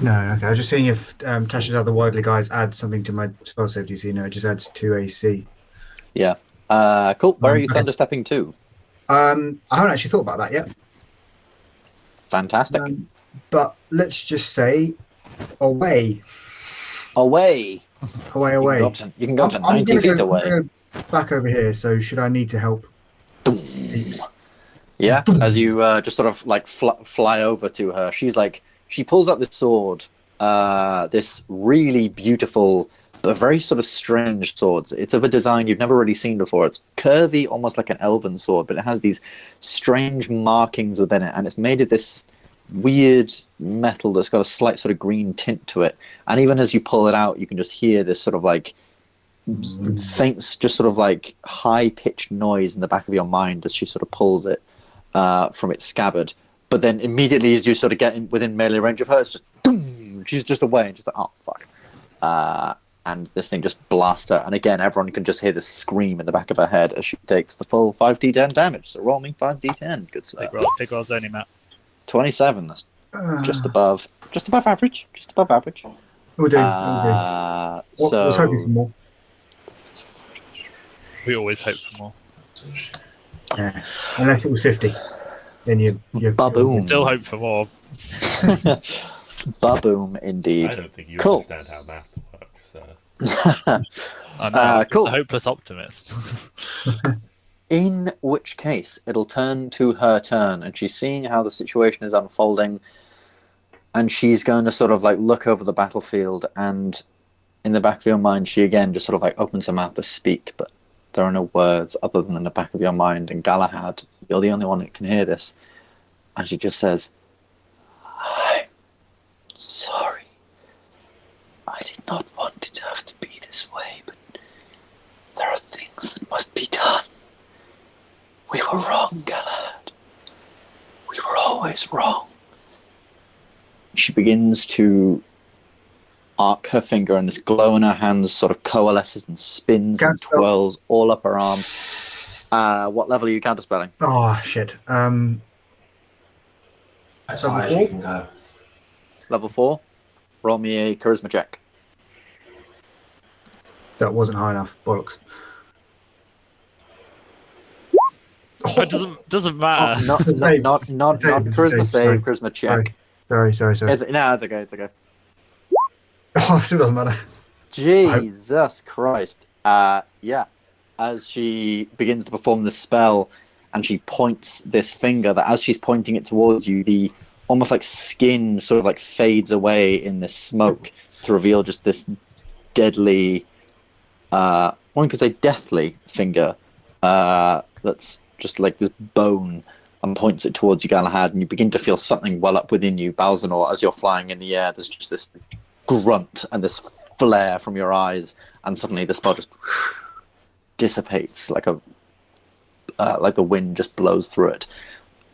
No, okay. I was just seeing if Tasha's other Widely guys add something to my spell save DC. No, it just adds 2 AC. Yeah. Cool. Where are you Okay. thunderstepping to? I haven't actually thought about that yet. Fantastic. But let's just say away. Away. Away. You can go up to I'm 90 gonna feet go- away. I'm gonna go back over here, so should I need to help? Peeps? Yeah, as you just sort of like fly over to her, she pulls out this sword, this really beautiful but very sort of strange sword. It's of a design you've never really seen before. It's curvy, almost like an elven sword, but it has these strange markings within it, and it's made of this weird metal that's got a slight sort of green tint to it. And even as you pull it out, you can just hear this sort of like faint, just sort of like high-pitched noise in the back of your mind as she sort of pulls it from its scabbard. But then immediately as you sort of get within melee range of her, it's just boom, she's just away and she's like, oh fuck. And this thing just blasts her, and again everyone can just hear this scream in the back of her head as she takes the full 5d10 damage. So roll me 5d10, good sir. Big rolls only, Matt. 27, that's just above average. We'll do. So Was hoping for more. We always hope for more. Yeah. Unless it was 50. Then you Baboom. Still hope for more. Baboom, indeed. I don't think you Cool. understand how math works. I know. Cool. A hopeless optimist. In which case, it'll turn to her turn, and she's seeing how the situation is unfolding, and she's going to sort of like look over the battlefield, and in the back of your mind, she again just sort of like opens her mouth to speak, but there are no words other than in the back of your mind. And Galahad, you're the only one that can hear this, and she just says, "I'm sorry. I did not want it to have to be this way, but there are things that must be done. We were wrong, Galahad. We were always wrong." She begins to arc her finger, and this glow in her hands sort of coalesces and spins and twirls all up her arm. What level are you counterspelling? Oh, shit. As high as you can go. Level 4. Roll me a charisma check. That wasn't high enough. Bollocks. It doesn't matter. Not charisma save, charisma check. Sorry. No, it's okay. Oh, it still doesn't matter. Jesus Christ. Yeah. As she begins to perform this spell, and she points this finger, that as she's pointing it towards you, the almost like skin sort of like fades away in this smoke to reveal just this deadly, one could say deathly finger, that's just like this bone, and points it towards you, Galahad, and you begin to feel something well up within you, Balzanor, as you're flying in the air. There's just this grunt and this flare from your eyes, and suddenly the spell just dissipates like the wind just blows through it.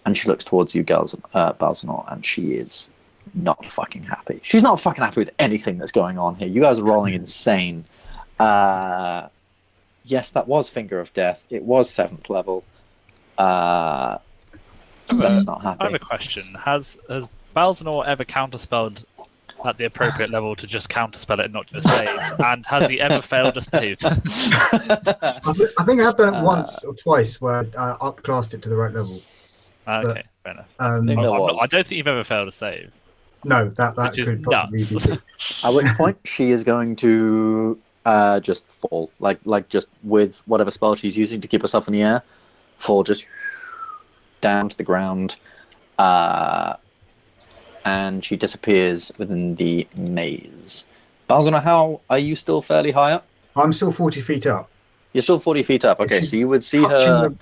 And she looks towards you, Balzanor, and she is not fucking happy. She's not fucking happy with anything that's going on here. You guys are rolling insane. Yes, that was Finger of Death. It was 7th level. That's not I have happy. a question. Has Balzanor ever counterspelled at the appropriate level to just counterspell it and not just save? And has he ever failed a save? I think I have done it once or twice where I upclassed it to the right level. Okay, fair enough. I think there was. I don't think you've ever failed a save. No, that Which is could possibly nuts. be true. At which point she is going to just fall, like just with whatever spell she's using to keep herself in the air, fall just down to the ground, and she disappears within the maze. Balzanor, how are you still fairly high up? I'm still 40 feet up. You're still 40 feet up. Okay, she's so you would see her.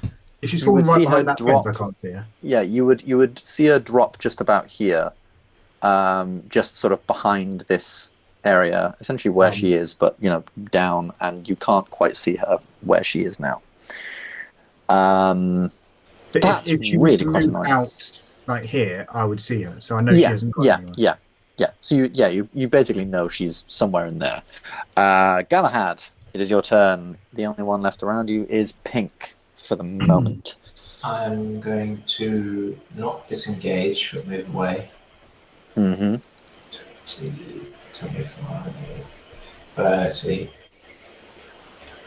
If she's you falling would right see her behind that drop. fence, I can't see her. Yeah, you would see her drop just about here, just sort of behind this area, essentially where she is, but down, and you can't quite see her where she is now. But That's if she really was to quite move annoying. out like here, I would see her. So I know she hasn't got anywhere. Yeah. So you basically know she's somewhere in there. Galahad, it is your turn. The only one left around you is Pink for the moment. I'm going to not disengage, but move away. Mm-hmm. 20, 25, 30.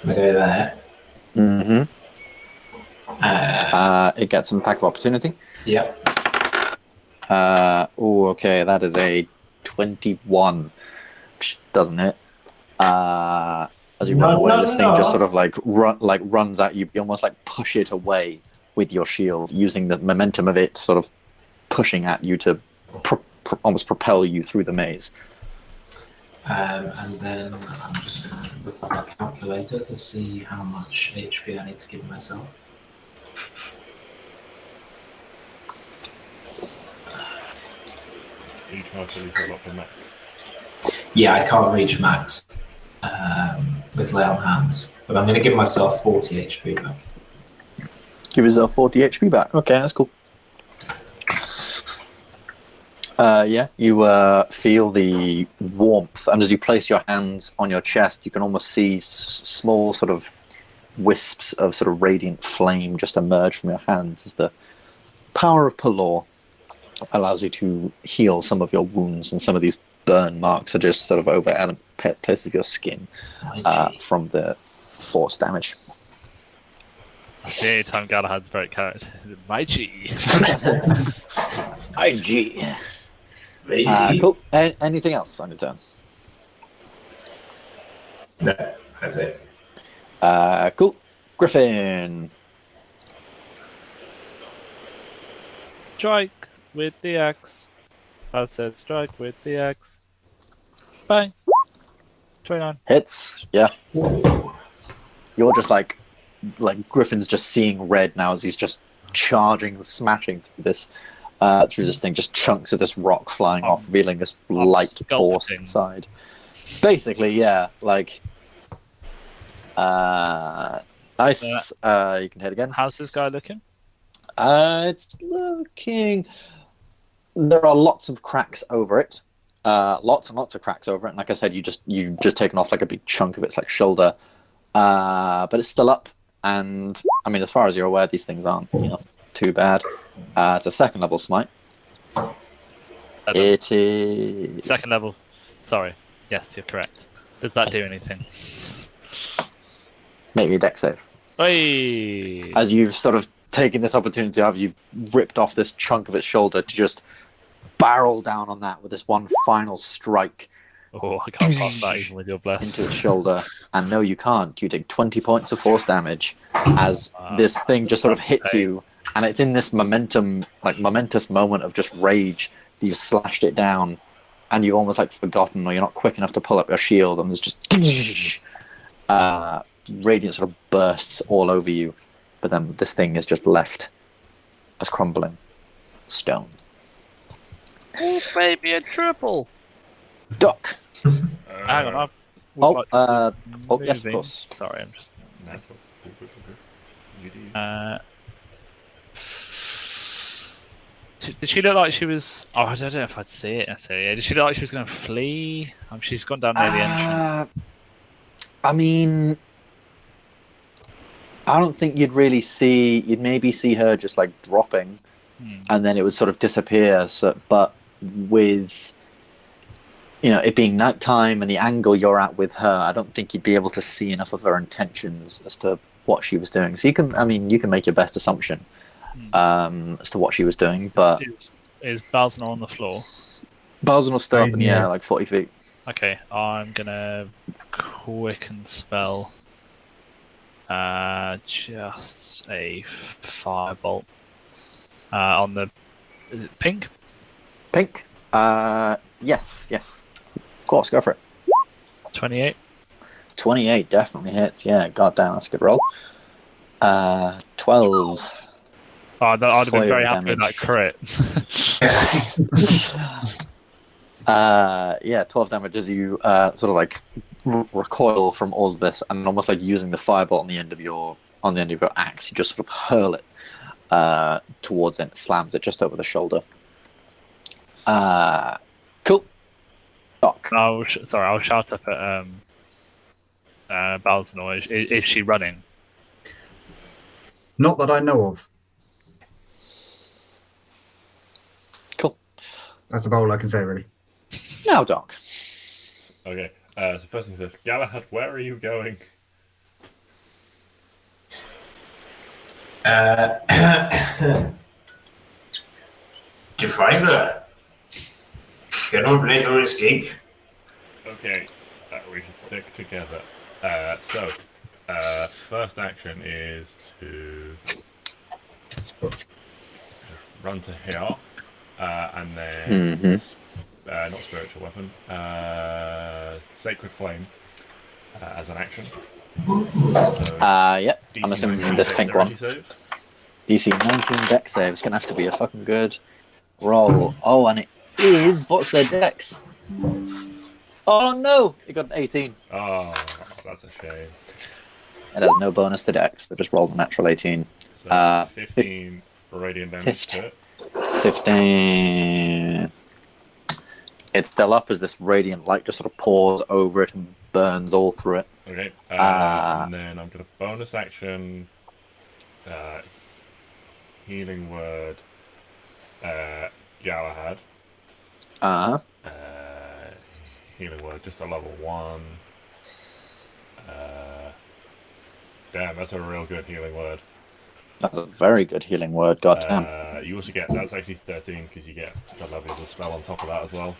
I'm going to go there. Mm-hmm. It gets some attack of opportunity. Yep. Okay, that is a 21, which doesn't hit. As you run away, this thing just sort of runs at you. You almost push it away with your shield, using the momentum of it sort of pushing at you to almost propel you through the maze. And then I'm just going to look at my calculator to see how much HP I need to give myself. You try to refill up the max. Yeah, I can't reach max with lay on hands, but I'm going to give myself 40 HP back. Give yourself 40 HP back. Okay, that's cool. You feel the warmth, and as you place your hands on your chest, you can almost see small sort of wisps of sort of radiant flame just emerge from your hands as the power of Pelor allows you to heal some of your wounds, and some of these burn marks are just sort of over at a place of your skin from the force damage. That's the only time Galahad's very character. My G. IG. Cool. Anything else on your turn? No, that's it. Cool. Griffin. Strike with the axe. I said strike with the axe. Bang. 29. Hits. Yeah. You're just like Griffin's just seeing red now as he's just charging, smashing through this thing. Just chunks of this rock flying off, revealing this light force inside. Basically, yeah. Nice. You can hit again. How's this guy looking? It's looking. There are lots of cracks over it. Lots and lots of cracks over it. And like I said, you just taken off a big chunk of its shoulder. But it's still up. And I mean, as far as you're aware, these things aren't too bad. It's a 2nd level smite. It is 2nd level. Sorry. Yes, you're correct. Does that do anything? Make me a dex save. Hey. As you've sort of taken this opportunity, you've ripped off this chunk of its shoulder to just barrel down on that with this one final strike. Oh, I can't pass that even with your bless. Into its shoulder. And no, you can't. You take 20 points of force damage as this thing just sort of hits you, and it's in this momentous moment of just rage that you've slashed it down, and you've almost forgotten, or you're not quick enough to pull up your shield, and there's just radiant sort of bursts all over you, but then this thing is just left as crumbling stone. Oh, baby, a triple. Duck. Hang on, yes, of course. Sorry, I'm just. That's all. You do. Did she look like she was? Oh, I don't know if I'd see it necessarily. Did she look like she was going to flee? She's gone down near the entrance. I mean, I don't think you'd maybe see her just dropping and then it would sort of disappear. So, but with it being nighttime and the angle you're at with her, I don't think you'd be able to see enough of her intentions as to what she was doing. So you can make your best assumption as to what she was doing. But is Balzanor on the floor? Balzanor's still up in the air, like 40 feet. Okay, I'm gonna quicken spell. Just a firebolt on the. Is it pink? Pink. Yes. Of course, go for it. 28. 28 definitely hits. Yeah, goddamn, that's a good roll. 12. Oh, I'd have been very happy with that crit. 12 damage as you sort of like recoil from all of this, and almost like using the firebolt on the end of your axe, you just sort of hurl it towards it, slams it just over the shoulder. Cool. Doc. I'll shout up at Balzanor. Is she running? Not that I know of. Cool. That's about all I can say, really. Now, Doc. Okay. So first thing first, Galahad, where are you going? To find her. Cannot let her escape. Okay, we should stick together. So, first action is to run to here, and then not spiritual weapon, sacred flame as an action. So, yep. I'm assuming this pink one. Save. DC 19 dex save. It's gonna have to be a fucking good roll. Oh, and it is. What's their dex? Oh no! It got an 18. Oh, that's a shame. It has no bonus to dex. They just rolled a natural 18. So 15 radiant damage to it. 15. It's still up as this radiant light just sort of pours over it and burns all through it. Okay, and then I'm going to bonus action healing word Galahad. Healing word, just a level 1. Damn, that's a real good healing word. That's a very good healing word, goddamn. You also get, that's actually 13 because you get the level of the spell on top of that as well.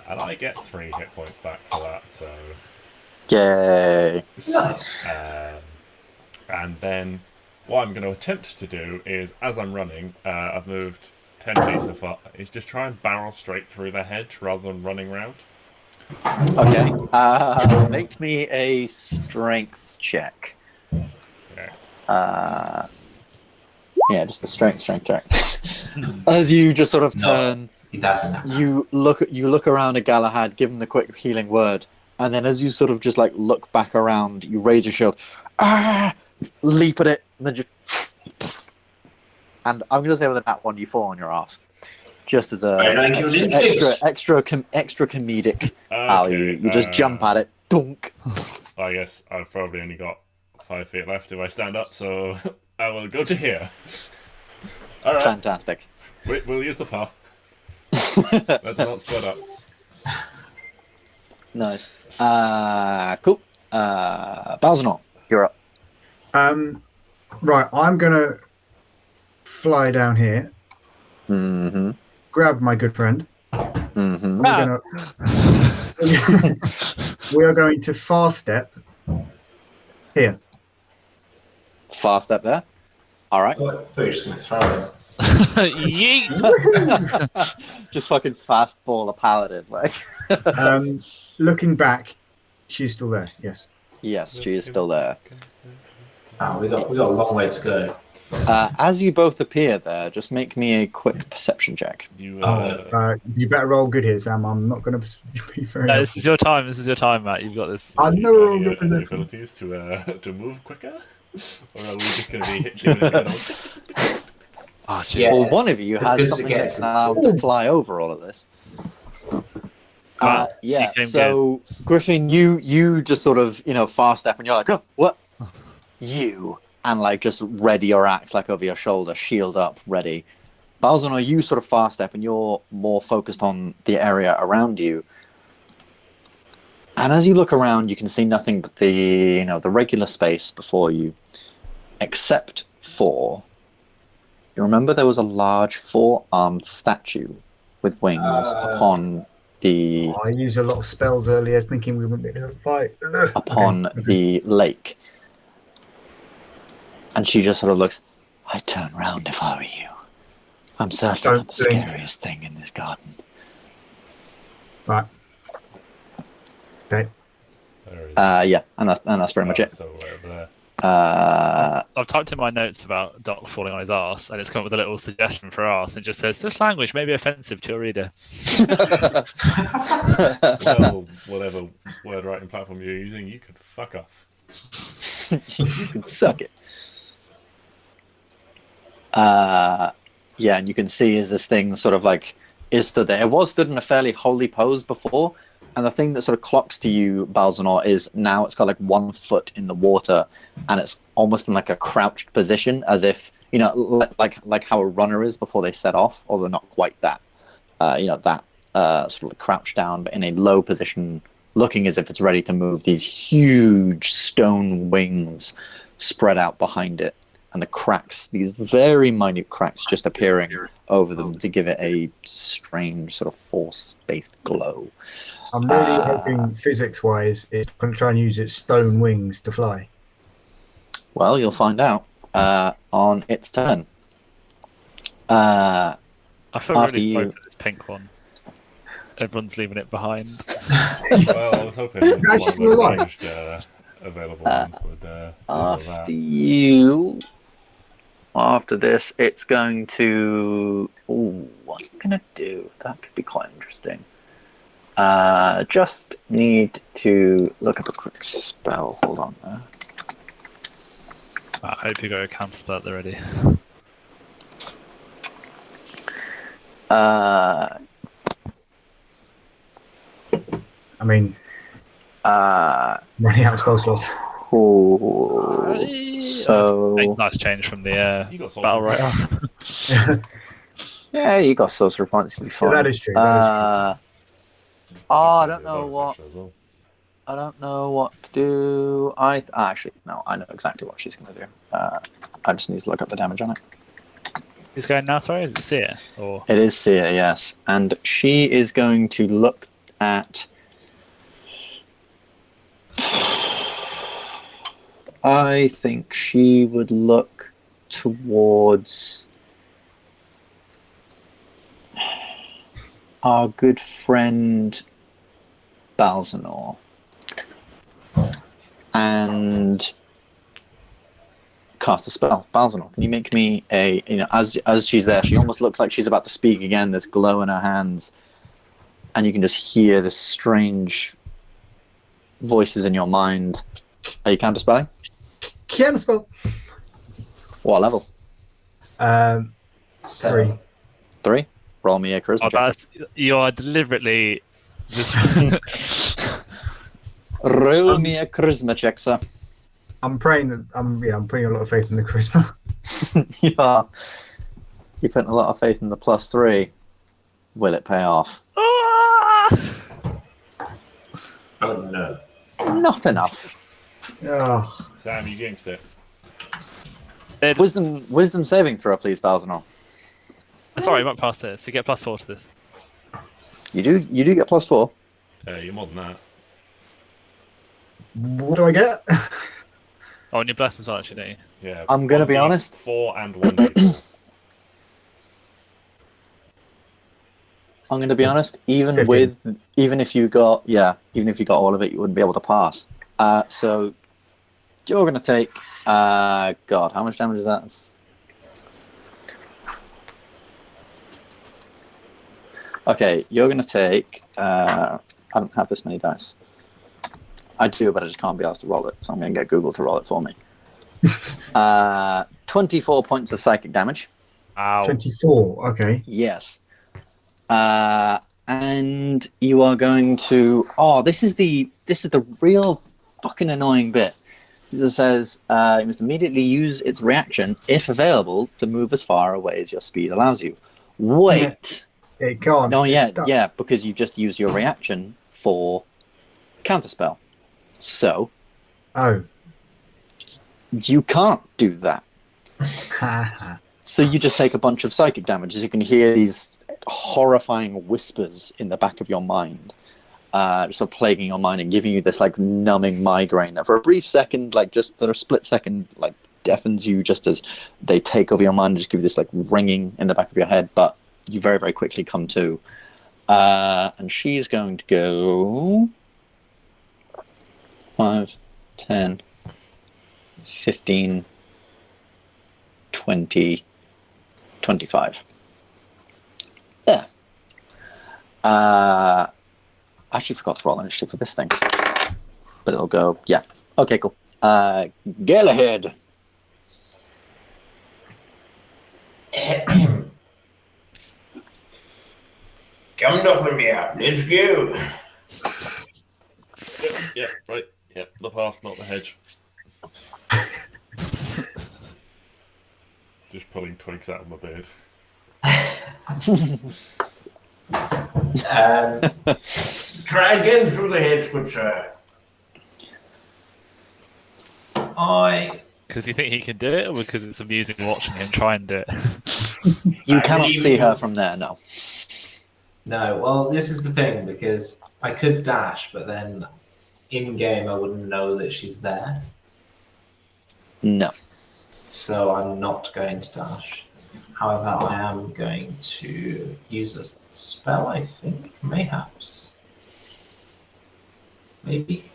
And I get 3 hit points back for that, so... Yay! Nice. And then what I'm going to attempt to do is, as I'm running, I've moved 10 feet so far, is just try and barrel straight through the hedge rather than running round. Okay, make me a strength check. Okay. Yeah, just a strength check. As you just sort of turn, He doesn't. you look around at Galahad, give him the quick healing word, and then as you sort of just like look back around, you raise your shield, leap at it, and then just, and I'm gonna say with that one, you fall on your ass, just as a extra comedic value. You just jump at it, dunk. I guess I've probably only got 5 feet left if I stand up, so I will go to here. All right. Fantastic. We'll use the path. Let's not split up. Nice. Cool. Balzanor, you're up. Right, I'm gonna fly down here. Mm-hmm. Grab my good friend. Mm-hmm. We are going to fast step here. Fast step there. All right. I thought you were just going to throw it. Yeet! Just fucking fastball a paladin, like. Looking back, she's still there. Yes. Yes, she is still there. Oh, we got a long way to go. As you both appear there, just make me a quick perception check. You better roll good here, Sam. I'm not going to be very. No, this is your time. This is your time, Matt. You've got this. I know good perception. Abilities to move quicker, or are we just going to be giving it a Oh, Yeah. Well, one of you has It's something good that's to get us- to fly over all of this. Yeah, you came so Griffin, you just sort of, fast step and you're like, oh, what? You and like just ready your axe like over your shoulder, shield up, ready. Balzanor, you sort of fast step, and you're more focused on the area around you. And as you look around, you can see nothing but the regular space before you, except for. You remember there was a large 4-armed statue with wings upon the. I used a lot of spells earlier, thinking we wouldn't be able to fight. Upon the lake. And she just sort of looks. I'd turn round if I were you. I'm certainly not the scariest thing in this garden. Right. Okay. Yeah, and that's pretty much it. So over there. I've typed in my notes about Doc falling on his arse, and it's come up with a little suggestion for arse, and it just says, this language may be offensive to a reader. Well, whatever word writing platform you're using, you could fuck off. You could suck it. Yeah, and you can see as this thing sort of like is stood there. It was stood in a fairly holy pose before, and the thing that sort of clocks to you, Balzanor, is now it's got like 1 foot in the water, and it's almost in like a crouched position, as if like how a runner is before they set off, although not quite that. That sort of like crouched down, but in a low position, looking as if it's ready to move. These huge stone wings spread out behind it. And the cracks, these very minute cracks just appearing over them to give it a strange sort of force-based glow. I'm really hoping physics-wise it's going to try and use its stone wings to fly. Well, you'll find out on its turn. I feel really sorry for this pink one. Everyone's leaving it behind. Well, I was hoping one of the ranged available ones would After this, it's going to. Ooh, what's it going to do? That could be quite interesting. Just need to look up a quick spell. Hold on there. I hope you got a camp spell already. I mean, running out of spell slots. Oh, so makes a nice change from the battle royale. Yeah, you got sorcerer points to be fine. Yeah, that is true. I don't know what. I don't know what to do. Actually, no, I know exactly what she's going to do. I just need to look up the damage on it. Who's going now? Sorry, is it Seer? Or it is Seer, yes, and she is going to look at. I think she would look towards our good friend Balzanor and cast a spell. Balzanor, can you make me a, as she's there, she almost looks like she's about to speak again, this glow in her hands, and you can just hear this strange voices in your mind. Are you counterspelling? Counterspell. What level? 3. 3? Roll me a charisma check. You are deliberately... Roll me a charisma check, sir. I'm praying that I'm putting a lot of faith in the charisma. You are. You're putting a lot of faith in the +3. Will it pay off? Oh no. Not enough. Oh. Sam, you jinxed it. Wisdom saving throw, please, Balzanor. Sorry, you went past this. You get +4 to this. You do get +4. You're more than that. What do I get? Oh, and you're blessed as well, actually, don't you? Yeah. I'm gonna be honest. 4 and 1d4. I'm gonna be honest. Even if you got all of it, you wouldn't be able to pass. So you're gonna take. God, how much damage is that? Okay, you're gonna take. I don't have this many dice. I do, but I just can't be asked to roll it, so I'm gonna get Google to roll it for me. 24 points of psychic damage. Ow. 24. Okay. Yes. And you are going to. Oh, this is the real fucking annoying bit. It says you must immediately use its reaction, if available, to move as far away as your speed allows you. Wait. It can't. No, It's yeah, stuck. yeah, because you just use your reaction for counterspell. So you can't do that. So you just take a bunch of psychic damage, as you can hear these horrifying whispers in the back of your mind, sort of plaguing your mind and giving you this like numbing migraine that for a brief second, like just for a split second, like deafens you just as they take over your mind and just give you this like ringing in the back of your head, but you very, very quickly come to. And she's going to go 5, 10, 15, 20, 25. There. I actually forgot to roll initiative for this thing. But it'll go, yeah. Okay, cool. Galahad. Come, Dokrumir, let's go. Yeah, right. Yeah, the path, not the hedge. Just pulling twigs out of my beard. Try again through the hedge, good sir. Because you think he can do it, or because it's amusing watching him try and do it? You cannot see her from there, no. No, well, this is the thing, because I could dash, but then in-game I wouldn't know that she's there. No. So I'm not going to dash. However, I am going to use a spell, I think. Mayhaps. Maybe.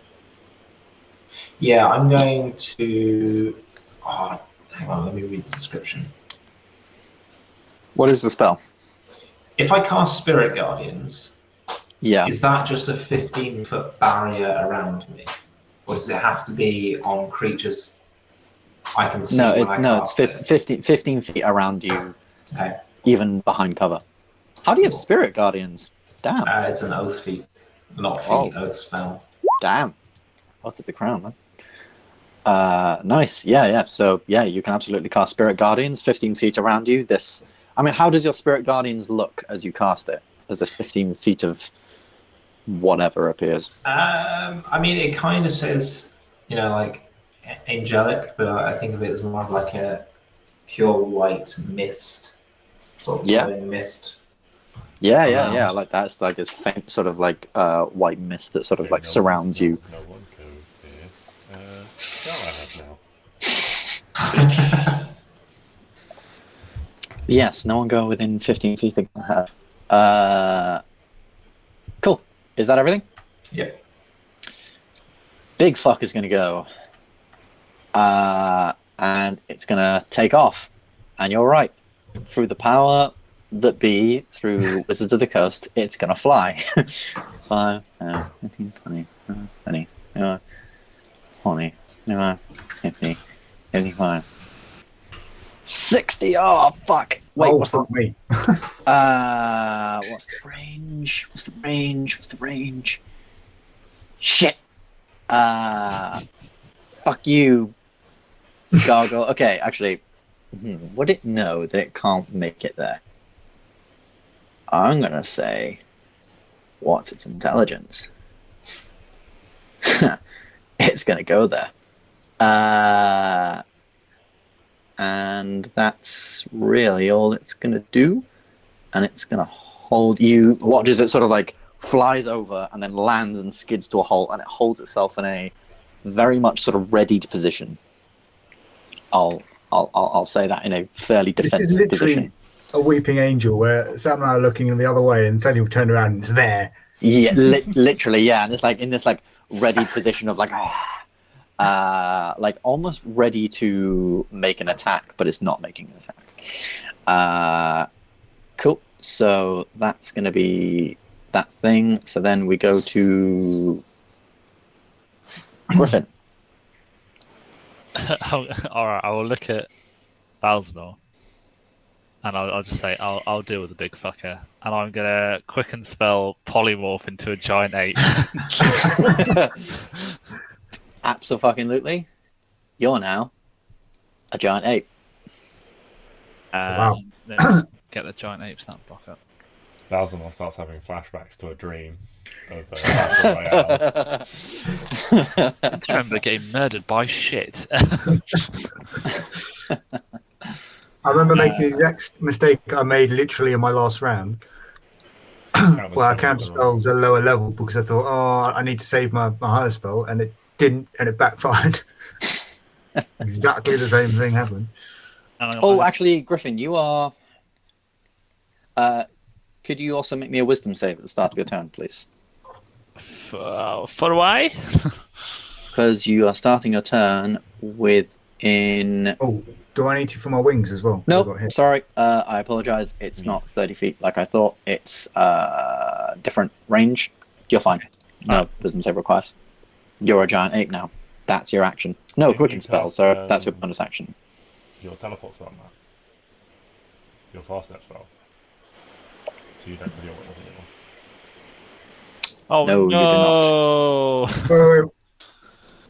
Yeah, I'm going to... Oh, hang on, let me read the description. What is the spell? If I cast Spirit Guardians, is that just a 15-foot barrier around me? Or does it have to be on creatures I can see when I cast it's 15 feet around you, even behind cover. How do you have Spirit Guardians? Damn. It's an oath feat, not feat, oath spell. Damn. Oath of the crown, man. Nice. Yeah. So, yeah, you can absolutely cast Spirit Guardians 15 feet around you. I mean, how does your Spirit Guardians look as you cast it? As this 15 feet of whatever appears? I mean, it kind of says, like angelic, but I think of it as more of like a pure white mist, sort of glowing mist. Yeah, like that. It's like this faint sort of like white mist that sort of like surrounds you. No one go here. Galahad now. Yes, no one go within 15 feet of Galahad. Cool. Is that everything? Yep. Big fuck is going to go. And it's going to take off. And you're right. Through the power that be, through Wizards of the Coast, it's going to fly. 5, 15, 20, 20, 20, 50, 55. 60. Oh fuck! Wait, what's the me? what's the range? What's the range? Shit! Fuck you, Gargle. Okay, actually, would it know that it can't make it there? I'm gonna say, what's its intelligence? It's gonna go there. And that's really all it's going to do. And it's going to hold you. Watch as it sort of like flies over and then lands and skids to a halt, and it holds itself in a very much sort of readied position. I'll say that in a fairly defensive this is literally position. A weeping angel where Sam and I are looking the other way and suddenly we turn around and it's there. Yeah, literally, yeah. And it's like in this like ready position of like almost ready to make an attack, but it's not making an attack. Cool. So that's going to be that thing. So then we go to Griffin. All right, I will look at Balzanor, and I'll just say I'll deal with the big fucker, and I'm gonna quicken spell polymorph into a giant ape. Absolutely. you're now a giant ape. Wow. Let's get the giant ape stat block up. Balzanor starts having flashbacks to a dream of Battle Royale. I remember getting murdered by shit. I remember making the exact mistake I made literally in my last round. Well, I counter spelled a lower level because I thought, oh, I need to save my higher spell, and it didn't, and it backfired. Exactly the same thing happened. Oh, actually, Griffin, you are. Could you also make me a wisdom save at the start of your turn, please? For why? Because you are starting your turn within. Oh, do I need to for my wings as well? No, nope, sorry. I apologize. It's not 30 feet like I thought. It's different range. You're fine. No wisdom save required. You're a giant ape now. That's your action. No quicken spell, so that's your bonus action. Your teleport spell, Matt. Your fast step spell. So you don't really what was it anymore. Oh no! You do not.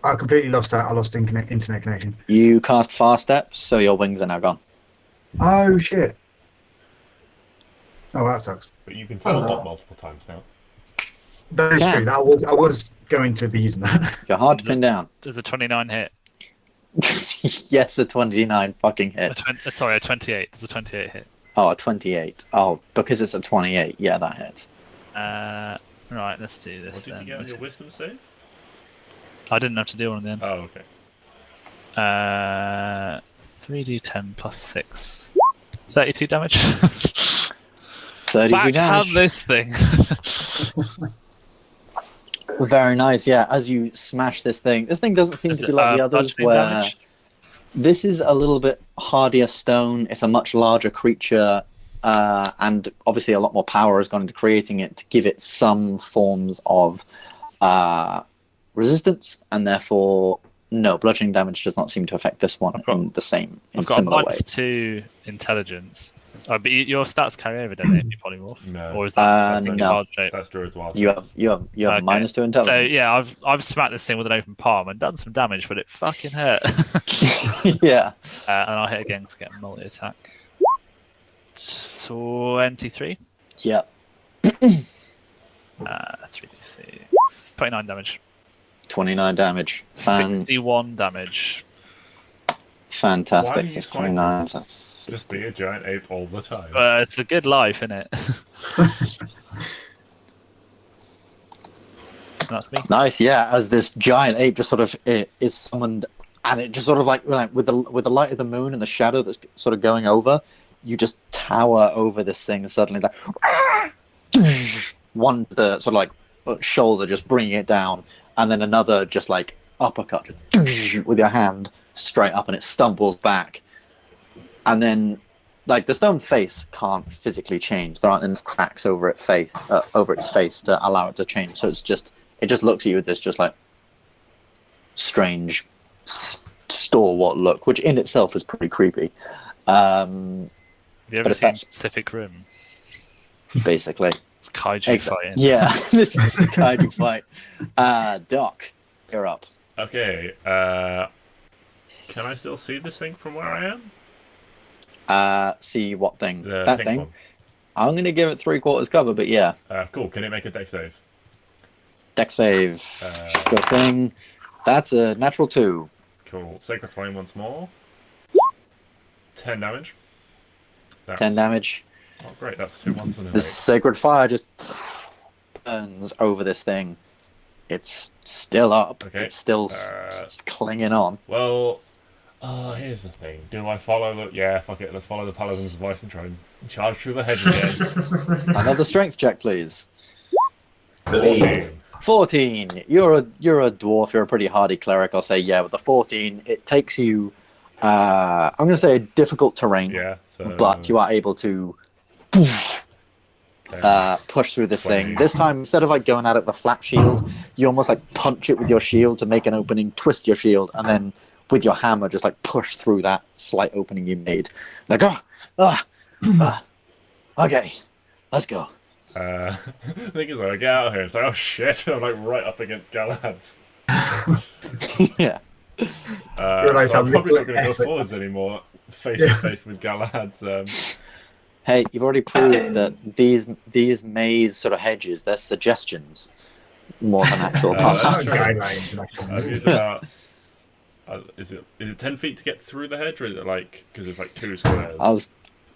I completely lost that. I lost internet connection. You cast fast step, so your wings are now gone. Oh shit! Oh, that sucks. But you can teleport multiple times now. That is true. I was going to be using that. You're hard to pin down. Does a 29 hit? Yes, a 29 fucking hit. Sorry, a 28. Does a 28 hit? Oh, a 28. Oh, because it's a 28. Yeah, that hits. Right, let's do this. What did you get on your wisdom save? I didn't have to do one in the end. Oh, okay. 3d10 plus 6. 32 damage. 32 damage. Backhand this thing. Very nice, yeah. As you smash this thing doesn't seem to be like the others where damage? This is a little bit hardier stone. It's a much larger creature, and obviously a lot more power has gone into creating it to give it some forms of resistance, and therefore, no, bludgeoning damage does not seem to affect this one in similar ways. 2 intelligence. Oh, but your stats carry over, don't they? If you polymorph, no. Or is that no? That's Druid's wild. You have okay. -2 intelligence. So yeah, I've smacked this thing with an open palm and done some damage, but it fucking hurt. Yeah. And I'll hit again to get a multi attack. 23. Yeah. 3d6. 29 damage. 29 damage. 61 damage. Fantastic. 29. Just be a giant ape all the time. It's a good life, isn't it? That's me. Nice, yeah. As this giant ape just sort of is summoned, and it just sort of like with the light of the moon and the shadow that's sort of going over, you just tower over this thing and suddenly like one the sort of like shoulder just bringing it down, and then another just like uppercut with your hand straight up, and it stumbles back. And then, like, the stone face can't physically change. There aren't enough cracks over its face to allow it to change. So it just looks at you with this just like strange stalwart look, which in itself is pretty creepy. Have you ever seen Pacific Rim? Basically, it's kaiju fighting. Yeah, this is a kaiju fight. Doc, you're up. Okay. Can I still see this thing from where I am? See what thing? That thing? One. I'm going to give it 3/4 cover, but yeah. Cool. Can it make a dex save? Dex save. Good thing. That's a natural 2. Cool. Sacred Flame once more. 10 damage. 10 damage. Oh, great. That's 2 ones and a The Sacred Fire just burns over this thing. It's still up. Okay. It's still clinging on. Well... here's the thing. Do I follow the... Yeah, fuck it. Let's follow the Paladin's advice and try and charge through the hedge again. Another strength check, please. 14. You're a dwarf. You're a pretty hardy cleric. I'll say, yeah, with the 14, it takes you... I'm going to say a difficult terrain. Yeah, but you are able to push through this thing. This time, instead of like going at it with a flat shield, you almost like punch it with your shield to make an opening, twist your shield, and then with your hammer, just like push through that slight opening you made. Like, okay, let's go. The thing is, I get out of here and say, oh shit, I'm like right up against Galahad's. Yeah. So I'm probably not going to go forwards anymore, face to face with Galahad's. Hey, you've already proved that these maze sort of hedges, they're suggestions more than actual paths. I've used about. Is it 10 feet to get through the hedge, or is it like because it's like 2 squares?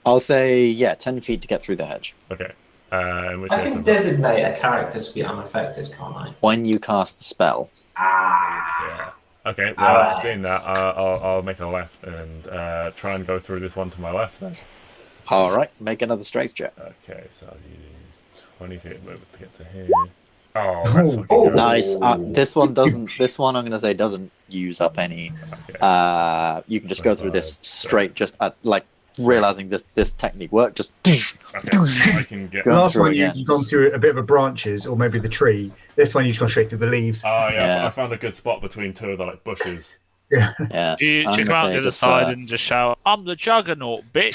I'll say 10 feet to get through the hedge. Okay. I can designate a character to be unaffected, can't I? When you cast the spell. Yeah. Okay. Well, seeing that, I'll make a left and try and go through this one to my left then. All right. Make another strength check. Okay. So I'll use 20 feet of movement to get to here. Oh, that's fucking good. Nice. This one doesn't. This one I'm going to say doesn't use up any. Okay. You can just go through this straight, just at like. Realizing this technique worked, just okay. I can get last one you've gone through a bit of a branches or maybe the tree. This one you've gone straight through the leaves. Oh yeah, I found a good spot between 2 of the like bushes. Yeah. Do you come out the other side and just shout, "I'm the juggernaut, bitch"?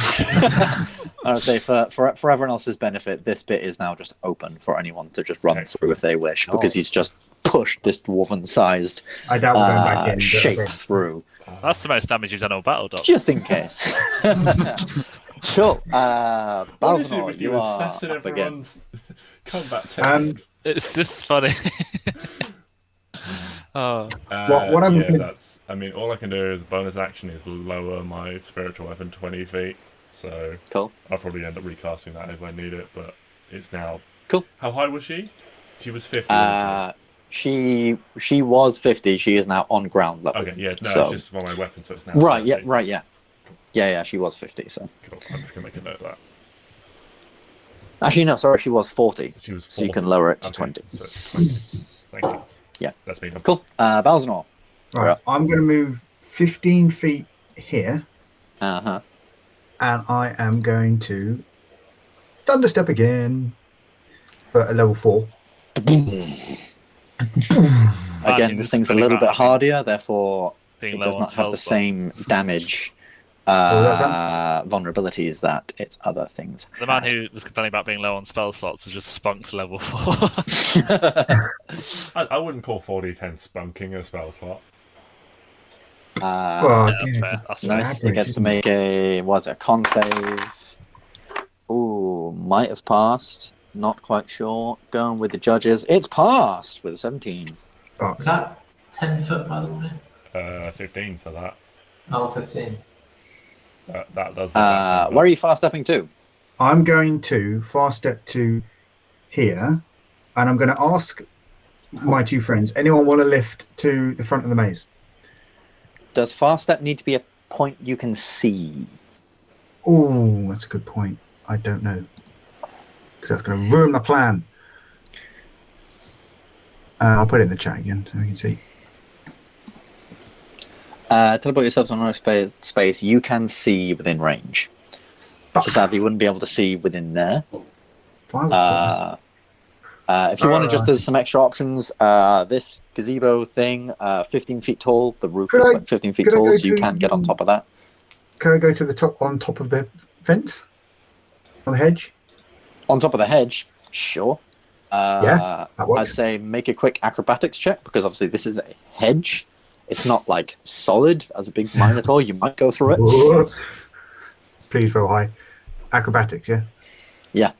I would say for everyone else's benefit, this bit is now just open for anyone to just run through if they wish, because he's just pushed this dwarven-sized shape through. That's the most damage you've done on Battle Dog. Just in case. Sure. Balzanor, you are up again. Combat techniques. It's just funny. All I can do as a bonus action is lower my spiritual weapon 20 feet. So cool. I'll probably end up recasting that if I need it, but it's now cool. How high was she? She was 50. She was 50. She is now on ground level. Okay, yeah, no, it's just for my weapon, so it's now. Right, 30. yeah. Cool. Yeah. She was 50. So. Cool. I'm just gonna make a note of that. Actually, no, sorry, she was 40. She was 40. So you can lower it to 20. So it's 20. Thank you. Yeah, that's me done. Cool. Balzanor. Right, I'm going to move 15 feet here. And I am going to thunderstep again, but at level 4. Again, this thing's a little bit hardier, therefore it does not have the same damage vulnerabilities that its other things. The man who was complaining about being low on spell slots has just spunked level 4. I wouldn't call 4d10 spunking a spell slot. That's nice. It gets to make a con save. Ooh, might have passed. Not quite sure. Going with the judges. It's passed with a 17. Is that 10 foot, by the way? 15 for that. Oh, 15. That does. Where are you fast stepping to? I'm going to fast step to here, and I'm going to ask my 2 friends, anyone want to lift to the front of the maze? Does fast step need to be a point you can see? Oh, that's a good point. I don't know. Because that's going to ruin my plan. I'll put it in the chat again so we can see. Teleport yourself to another space you can see within range. So sadly, you wouldn't be able to see within there. If you wanted, just as some extra options, this gazebo thing, 15 feet tall, the roof is like 15 feet tall, so you can get on top of that. Can I go to the top, on top of the fence? On the hedge? On top of the hedge? Sure. Yeah, that works. I'd say make a quick acrobatics check, because obviously this is a hedge. It's not like solid as a big minotaur. You might go through it. Whoa. Please roll high. Acrobatics, yeah? Yeah.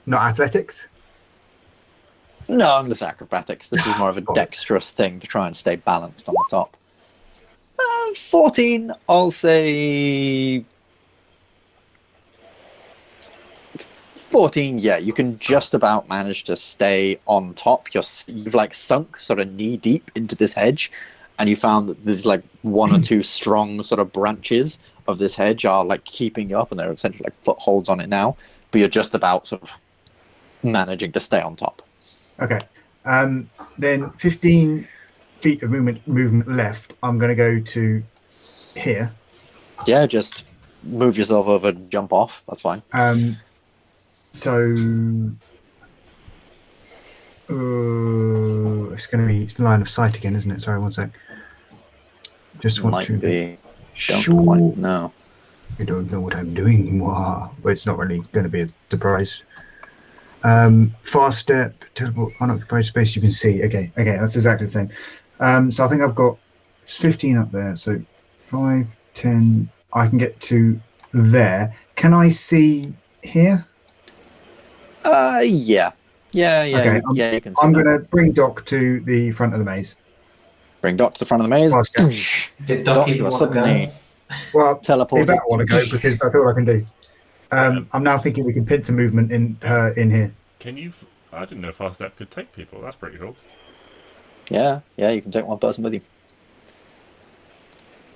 Not athletics? No, I'm just acrobatics. This is more of a dexterous thing to try and stay balanced on the top. 14, I'll say... 14, yeah, you can just about manage to stay on top. You've like sunk sort of knee deep into this hedge, and you found that there's like 1 or 2 strong sort of branches of this hedge are like keeping you up, and they're essentially like footholds on it now, but you're just about sort of managing to stay on top. Okay. Then 15 feet of movement left. I'm going to go to here. Yeah, just move yourself over, jump off. That's fine. So it's going to be line of sight again, isn't it? Sorry, one sec. Just want to be. Sure. Quite know. I don't know what I'm doing. Well, it's not really going to be a surprise. Fast step, teleport, unoccupied space you can see. Okay, that's exactly the same. So I think I've got It's 15 up there, so 5, 10. I can get to there. Can I see here? Yeah. Okay, you can see I'm going to bring Doc to the front of the maze. Bring Doc to the front of the maze. Did Doc even want to go? Well, teleported. He better want to go because that's all I can do. I'm now thinking we can pincer movement in here. Can you? I didn't know Fast Step could take people. That's pretty cool. Yeah, you can take one person with you.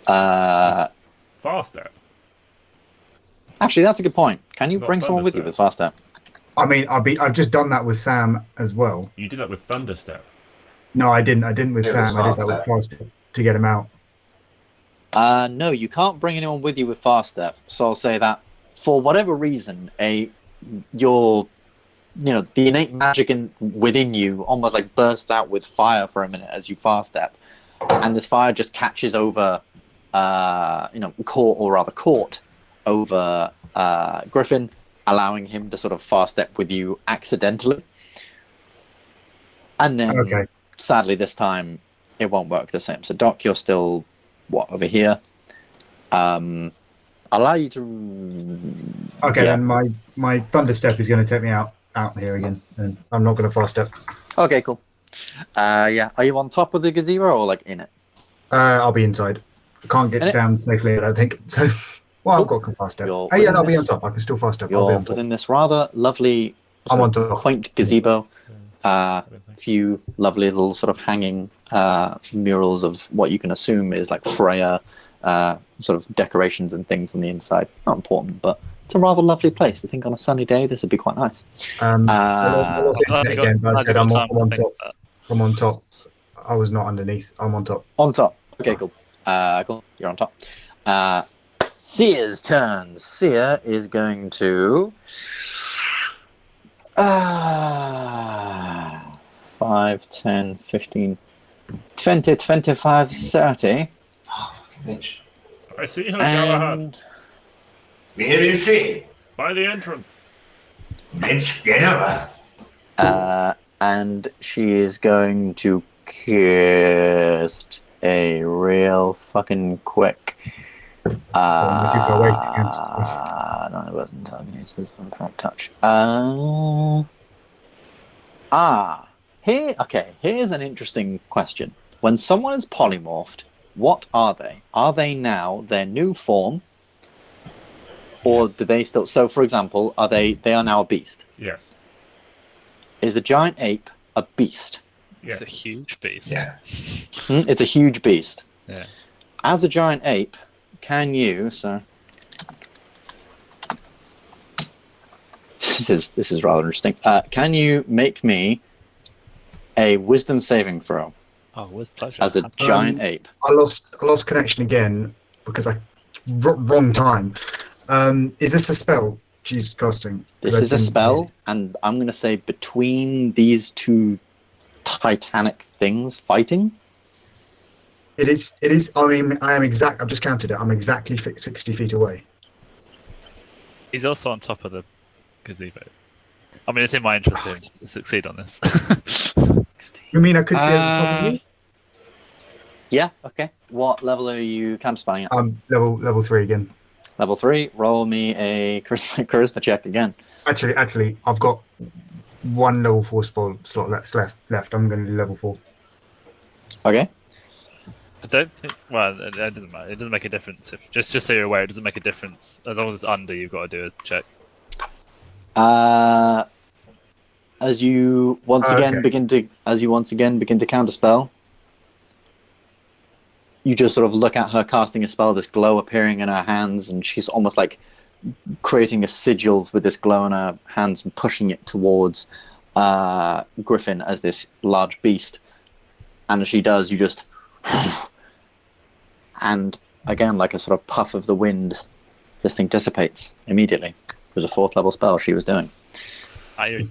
Fast Step. Actually, that's a good point. Can you bring someone with you with Fast Step? I mean, I've just done that with Sam as well. You did that with Thunder Step. No, I didn't. I didn't with Sam. I did that with Fast Step to get him out. No, you can't bring anyone with you with Fast Step. So I'll say that for whatever reason, the innate magic within you almost like bursts out with fire for a minute as you Fast Step, and this fire just catches over, caught over Griffin, allowing him to sort of Fast Step with you accidentally. And then, sadly, this time it won't work the same. So Doc, you're still over here. Allow you to. Okay, then my Thunder Step is going to take me out here again, and I'm not going to Fast Step. Okay, cool. Are you on top of the gazebo or like in it? I'll be inside. I can't get down safely, I don't think. So, I've got to Fast Step. I'll be on top. I can still Fast Step. You're within this rather lovely, quaint gazebo. Few lovely little sort of hanging murals of what you can assume is like Freya sort of decorations and things on the inside. Not important, but it's a rather lovely place. I think on a sunny day this would be quite nice. I lost internet again, but I said I'm on top. I'm on top. I was not underneath. I'm on top. On top. Okay, cool. Cool. You're on top. Seer's turn. Seer is going to 5, 10, 15, 20, 25, 30. Oh, fucking bitch. I see her, Galahad. Where is she? By the entrance. Bitch, get over. And she is going to cast a real fucking quick. No, it wasn't targeted. It was on front touch. Here's an interesting question. When someone is polymorphed, what are they? Are they now their new form? Or do they still... So, for example, they are now a beast? Yes. Is a giant ape a beast? It's a huge beast. Yeah. It's a huge beast. Yeah. As a giant ape, can you... So... This is rather interesting. Can you make me a wisdom saving throw? Oh, with pleasure. As a giant ape. I lost connection again because wrong time. Is this a spell she's casting? This is a spell, and I'm going to say between these two titanic things fighting. It is. I mean, I've just counted it. I'm exactly 60 feet away. He's also on top of the gazebo. I mean, it's in my interest for him to succeed on this. You mean I could see at the top of you? Yeah, okay. What level are you counterspelling at? Level 3 again. Level 3, roll me a charisma check again. Actually, I've got one level 4 slot left. I'm going to do level 4. Okay. I don't think... Well, it doesn't matter. It doesn't make a difference. Just so you're aware, it doesn't make a difference. As long as it's under, you've got to do a check. As you once again begin to counterspell, you just sort of look at her casting a spell, this glow appearing in her hands, and she's almost like creating a sigil with this glow in her hands and pushing it towards Griffin as this large beast. And as she does, you just... and again, like a sort of puff of the wind, this thing dissipates immediately. It was a 4th level spell she was doing.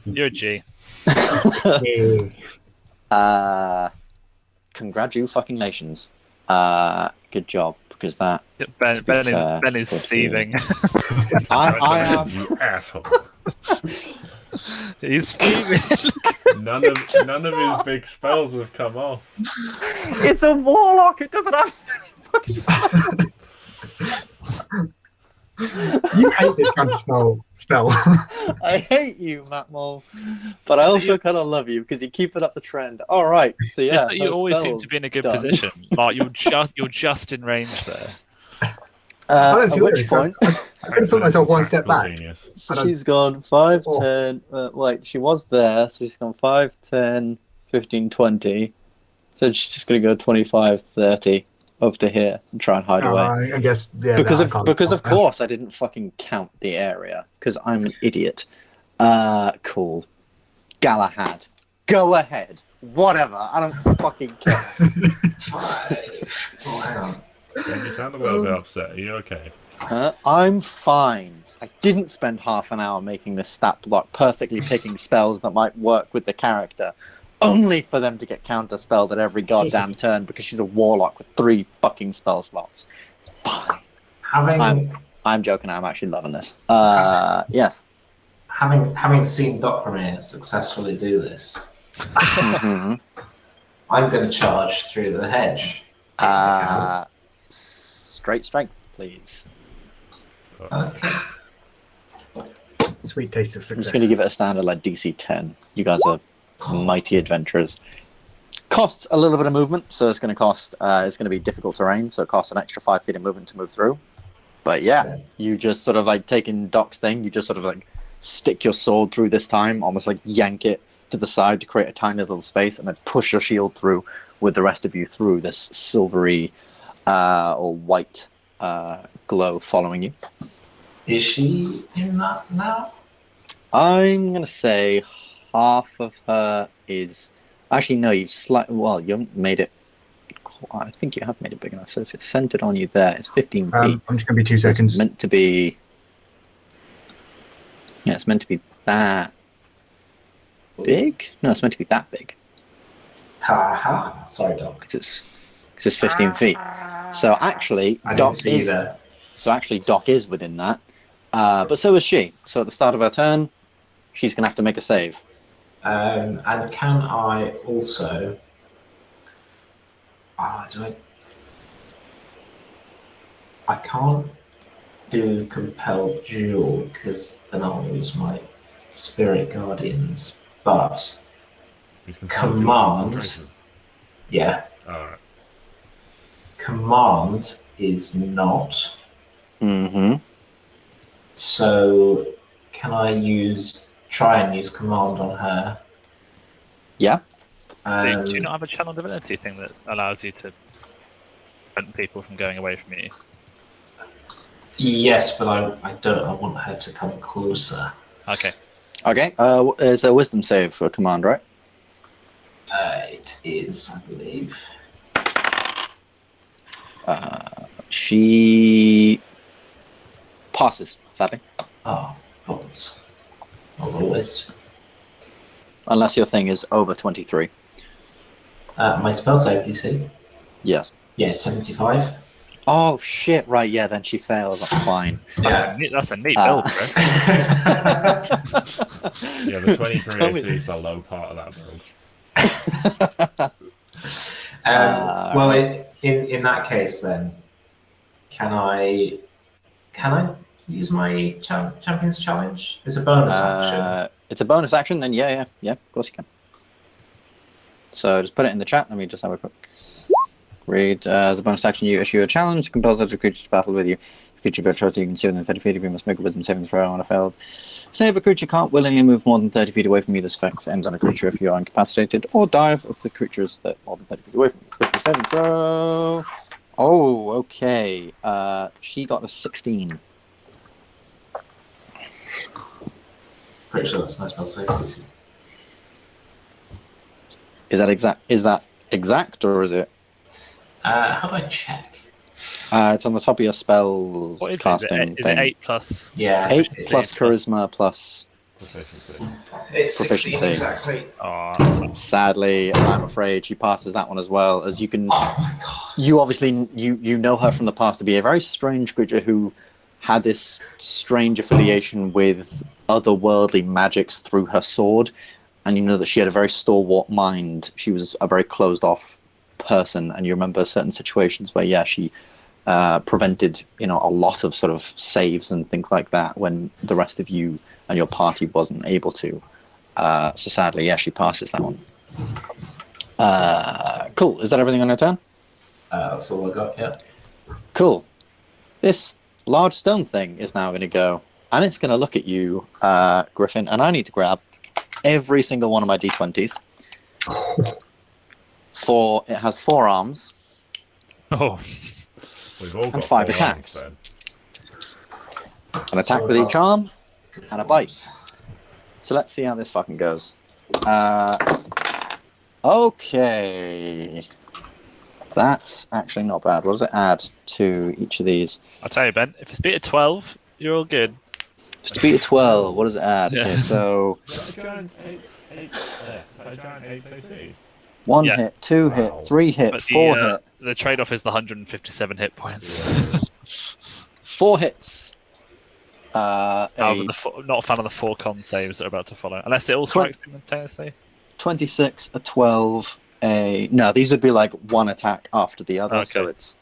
You're a G. Congratulations. Good job, because that... Ben is seething. I am... You asshole. He's fuming. None of his big spells have come off. It's a warlock. It doesn't have. You hate this kind of spell. I hate you, Matt Mole, but I also kind of love you because you keep it up the trend. All right, so yeah, It's that you always seem to be in a good position. Like you're just in range there. At which point, I could have put myself one step back. so she's gone 5, 10. Wait, she was there, so she's gone 5, 10, 15, 20. So she's just going to go 25, 30 over to here and try and hide away. I guess, yeah. Because of course I didn't fucking count the area because I'm an idiot. Cool. Galahad, go ahead. Whatever. I don't fucking care. 5. Oh, hang on. You sound a little bit upset. Are you okay? I'm fine. I didn't spend half an hour making this stat block perfectly picking spells that might work with the character, only for them to get counter-spelled at every goddamn turn because she's a warlock with 3 fucking spell slots. Fine. I'm joking. I'm actually loving this. Yes. Having seen Dokrumir successfully do this, I'm going to charge through the hedge. Straight strength, please. Okay. Sweet taste of I'm success. just going to give it a standard like DC 10. You guys are mighty adventurers. Costs a little bit of movement, so it's going to cost. It's going to be difficult terrain, so it costs an extra 5 feet of movement to move through. But yeah, you just sort of like taking Doc's thing. You just sort of like stick your sword through this time, almost like yank it to the side to create a tiny little space, and then push your shield through with the rest of you through this silvery or white glow following you. Is she in that now? I'm going to say half of her is... Actually, no, you've slightly... Well, you haven't made it... I think you have made it big enough. So if it's centered on you there, it's 15 feet. I'm just going to be 2 seconds. It's meant to be... Yeah, it's meant to be that big? No, it's meant to be that big. Ha. Sorry, Doc. Because it's 15 feet. So actually, Doc is within that. But so is she. So at the start of her turn, she's going to have to make a save. And can I also... I can't do Compel Duel because then I'll lose my Spirit Guardians. But Command... Yeah. Alright. Command is not. Mm-hmm. So can I try and use Command on her? Yeah. Do you not have a channel divinity thing that allows you to prevent people from going away from you? Yes, but I don't. I want her to come closer. Okay. Okay. It's a wisdom save for Command, right? It is, I believe. She passes, sadly. Oh, balls. As always. Unless your thing is over 23. My spell save DC? Yes. Yeah, 75. Oh, shit, right, yeah, then she fails. That's fine. Yeah. That's a neat build, bro. Yeah, the 23 AC is the low part of that build. Well, in that case, then, can I use my Champion's Challenge? It's a bonus action. It's a bonus action, then yeah, of course you can. So just put it in the chat. Let me just have a quick read. As a bonus action, you issue a challenge. Compels other creature to battle with you. If creature by choice you can see within 30 feet of you must make a wisdom saving throw on a failed save. A creature can't willingly move more than 30 feet away from you. This effect ends on a creature if you are incapacitated or die if the creature is more than 30 feet away from you. Wisdom saving throw. Oh, okay. She got a 16. Pretty sure that's my spell save DC. Is that exact or is it? How do I check? It's on the top of your spells What is casting it? Is thing. it 8 plus? Yeah. 8 plus charisma plus. It's 16 proficiency. exactly. Oh, Sadly, I'm afraid she passes that one as well. As you can, Oh my god. you obviously you know her from the past to be a very strange creature who had this strange affiliation with otherworldly magics through her sword, and you know that she had a very stalwart mind. She was a very closed-off person, and you remember certain situations where, yeah, she prevented, a lot of sort of saves and things like that when the rest of you and your party wasn't able to. So sadly, yeah, she passes that one. Cool. Is that everything on her turn? That's all I got, yeah. Cool. This large stone thing is now going to go, and it's going to look at you, Griffin, and I need to grab every single one of my d20s. It has 4 arms. Oh. We've all got and 5 attacks. Arms, an attack with each arm, and a bite. So let's see how this fucking goes. Okay. That's actually not bad. What does it add to each of these? I'll tell you, Ben, if it's beat at 12, you're all good. If it's beat at 12, what does it add? Yeah. Okay, so... Is that a giant 8 AC? 1 hit, 2 hit, 3 hit, But 4 hit. The trade-off is the 157 hit points. 4 hits. Not a fan of the 4 con saves that are about to follow. Unless it all strikes simultaneously. 26, a 12, No, these would be like one attack after the other. Okay. So it's...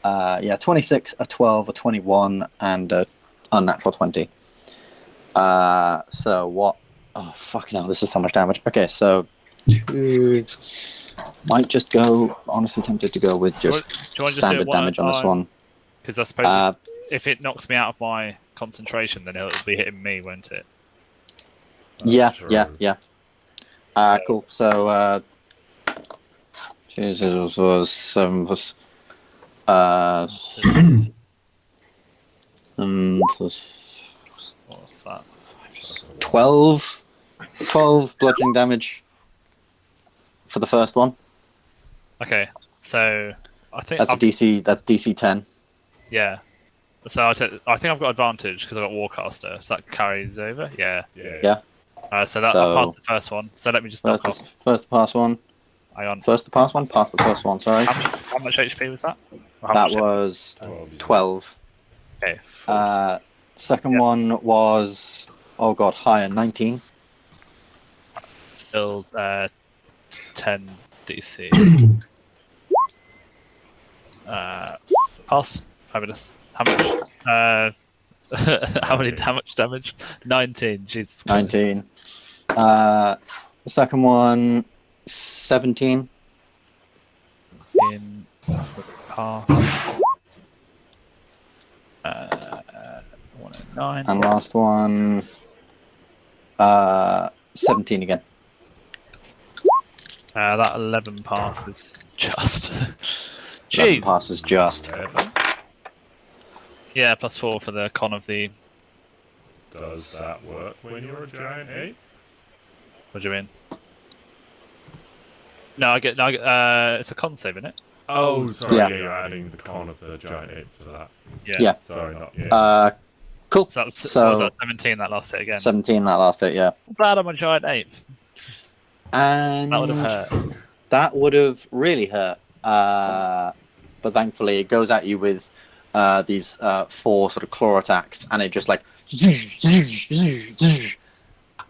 26, a 12, a 21, and a unnatural 20. So what... Oh, fucking hell, this is so much damage. Okay, so... Might just go... Honestly tempted to go with just standard damage on this one. Because I suppose if it knocks me out of my concentration, then it'll be hitting me, won't it? Yeah. Cool. So, Jesus was 7 plus... plus... What's that? 12 bludgeoning damage for the first one. Okay, so I think that's DC 10. Yeah. So I think I've got advantage because I've got Warcaster. So that carries over. Yeah. So I'll pass the first one. So let me just knock off. First to pass one. Hang on. First to pass one. Pass the first one. Sorry. How much HP was that? That was 12. Okay. Second one was higher, 19. Still 10 DC. Pass. Fabulous. How much? How much damage? 19. Jesus Christ. 19. The second one, 17. That's the pass. 109. And last one, 17 again. That 11 passes just. 11 passes just. Yeah, +4 for the con of the... Does that work when you're a giant ape? What do you mean? No, I get it's a con save, isn't it? Oh, sorry, yeah, you're adding the con of the giant ape to that. Yeah. Sorry, not yet. Cool. So was that 17 that last hit again? 17 that last hit, yeah. I'm glad I'm a giant ape. And that would have hurt. That would have really hurt. But thankfully it goes at you with these 4 sort of claw attacks, and it just like...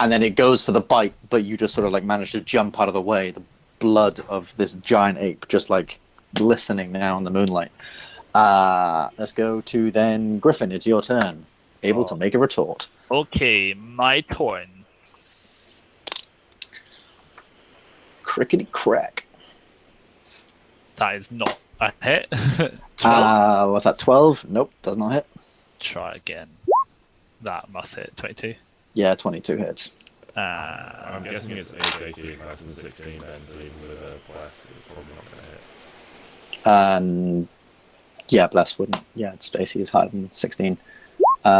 And then it goes for the bite, but you just sort of like manage to jump out of the way. The blood of this giant ape just like glistening now in the moonlight. Let's go to then Griffin. It's your turn. Able to make a retort. Okay, my turn. Crickety crack. That is not a hit. 12. What's that? 12? Nope, does not hit. Try again. That must hit. 22. Yeah, 22 hits. I'm guessing it's 8 AC is less than 16 then, so even with a bless, it's probably not going to hit. Yeah, bless wouldn't. Yeah, its AC is higher than 16.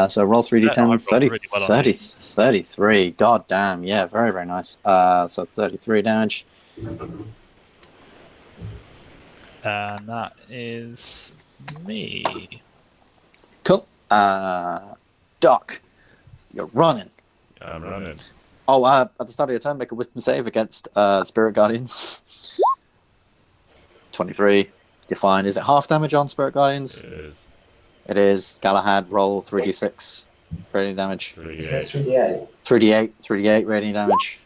So roll 3d10, 33. God damn, yeah, very, very nice. So 33 damage. And that is me. Cool. Doc, you're running. I'm running. Oh, at the start of your turn, make a wisdom save against Spirit Guardians. 23. You're fine. Is it half damage on Spirit Guardians? It is. It is. Galahad, roll 3d6 radiant damage. 3d8. 3d8 radiant damage.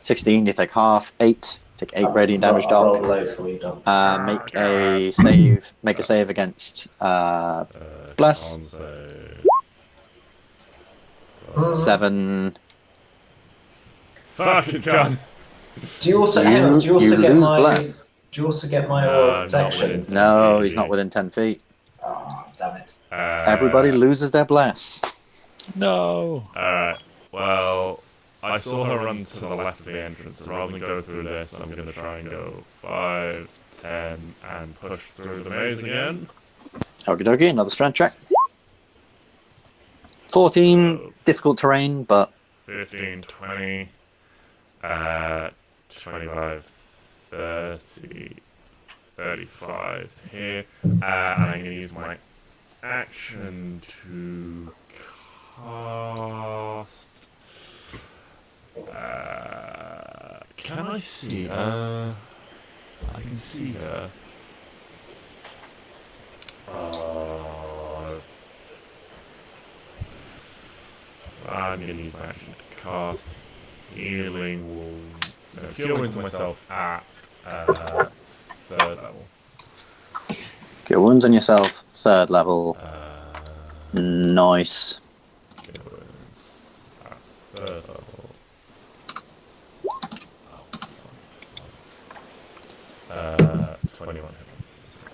16, you take half. 8, take 8 radiant damage, I'll roll Doc. low for you, Doc. Make a save. Make a save against Bless. 7. Fuck, it's gone. Do you also get my aura of protection? No, he's not within 10 feet. Oh, damn it. Everybody loses their bless. No. Alright, well, I saw her run to the left of the entrance, so rather than go through this, I'm going to try and go 5, 10, and push through the maze again. Okie dokie, another strength check. 14, so, difficult terrain, but... 15, 20, 25, 30, 35 here, and I'm going to use my action to cast... can I see her? I can see her. I'm going to use my action to cast Healing Wound. No, Cure Wounds myself at 3rd level. Cure Wounds on yourself, 3rd level. Nice. Cure Wounds at 3rd level. Oh, 21 hits.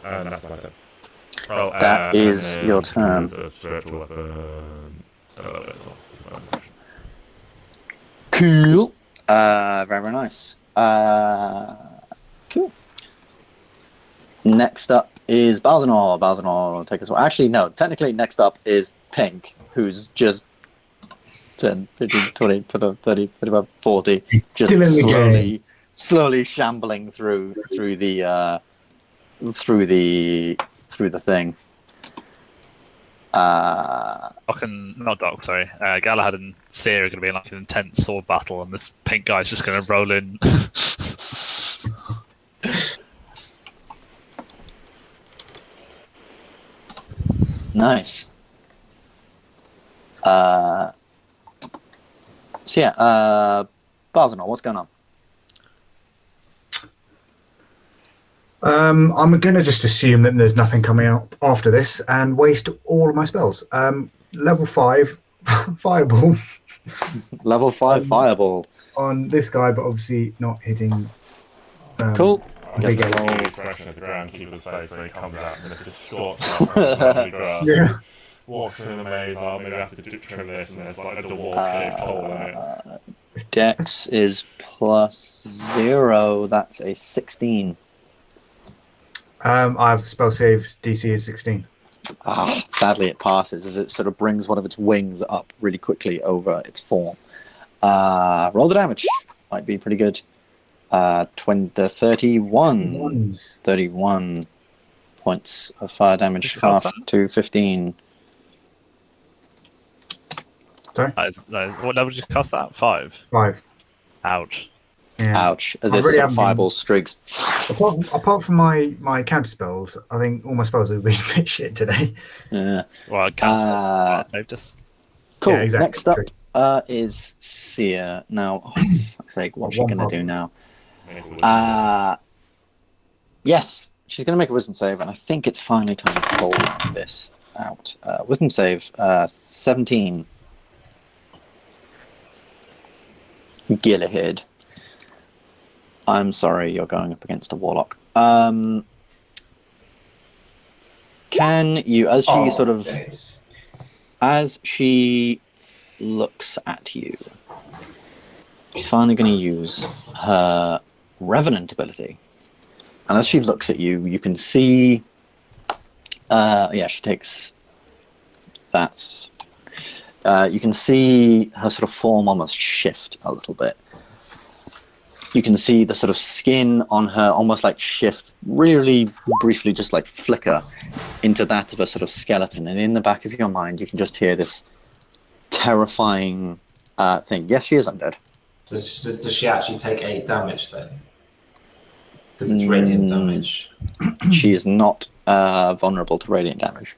And that's my turn. Well, that is your turn. Cool. Very nice. Cool. Next up is Balzanor. Balzanor will take us. Actually, no. Technically, next up is Pink, who's just 10, 15, 20, 30, 35, 40. He's just still in the game. slowly shambling through the thing. Galahad and Seer are going to be in like an intense sword battle, and this pink guy's just going to roll in. Nice. So yeah, Balzanor, what's going on? I'm going to just assume that there's nothing coming out after this and waste all of my spells. Level 5, Fireball. Level 5 Fireball. On this guy, but obviously not hitting... cool. Big expression at the groundkeeper's face when he comes out and it's just scorched off the grass. Yeah. Walks through the maze, maybe I have to trim this, and there's like a dwarf hole in it. Dex is +0, that's a 16. I have spell saves, DC is 16. Sadly it passes as it sort of brings one of its wings up really quickly over its form. Roll the damage. Might be pretty good. 31. 31 points of fire damage, half to 15. Sorry? What level did you cast that? 5? 5. Ouch. Yeah. Ouch. As this sort of fireball strigs. Apart from my counter spells, I think all my spells have been a bit shit today. Yeah. Well, counter spells saved us. Cool. Yeah, exactly. Next up is Seer. Now, for fuck's sake, what's she going to do now? Yes, she's going to make a wisdom save, and I think it's finally time to pull this out. Wisdom save, 17. Galahad. I'm sorry, you're going up against a warlock. Can you, as she looks at you, she's finally going to use her Revenant ability. And as she looks at you, you can see, she takes that. You can see her sort of form almost shift a little bit. You can see the sort of skin on her almost like shift, really briefly just like flicker into that of a sort of skeleton. And in the back of your mind, you can just hear this terrifying thing. Yes, she is undead. Does she actually take 8 damage then? Because it's radiant damage. She is not vulnerable to radiant damage.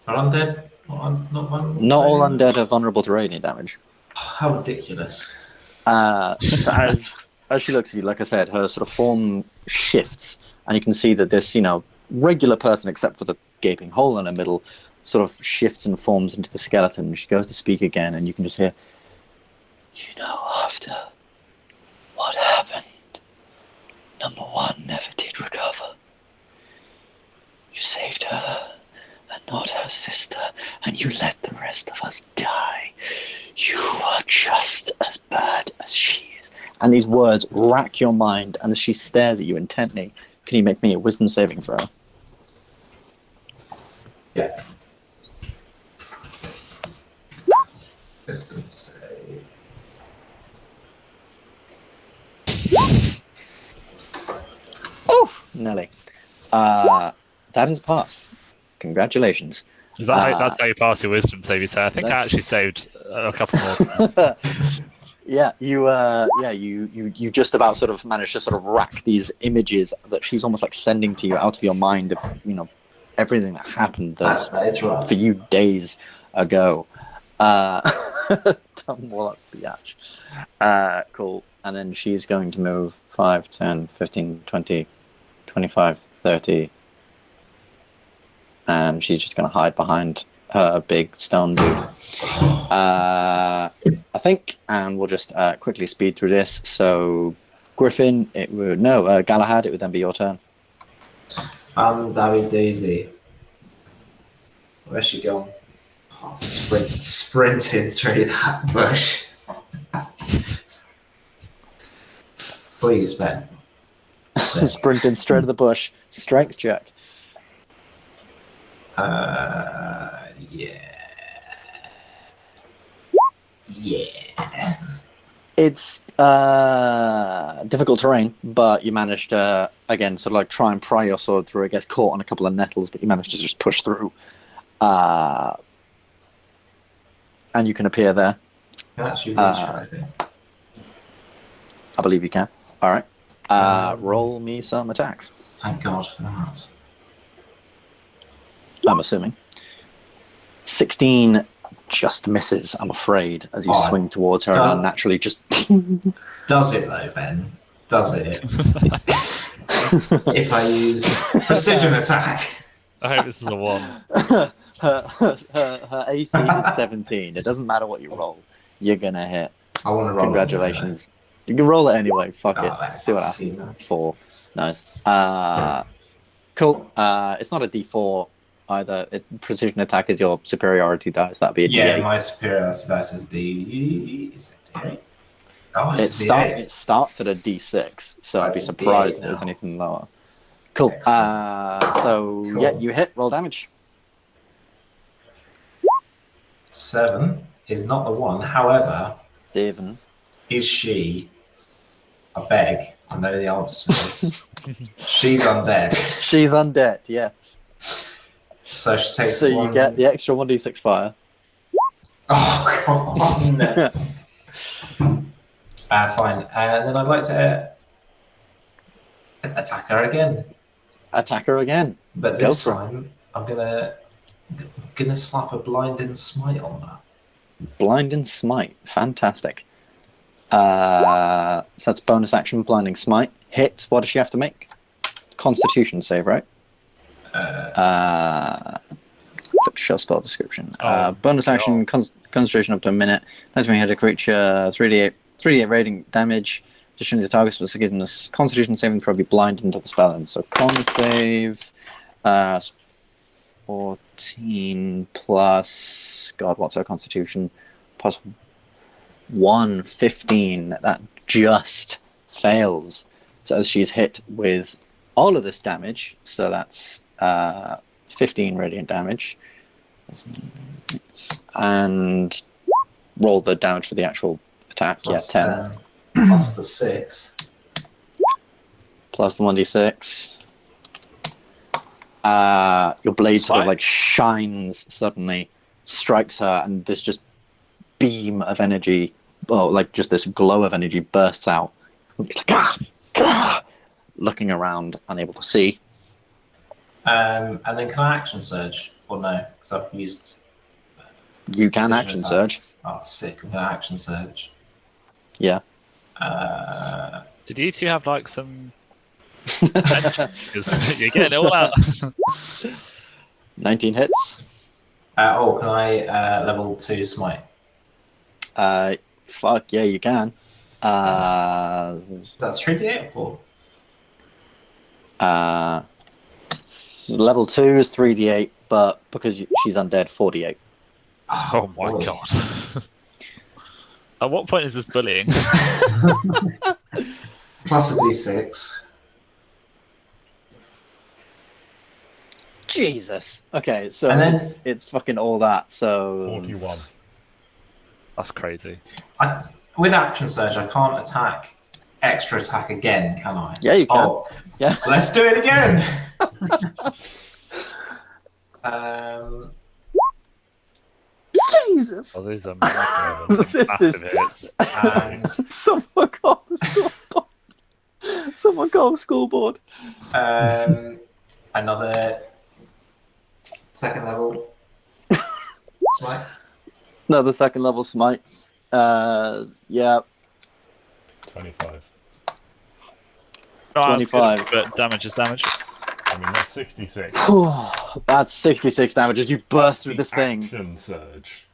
Not undead? Not vulnerable? Not all undead are vulnerable to radiant damage. How ridiculous. So as she looks at you, like I said, her sort of form shifts, and you can see that this, regular person, except for the gaping hole in her middle, sort of shifts and forms into the skeleton. She goes to speak again, and you can just hear, after what happened, number one never did recover. You saved her, and not her sister, and you let the rest of us die. You are just as bad as she is. And these words rack your mind, and as she stares at you intently, can you make me a wisdom saving throw? Yeah. Wisdom save. Oh, Nelly. That is a pass. Congratulations. Is that that's how you pass your wisdom save? You say. I think I actually saved a couple more. Yeah, you just about sort of managed to sort of rack these images that she's almost like sending to you out of your mind of everything that happened That is right. for you days ago. Dumb Warlock biatch. Cool. And then she's going to move 5, 10, 15, 20, 25, 30. And she's just going to hide behind her big stone dude. I think, and we'll just quickly speed through this. So, Griffin, Galahad, it would then be your turn. David Daisy. Where's she gone? Oh, sprinting through that bush. Please, Ben. Sprinting straight to the bush. Strength check. Yeah. It's difficult terrain, but you managed to, again, sort of like try and pry your sword through. It gets caught on a couple of nettles, but you managed to just push through. And you can appear there. Can actually reach her, I think. I believe you can. All right. Roll me some attacks. Thank God for that. I'm assuming. 16 just misses, I'm afraid, as you swing towards her and unnaturally just... Does it though, Ben? Does it? If I use precision attack. I hope this is a 1. her AC is 17. It doesn't matter what you roll. You're going to hit. I want to roll. Congratulations. You can roll it anyway. Fuck it. See what happens. easy. 4. Nice. Cool. It's not a D4 either. Precision attack is your superiority dice. That'd be a D8. My superiority dice is D. Is it D8? Oh, It starts at a D6, so I'd be surprised if there's anything lower. Cool. So yeah, you hit. Roll damage. 7 is not the one. However, Steven. is she? I beg. I know the answer to this. She's undead. She's undead. Yeah. So she takes. So you get the extra 1d6 fire. Oh, come on. No. Fine. And then I'd like to attack her again. Attack her again. But this time, I'm gonna slap a blinding smite on that. Blinding smite. Fantastic. So that's bonus action. Blinding smite. Hits. What does she have to make? Constitution save, right? Show spell description. Bonus action. Concentration up to a minute. Let's me hit a creature. 3d8 radiant damage. Additionally, the target was given this Constitution saving throw be blinded into the spell. And so con save 14 plus what's her Constitution? Plus 1, 15. That just fails. So as she's hit with all of this damage, so that's 15 radiant damage, and roll the damage for the actual attack. Plus 10. Plus the 6. Plus the 1d6. Your blade sort of like shines suddenly, strikes her, and this just beam of energy, like just this glow of energy bursts out. It's like, looking around, unable to see. And then can I action surge or no? Because I've used. You can action surge. Oh, sick! I'm gonna action surge. Yeah. Did you two have like some? Because you're getting it all out. 19 hits. Can I level 2 smite? Fuck yeah, you can. That's 3d8 or 4? Level 2 is 3d8, but because she's undead, 4d8. Oh my god. At what point is this bullying? Plus a d6. Jesus. Okay, so And then- it's fucking all that. So 41. That's crazy. With action surge, I can't extra attack again, can I? Yeah, you can. Oh, Yeah. let's do it again. Jesus. Oh, these are This massive is- hits. And Someone call the school board. Someone call the school board. another second level smite. Another second level smite. Yeah. 25. Oh, that's good, 25. but damage is damage. I mean, that's 66. That's 66 damage as you burst through this thing. Action surge.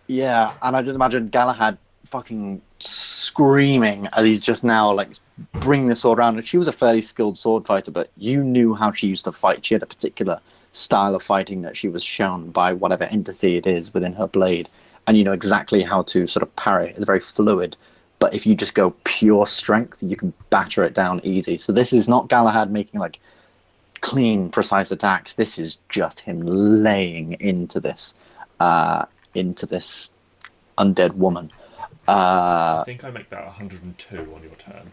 Yeah, and I just imagine Galahad fucking screaming as he's just now like bringing the sword around. And she was a fairly skilled sword fighter, but you knew how she used to fight. She had a particular style of fighting that she was shown by whatever entity it is within her blade, and you know exactly how to sort of parry. It's very fluid. But if you just go pure strength, you can batter it down easy. So this is not Galahad making like clean, precise attacks. This is just him laying into this undead woman. I think I make that 102 on your turn.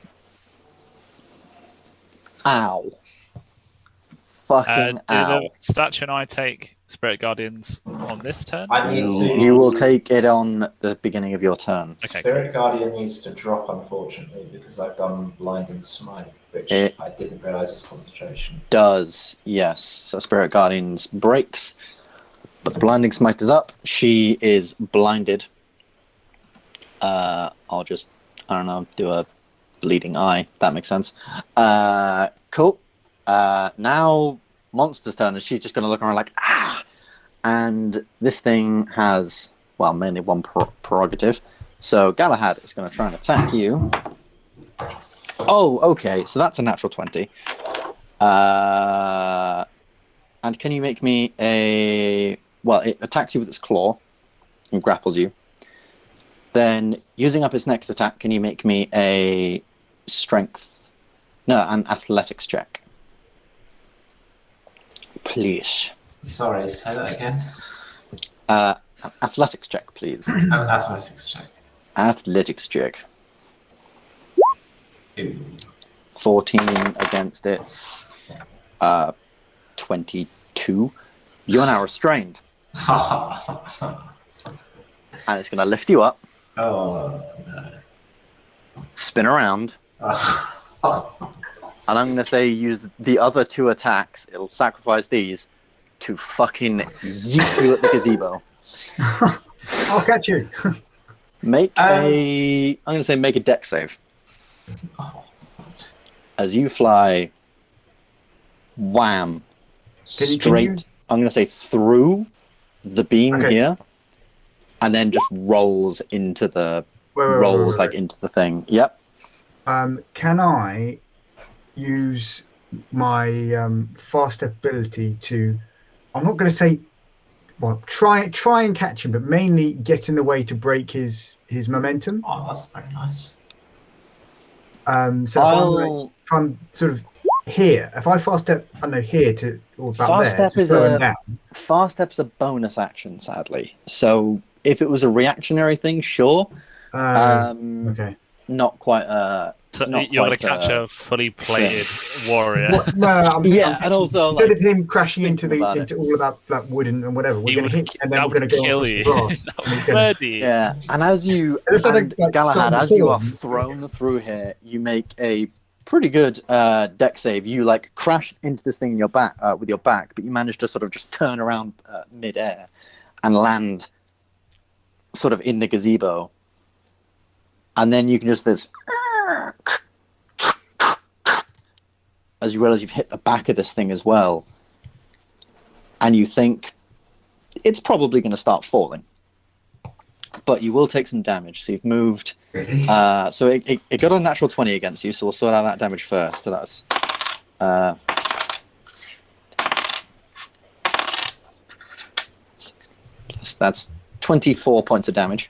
Ow. Fucking Do ow. the statue and I take Spirit Guardians on this turn? I need to. You will take it on the beginning of your turn. Okay. Spirit Guardian needs to drop, unfortunately, because I've done Blinding Smite, which It- I didn't realise was concentration. Does, yes. So Spirit Guardians breaks, but the Blinding Smite is up. She is blinded. I'll just, I don't know, do a bleeding eye. That makes sense. Cool. Now Monster's turn, and she's just going to look around like, ah! And this thing has, well, mainly one prerogative. So Galahad is going to try and attack you. Oh, okay. So that's a natural 20. And can you make me a... Well, it attacks you with its claw and grapples you. Then, using up its next attack, can you make me a strength... No, an athletics check. Please. Sorry, say that again. Athletics check, please. An athletics check. Athletics check. Ooh. 14 against its 22. You're now restrained. And it's going to lift you up, Oh, no. spin around, and I'm going to say use the other two attacks. It'll sacrifice these to fucking yeet you at the gazebo. I'll catch you. Make I'm going to say make a dex save. Oh, As you fly, wham, straight, I'm going to say through the beam here, and then just rolls into the, like into the thing. Yep. Can I use my fast ability to, I'm not going to say, well, try and catch him, but mainly get in the way to break his momentum. oh, that's very nice. So if I'm sort of here, if I fast step, I don't know, here to, or about Fast there, step is slowing a- down. Fast step's a bonus action, sadly. So if it was a reactionary thing, sure. Okay. Not quite a... So Not you're going quite, to catch a fully plated warrior. What? No, I'm Yeah, catching- and also, instead like, of him crashing into think about into all of that wood and whatever, He we're going would- to hit, and then that we're going to would go kill across the you. grass. That And would we're gonna- murder you. Yeah, and as you, It's and like Galahad, starting as you are forms. thrown through here, you make a pretty good deck save. You like crash into this thing in your back with your back, but you manage to sort of just turn around mid-air and land sort of in the gazebo. And then you can just this as you realize you've hit the back of this thing as well, and you think it's probably going to start falling, but you will take some damage. So you've moved. So it got a natural 20 against you, so we'll sort out that damage first. So that's that's 24 points of damage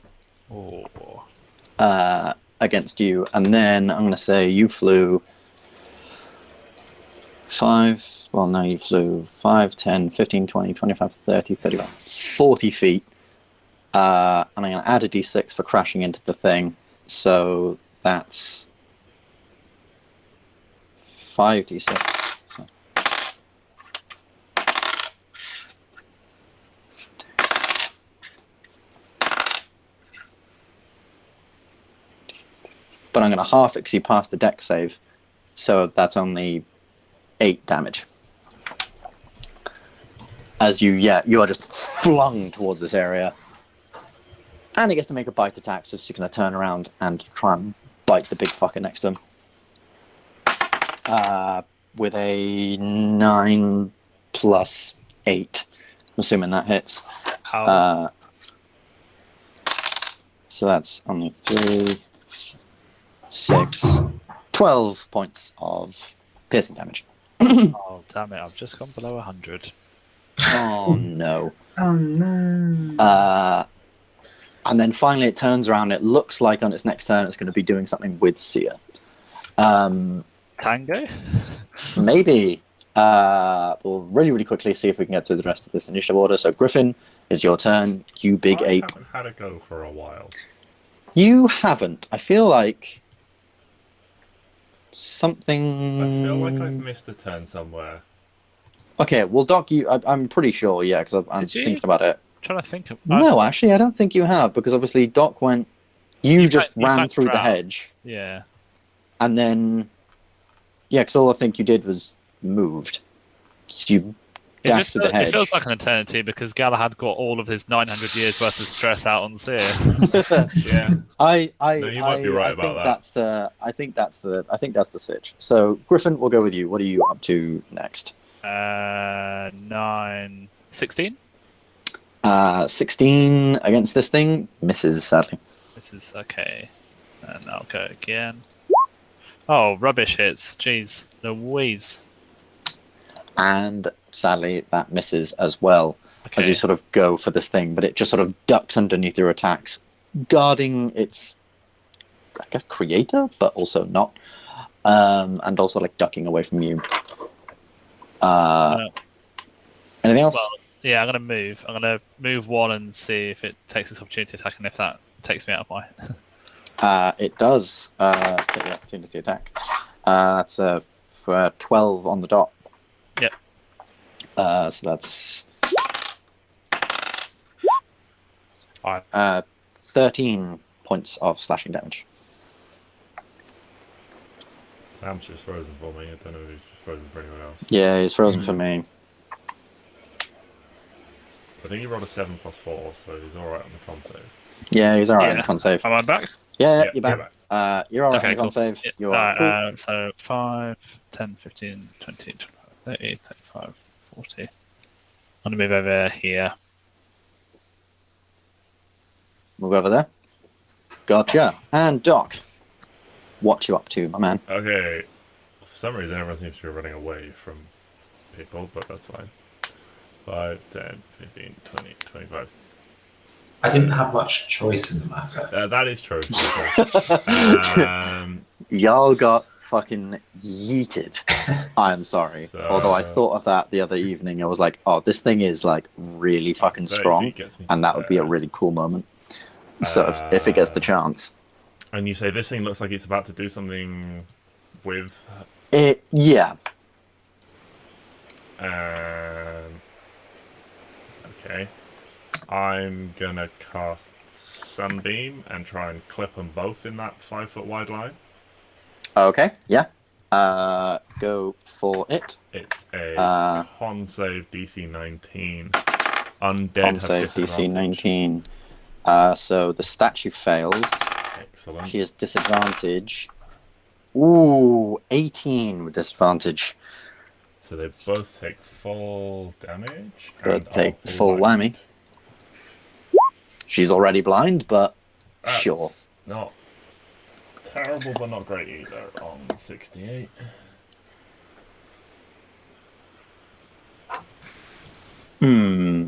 against you, and then I'm going to say you flew 5. Well, no, you flew 5, 10, 15, 20, 25, 30, 35, 40 feet. And I'm going to add a d6 for crashing into the thing. So that's 5d6. So. But I'm going to half it because you passed the deck save. So that's only 8 damage. As you are just flung towards this area. And he gets to make a bite attack, so he's going to turn around and try and bite the big fucker next to him. With a 9 plus 8. I'm assuming that hits. So that's only 3, 6, 12 points of piercing damage. Oh, damn it. I've just gone below 100. Oh, no. Oh, no. And then finally it turns around. It looks like on its next turn it's going to be doing something with Seer. Tango? Maybe. We'll really, really quickly see if we can get through the rest of this initiative order. So Griffin, it's your turn. You big ape. I haven't had a go for a while. You haven't. I feel like something... I feel like I've missed a turn somewhere. Okay, well, Doc, I'm pretty sure, yeah, because I'm thinking about it. Trying to think of... No, actually, I don't think you have, because obviously Doc went... You just ran through the hedge. Yeah. And then... Yeah, because all I think you did was moved. So you dashed through the hedge. It feels like an eternity, because Galahad got all of his 900 years worth of stress out on Seer. Yeah. You might be right about that. I think that's the sitch. So, Griffin, we'll go with you. What are you up to next? 9... 16? 16 against this thing misses, sadly. This is okay. And I'll go again. Oh, rubbish hits. Jeez. Louise. And sadly, that misses as well. As you sort of go for this thing, but it just sort of ducks underneath your attacks, guarding its, I guess, creator, but also not. And also like ducking away from you. Anything else? Well, yeah, I'm going to move. I'm going to move 1 and see if it takes this opportunity attack, and if that takes me out of my... It does take the opportunity attack. That's 12 on the dot. Yep. So that's 13 points of slashing damage. Sam's just frozen for me. I don't know if he's just frozen for anyone else. Yeah, he's frozen for me. I think he rolled a 7 plus 4, so he's alright on the con save. Yeah, he's alright on the con save. Am I back? Yeah, you're back. You're alright on the con cool. save. Yeah. You're alright. Cool. So 5, 10, 15, 20, 25, 30, 35, 40. I'm going to move over here. Move over there. Gotcha. And Doc, what you up to, my man? Okay. For some reason, everyone seems to be running away from people, but that's fine. 5, 10, 15, 20, 25. I didn't have much choice in the matter. That is true. Y'all got fucking yeeted. I'm sorry. So, although I thought of that the other evening. I was like, oh, this thing is like really fucking strong. And that would be a really cool moment. So if it gets the chance. And you say this thing looks like it's about to do something with... Yeah. Okay. I'm gonna cast Sunbeam and try and clip them both in that 5 foot wide line. Okay, yeah. Go for it. It's a con save DC 19. Undead Con have save DC disadvantage. 19. So the statue fails. Excellent. She has disadvantage. Ooh, 18 with disadvantage. So they both take full damage. Both and take are the full blind. whammy. She's already blind, but That's sure. Not terrible, but not great either on 68.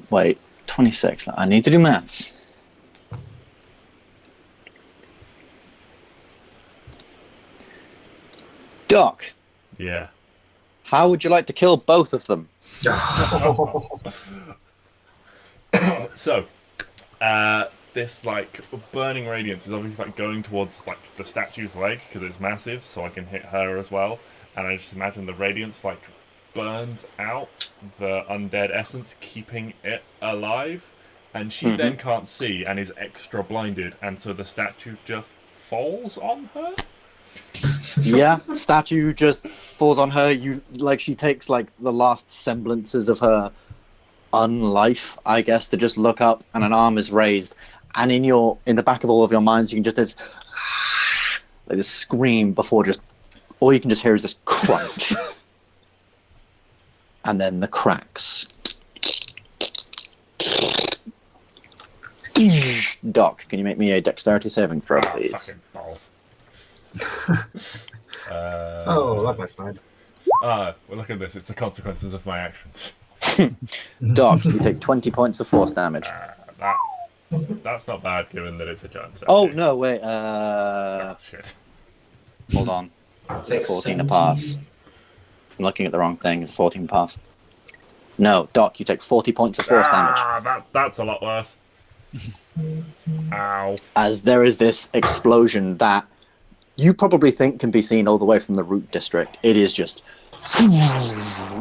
Wait, 26. I need to do maths. Doc, Yeah. how would you like to kill both of them? So, this like burning radiance is obviously like going towards like the statue's leg because it's massive, so I can hit her as well. And I just imagine the radiance like burns out the undead essence, keeping it alive, and she then can't see and is extra blinded, and so the statue just falls on her. Yeah, statue just falls on her. She takes like the last semblances of her unlife, I guess, to just look up, and an arm is raised, and in the back of all of your minds, you can just like this scream before all you can just hear is this crunch, and then the cracks. Doc, can you make me a dexterity saving throw, please? Fucking balls. Oh, that might fine. Well, look at this. It's the consequences of my actions. Doc, you take 20 points of force damage. That's not bad, given that it's a giant statue. Oh, no, wait. Oh, shit. Hold on. Take 14 to 17. pass. I'm looking at the wrong thing. It's a 14 pass. No, Doc, you take 40 points of force damage. That's a lot worse. Ow. As there is this explosion that you probably think can be seen all the way from the Root District. It is just...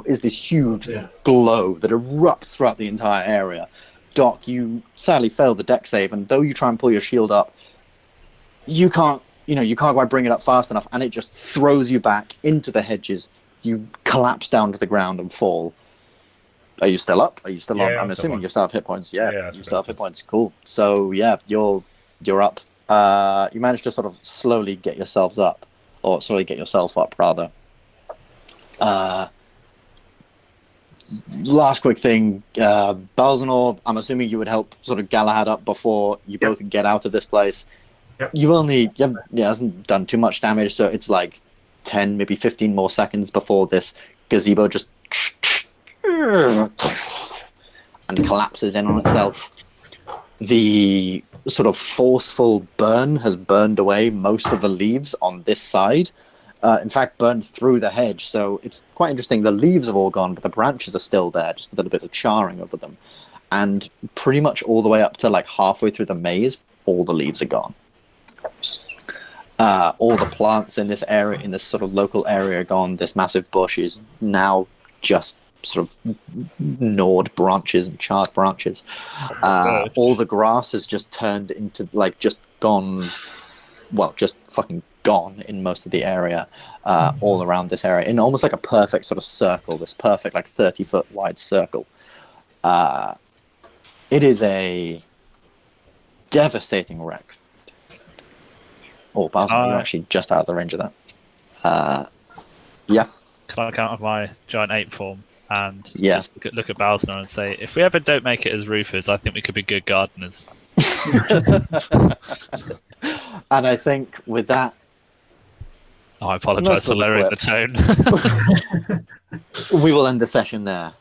is this huge glow that erupts throughout the entire area. Doc, you sadly fail the dex save, and though you try and pull your shield up, you can't quite bring it up fast enough, and it just throws you back into the hedges. You collapse down to the ground and fall. Are you still up? Are you still on? I'm assuming you still have hit points. Yeah, you still have hit points. Cool. So yeah, you're up. You manage to sort of slowly get yourself up, rather. Last quick thing, Balzanor, I'm assuming you would help sort of Galahad up before you both get out of this place. Yep. It hasn't done too much damage, so it's like 10, maybe 15 more seconds before this gazebo just and collapses in on itself. The sort of forceful burn has burned away most of the leaves on this side. In fact, burned through the hedge, so it's quite interesting. The leaves have all gone, but the branches are still there, just a little bit of charring over them. And pretty much all the way up to like halfway through the maze, all the leaves are gone. All the plants in this area, in this sort of local area, are gone. This massive bush is now just sort of gnawed branches and charred branches. All the grass has just turned into like just gone, well, just fucking gone in most of the area, all around this area, in almost like a perfect sort of circle, this perfect like 30-foot wide circle. It is a devastating wreck. Oh, Balzanor, you're actually just out of the range of that. Yeah. Can I count on my giant ape form and Yeah. just look at Balzanor and say, if we ever don't make it as roofers, I think we could be good gardeners. And I think with that, Oh, I apologise for lowering the tone. we will end the session there.